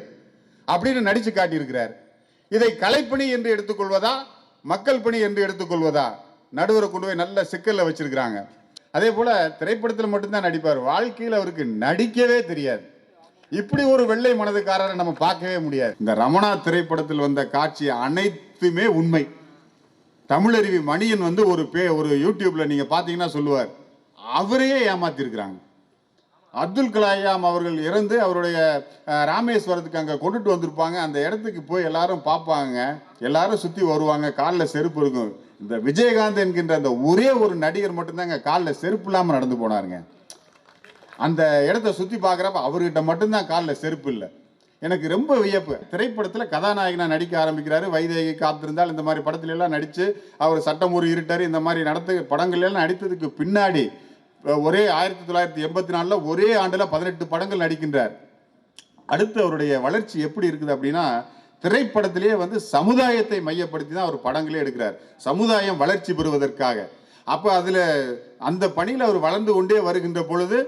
அப்படின்னு நடிச்சு காட்டியிருக்கிறார். இதை கலைப்பணி என்று எடுத்துக்கொள்வதா, மக்கள் பணி என்று எடுத்துக்கொள்வதா? நடுவரை கொண்டு போய் நல்ல சிக்கல்ல வச்சிருக்கிறாங்க. அதே போல திரைப்படத்தில் மட்டும்தான் நடிப்பார், வாழ்க்கையில் அவருக்கு நடிக்கவே தெரியாது. இப்படி ஒரு வெள்ளை மனதுக்காரரை நம்ம பார்க்கவே முடியாது. இந்த ரமணா திரைப்படத்தில் வந்த காட்சி அனைத்துமே உண்மை. தமிழருவி மணியன் ஒரு யூடியூப்ல நீங்க பாத்தீங்கன்னா சொல்லுவார், அவரையே ஏமாத்திருக்கிறாங்க. அப்துல் கலாம் அவர்கள் இறந்து அவருடைய ராமேஸ்வரத்துக்கு அங்க கொண்டுட்டு வந்திருப்பாங்க. அந்த இடத்துக்கு போய் எல்லாரும் பார்ப்பாங்க, எல்லாரும் சுத்தி வருவாங்க, காலில் செருப்பு இருக்கும். இந்த விஜயகாந்த் என்கின்ற அந்த ஒரே ஒரு நடிகர் மட்டும்தாங்க காலில் செருப்பு இல்லாம நடந்து போனாருங்க. அந்த இடத்த சுத்தி பார்க்குறப்ப அவர்கிட்ட மட்டும்தான் காலில் செருப்பு இல்லை. எனக்கு ரொம்ப வியப்பு. திரைப்படத்தில் கதாநாயகனா நடிக்க ஆரம்பிக்கிறாரு. வைதேகி, காத்திருந்தால், இந்த மாதிரி படத்துல எல்லாம் நடிச்சு அவர் சட்டமூறு இருட்டாரு, இந்த மாதிரி படங்கள் எல்லாம் நடித்ததுக்கு பின்னாடி ஒரே 1984 ஒரே ஆண்டுல 18 படங்கள் நடிக்கின்றார். அடுத்து அவருடைய வளர்ச்சி எப்படி இருக்குது அப்படின்னா, திரைப்படத்திலேயே சமுதாயத்தை மையப்படுத்தி தான் அவர் படங்களே எடுக்கிறார், சமுதாயம் வளர்ச்சி பெறுவதற்காக. அப்போ அதுல அந்த பணியில் அவர் வளர்ந்து கொண்டே வருகின்ற பொழுது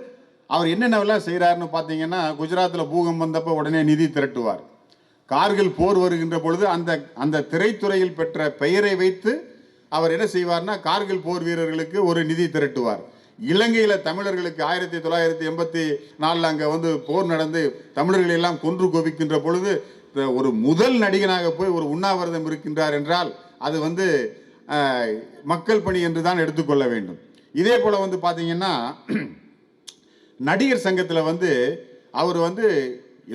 அவர் என்னென்னவெல்லாம் செய்கிறாருன்னு பார்த்தீங்கன்னா, குஜராத்தில் பூகம்பம் வந்தப்போ உடனே நிதி திரட்டுவார். கார்கில் போர் வருகின்ற பொழுது அந்த திரைத்துறையில் பெற்ற பெயரை வைத்து அவர் என்ன செய்வார்னா, கார்கில் போர் வீரர்களுக்கு ஒரு நிதி திரட்டுவார். இலங்கையில் தமிழர்களுக்கு 1984 அங்கே போர் நடந்து தமிழர்கள் எல்லாம் கொன்று குவிக்கின்ற பொழுது ஒரு முதல் நடிகனாக போய் ஒரு உண்ணாவிரதம் இருக்கின்றார் என்றால் அது மக்கள் பணி என்று தான் எடுத்துக்கொள்ள வேண்டும். இதே போல பார்த்தீங்கன்னா, நடிகர் சங்கத்தில் அவர்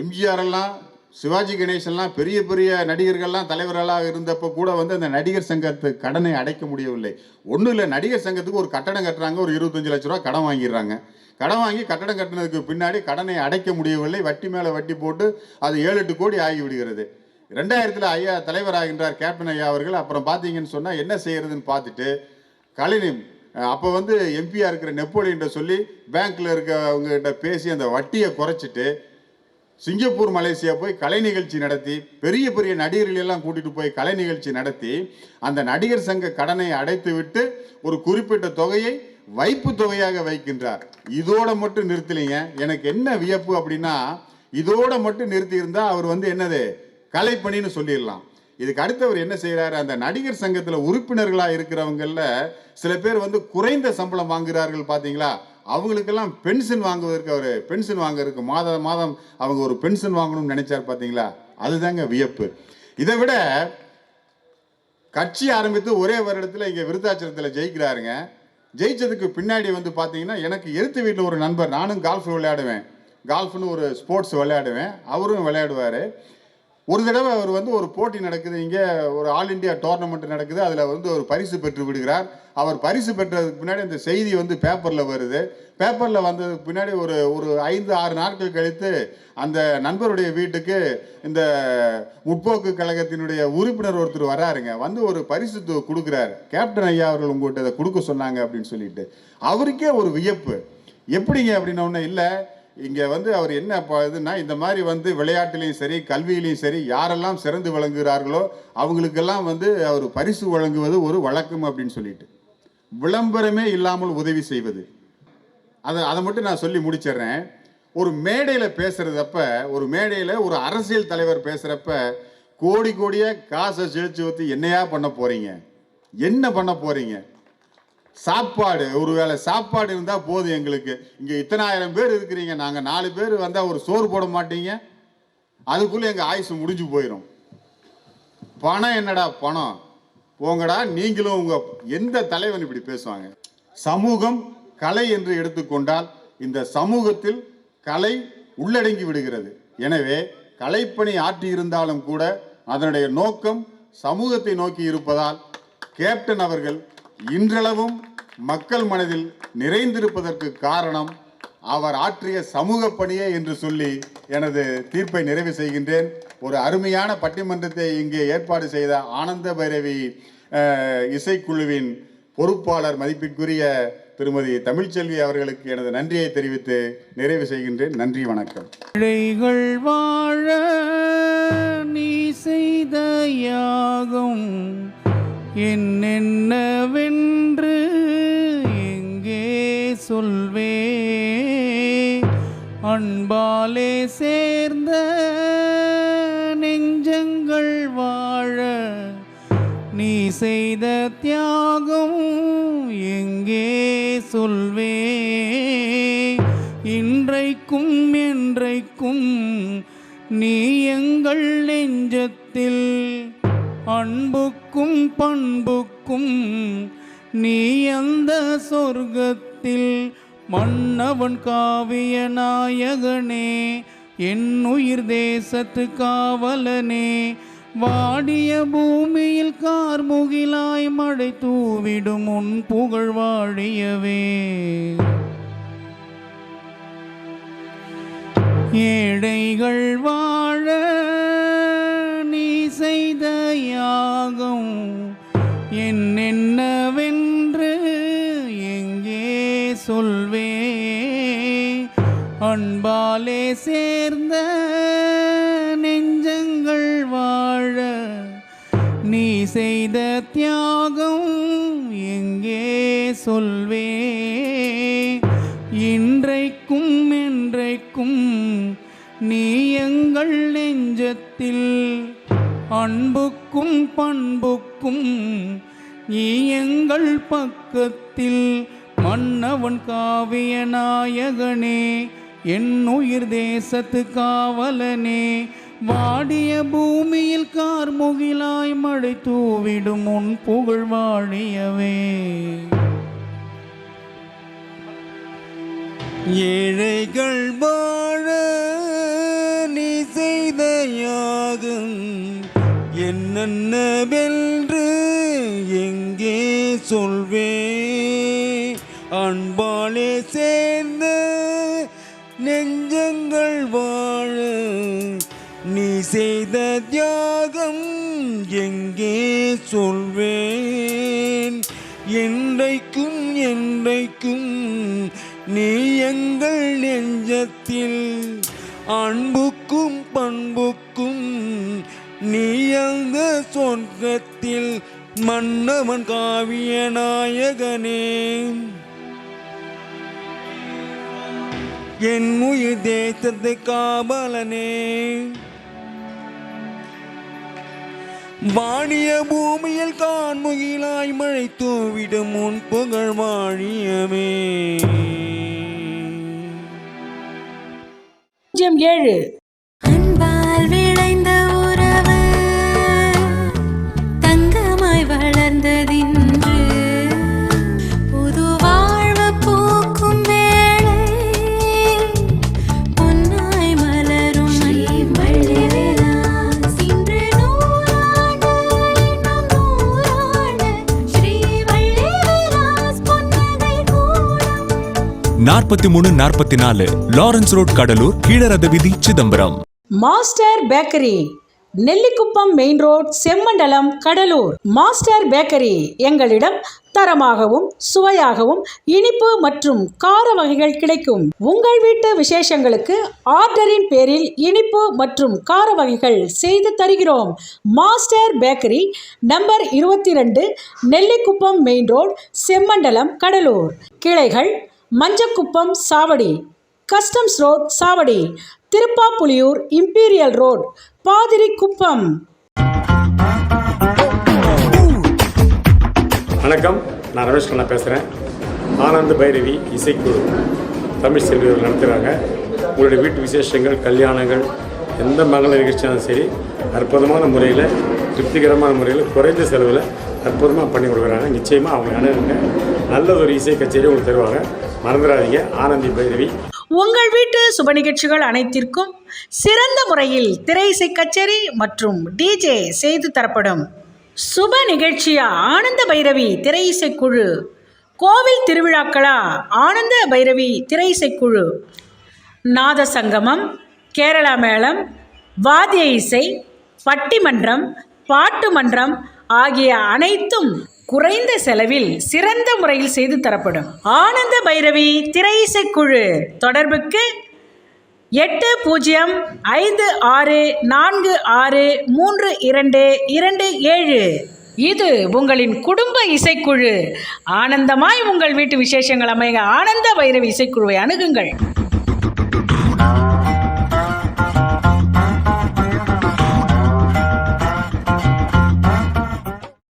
எம்ஜிஆர் எல்லாம், சிவாஜி கணேசன்லாம், பெரிய பெரிய நடிகர்கள்லாம் தலைவர்களாக இருந்தப்போ கூட அந்த நடிகர் சங்கத்து கடனை அடைக்க முடியவில்லை. ஒன்றும் இல்லை, நடிகர் சங்கத்துக்கு ஒரு கட்டடம் கட்டுறாங்க, ஒரு 25 லட்ச ரூபா கடன் வாங்கிடுறாங்க. கடன் வாங்கி கட்டடம் கட்டினதுக்கு பின்னாடி கடனை அடைக்க முடியவில்லை, வட்டி மேலே வட்டி போட்டு அது 7-8 கோடி ஆகிவிடுகிறது. 2000 ஐயா தலைவராகின்றார் கேப்டன் ஐயா அவர்கள். அப்புறம் பார்த்தீங்கன்னு சொன்னால் என்ன செய்யறதுன்னு பார்த்துட்டு கலைஞ அப்போ எம்பியாக இருக்கிற நெப்போலியன்ட்ட சொல்லி பேங்க்கில் இருக்கவங்ககிட்ட பேசி அந்த வட்டியை குறைச்சிட்டு சிங்கப்பூர் மலேசியா போய் கலை நிகழ்ச்சி நடத்தி பெரிய பெரிய நடிகர்கள் எல்லாம் கூட்டிட்டு போய் கலை நிகழ்ச்சி நடத்தி அந்த நடிகர் சங்க கடனை அடைத்து விட்டு ஒரு குறிப்பிட்ட தொகையை வைப்பு தொகையாக வைக்கின்றார். இதோட மட்டும் நிறுத்தலைங்க. எனக்கு என்ன வியப்பு அப்படின்னா, இதோட மட்டும் நிறுத்தி இருந்தா அவர் என்னது கலைப்பணின்னு சொல்லிடலாம். இதுக்கு அடுத்தவர் என்ன செய்யறாரு, அந்த நடிகர் சங்கத்துல உறுப்பினர்களா இருக்கிறவங்கள சில பேர் குறைந்த சம்பளம் வாங்குகிறார்கள் பாத்தீங்களா, அவங்களுக்கெல்லாம் பென்ஷன் வாங்குவதற்கு அவர் பென்ஷன் வாங்குறதுக்கு மாதம் மாதம் அவங்க ஒரு பென்ஷன் வாங்கணும்னு நினைச்சார் பாத்தீங்களா, அதுதாங்க வியப்பு. இதை விட கட்சி ஆரம்பித்து ஒரே வருடத்தில் இங்கே விருத்தாச்சலத்தில் ஜெயிக்கிறாருங்க. ஜெயிச்சதுக்கு பின்னாடி பார்த்தீங்கன்னா, எனக்கு எதிர்த்து வீட்டில் ஒரு நண்பர், நானும் கால்ஃப் விளையாடுவேன், கால்ஃப்னு ஒரு ஸ்போர்ட்ஸ் விளையாடுவேன், அவரும் விளையாடுவார். ஒரு தடவை அவர் ஒரு போட்டி நடக்குது, இங்கே ஒரு ஆல் இண்டியா டோர்னமெண்ட் நடக்குது, அதில் ஒரு பரிசு பெற்று விடுகிறார். அவர் பரிசு பெற்றதுக்கு பின்னாடி இந்த செய்தி பேப்பரில் வருது. பேப்பரில் வந்ததுக்கு பின்னாடி ஒரு 5-6 நாட்கள் கழித்து அந்த நண்பருடைய வீட்டுக்கு இந்த முற்போக்கு கழகத்தினுடைய உறுப்பினர் ஒருத்தர் வராருங்க. ஒரு பரிசு கொடுக்குறாரு. கேப்டன் ஐயா அவர்கள் உங்கள்கிட்ட இதை கொடுக்க சொன்னாங்க அப்படின்னு சொல்லிட்டு அவருக்கே ஒரு வியப்பு. எப்படிங்க அப்படின்னோடனே, இல்லை இங்கே அவர் என்ன இதுன்னா, இந்த மாதிரி விளையாட்டுலையும் சரி கல்வியிலையும் சரி யாரெல்லாம் சிறந்து விளங்குகிறார்களோ அவங்களுக்கெல்லாம் அவர் பரிசு வழங்குவது ஒரு வழக்கம் அப்படின்னு சொல்லிட்டு விளம்பரமே இல்லாமல் உதவி செய்வது. அதை மட்டும் நான் சொல்லி முடிச்சிடுறேன். ஒரு மேடையில் பேசுறதப்ப, ஒரு மேடையில் ஒரு அரசியல் தலைவர் பேசுகிறப்ப கோடி கோடியாக காசை செலுத்தி ஊற்றி என்னையா பண்ண போகிறீங்க, என்ன பண்ண போகிறீங்க? சாப்பாடு, ஒருவேளை சாப்பாடு இருந்தால் போதும் எங்களுக்கு. இங்கே இத்தனாயிரம் பேர் இருக்கிறீங்க, நாங்கள் 4 பேர் வந்தால் ஒரு சோறு போட மாட்டீங்க, அதுக்குள்ளே எங்கள் ஆயுசு முடிஞ்சு போயிடும். பணம் என்னடா பணம், போங்கடா நீங்களும் உங்கள் எந்த தலைவன் இப்படி பேசுவாங்க? சமூகம் கலை என்று எடுத்துக்கொண்டால் இந்த சமூகத்தில் கலை உள்ளடங்கி விடுகிறது. எனவே கலைப்பணி ஆற்றி இருந்தாலும் கூட அதனுடைய நோக்கம் சமூகத்தை நோக்கி இருப்பதால் கேப்டன் அவர்கள் இன்றளவும் மக்கள் மனதில் நிறைந்திருப்பதற்கு காரணம் அவர் ஆற்றிய சமூக பணியே என்று சொல்லி எனது தீர்ப்பை நிறைவு செய்கின்றேன். ஒரு அருமையான பட்டிமன்றத்தை இங்கே ஏற்பாடு செய்த ஆனந்த பைரவி இசைக்குழுவின் பொறுப்பாளர் மதிப்பிற்குரிய திருமதி தமிழ்ச்செல்வி அவர்களுக்கு எனது நன்றியை தெரிவித்து நிறைவு செய்கின்றேன். நன்றி, வணக்கம். இழைகள் வாழ நீ செய்த யாகம் என்னென்னவென்று எங்கே சொல்வே, அன்பாலே சேர்ந்த நெஞ்சங்கள் வாழ நீ செய்த தியாகம் எங்கே சொல்வே. இன்றைக்கும் என்றைக்கும் நீ எங்கள் நெஞ்சத்தில், அன்புக்கும் பண்புக்கும் நீ அந்த சொர்க்கத்தில். மன்னவன் காவிய நாயகனே, என் உயிர் தேசத்து காவலனே, வாடிய பூமியில் கார்முகிலாய் மழை தூவிடும் உன் புகழ் வாழியவே. ஏழைகள் வாழ நீ செய்த யாகம் என்னென்னவென்று எங்கே சொல்வே, அன்பாலே சேர்ந்த நெஞ்சங்கள் வாழ நீ செய்த தியாகம் எங்கே சொல்வே. இன்றைக்கும் என்றைக்கும் நீ எங்கள் நெஞ்சத்தில், அன்புக்கும் பண்புக்கும் நீ எங்கள் பக்கத்தில். மன்னவன் காவிய நாயகனே, என் உயிர் தேசத்து காவலனே, வாடிய பூமியில் கார்முகிலாய் மழை தூவிடும் உன் புகழ் வாழியவே. ஏழைகள் வாழ நீ செய்த யாகம் என்னென்னவென்று எங்கே சொல்வே, அன்பாலே சேர்ந்த நெஞ்சங்கள் வாழ நீ செய்த தியாகம் எங்கே சொல்வேன். என்றைக்கும் என்றைக்கும் நீ எங்கள் நெஞ்சத்தில், அன்புக்கும் பண்புக்கும் நீ அந்த சொர்க்கத்தில் மன்னவன் காவிய நாயகனே, என் உயிர் தேசத்தை காவலனே, வாணிய பூமியில் காண்முகிலாய் மழை தூவிடும் உன் புகழ் வாழியமே. 07 அன்பால் விளைந்த உறவு தங்கமாய் வளர்ந்ததின்று புது வாழ்வு பூக்கும் வேளை பொன்னாய் மலரும் ஸ்ரீவள்ளிவிலாஸ் இன்று நூறாண்டு இன்னும் நூறாண்டு ஸ்ரீவள்ளிவிலாஸ் பொன்னகை கூடம் 4344 லாரன்ஸ் ரோட் கடலூர், கீழரத வீதி Chidambaram. Master bakery, Nellikuppam main road, Semmandalam, Cuddalore. Master bakery எங்களிடம் தரமாகவும் சுவையாகவும் இனிப்பு மற்றும் கார வகைகள் கிடைக்கும். உங்கள் வீட்டு விசேஷங்களுக்கு ஆர்டரின் பேரில் இனிப்பு மற்றும் கார வகைகள் செய்து தருகிறோம். Master bakery, number 22, Nellikuppam main road, Semmandalam, Cuddalore. கிளைகள் மஞ்சக்குப்பம் சாவடி, கஸ்டம்ஸ் ரோட் சாவடி, திருப்பாப்புலியூர், இம்பீரியல் ரோட், பாதிரிக்குப்பம். வணக்கம், நான் ரமேஷ் கண்ணா பேசுகிறேன். ஆனந்த பைரவி இசைக்குழு தமிழ் செல்வியர்கள் நடத்துகிறாங்க. உங்களுடைய வீட்டு விசேஷங்கள், கல்யாணங்கள், எந்த மங்கள நிகழ்ச்சியாலும் சரி அற்புதமான முறையில், திருப்திகரமான முறையில், குறைந்த செலவில் அற்புதமாக பண்ணி கொடுக்குறாங்க. நிச்சயமாக அவங்க அணுகுங்க. நல்ல ஒரு இசை கச்சேரி உங்களுக்கு தருவாங்க. மறந்துடாதீங்க, ஆனந்தி பைரவி. உங்கள் வீட்டு சுப நிகழ்ச்சிகள் அனைத்திற்கும் சிறந்த முறையில் திரை இசை கச்சேரி மற்றும் டிஜே செய்து தரப்படும். சுப நிகழ்ச்சியா ஆனந்த பைரவி திரை இசைக்குழு, கோவில் திருவிழாக்களா ஆனந்த பைரவி திரை இசைக்குழு, நாத சங்கமம், கேரளா மேளம், வாத்திய இசை, பட்டிமன்றம், பாட்டு மன்றம் ஆகிய அனைத்தும் குறைந்த செலவில் சிறந்த முறையில் செய்து தரப்படும். ஆனந்த பைரவி திரை இசைக்குழு தொடர்புக்கு 8056463227. இது உங்களின் குடும்ப இசைக்குழு. ஆனந்தமாய் உங்கள் வீட்டு விசேஷங்கள் அமைக ஆனந்த பைரவி இசைக்குழுவை அணுகுங்கள்.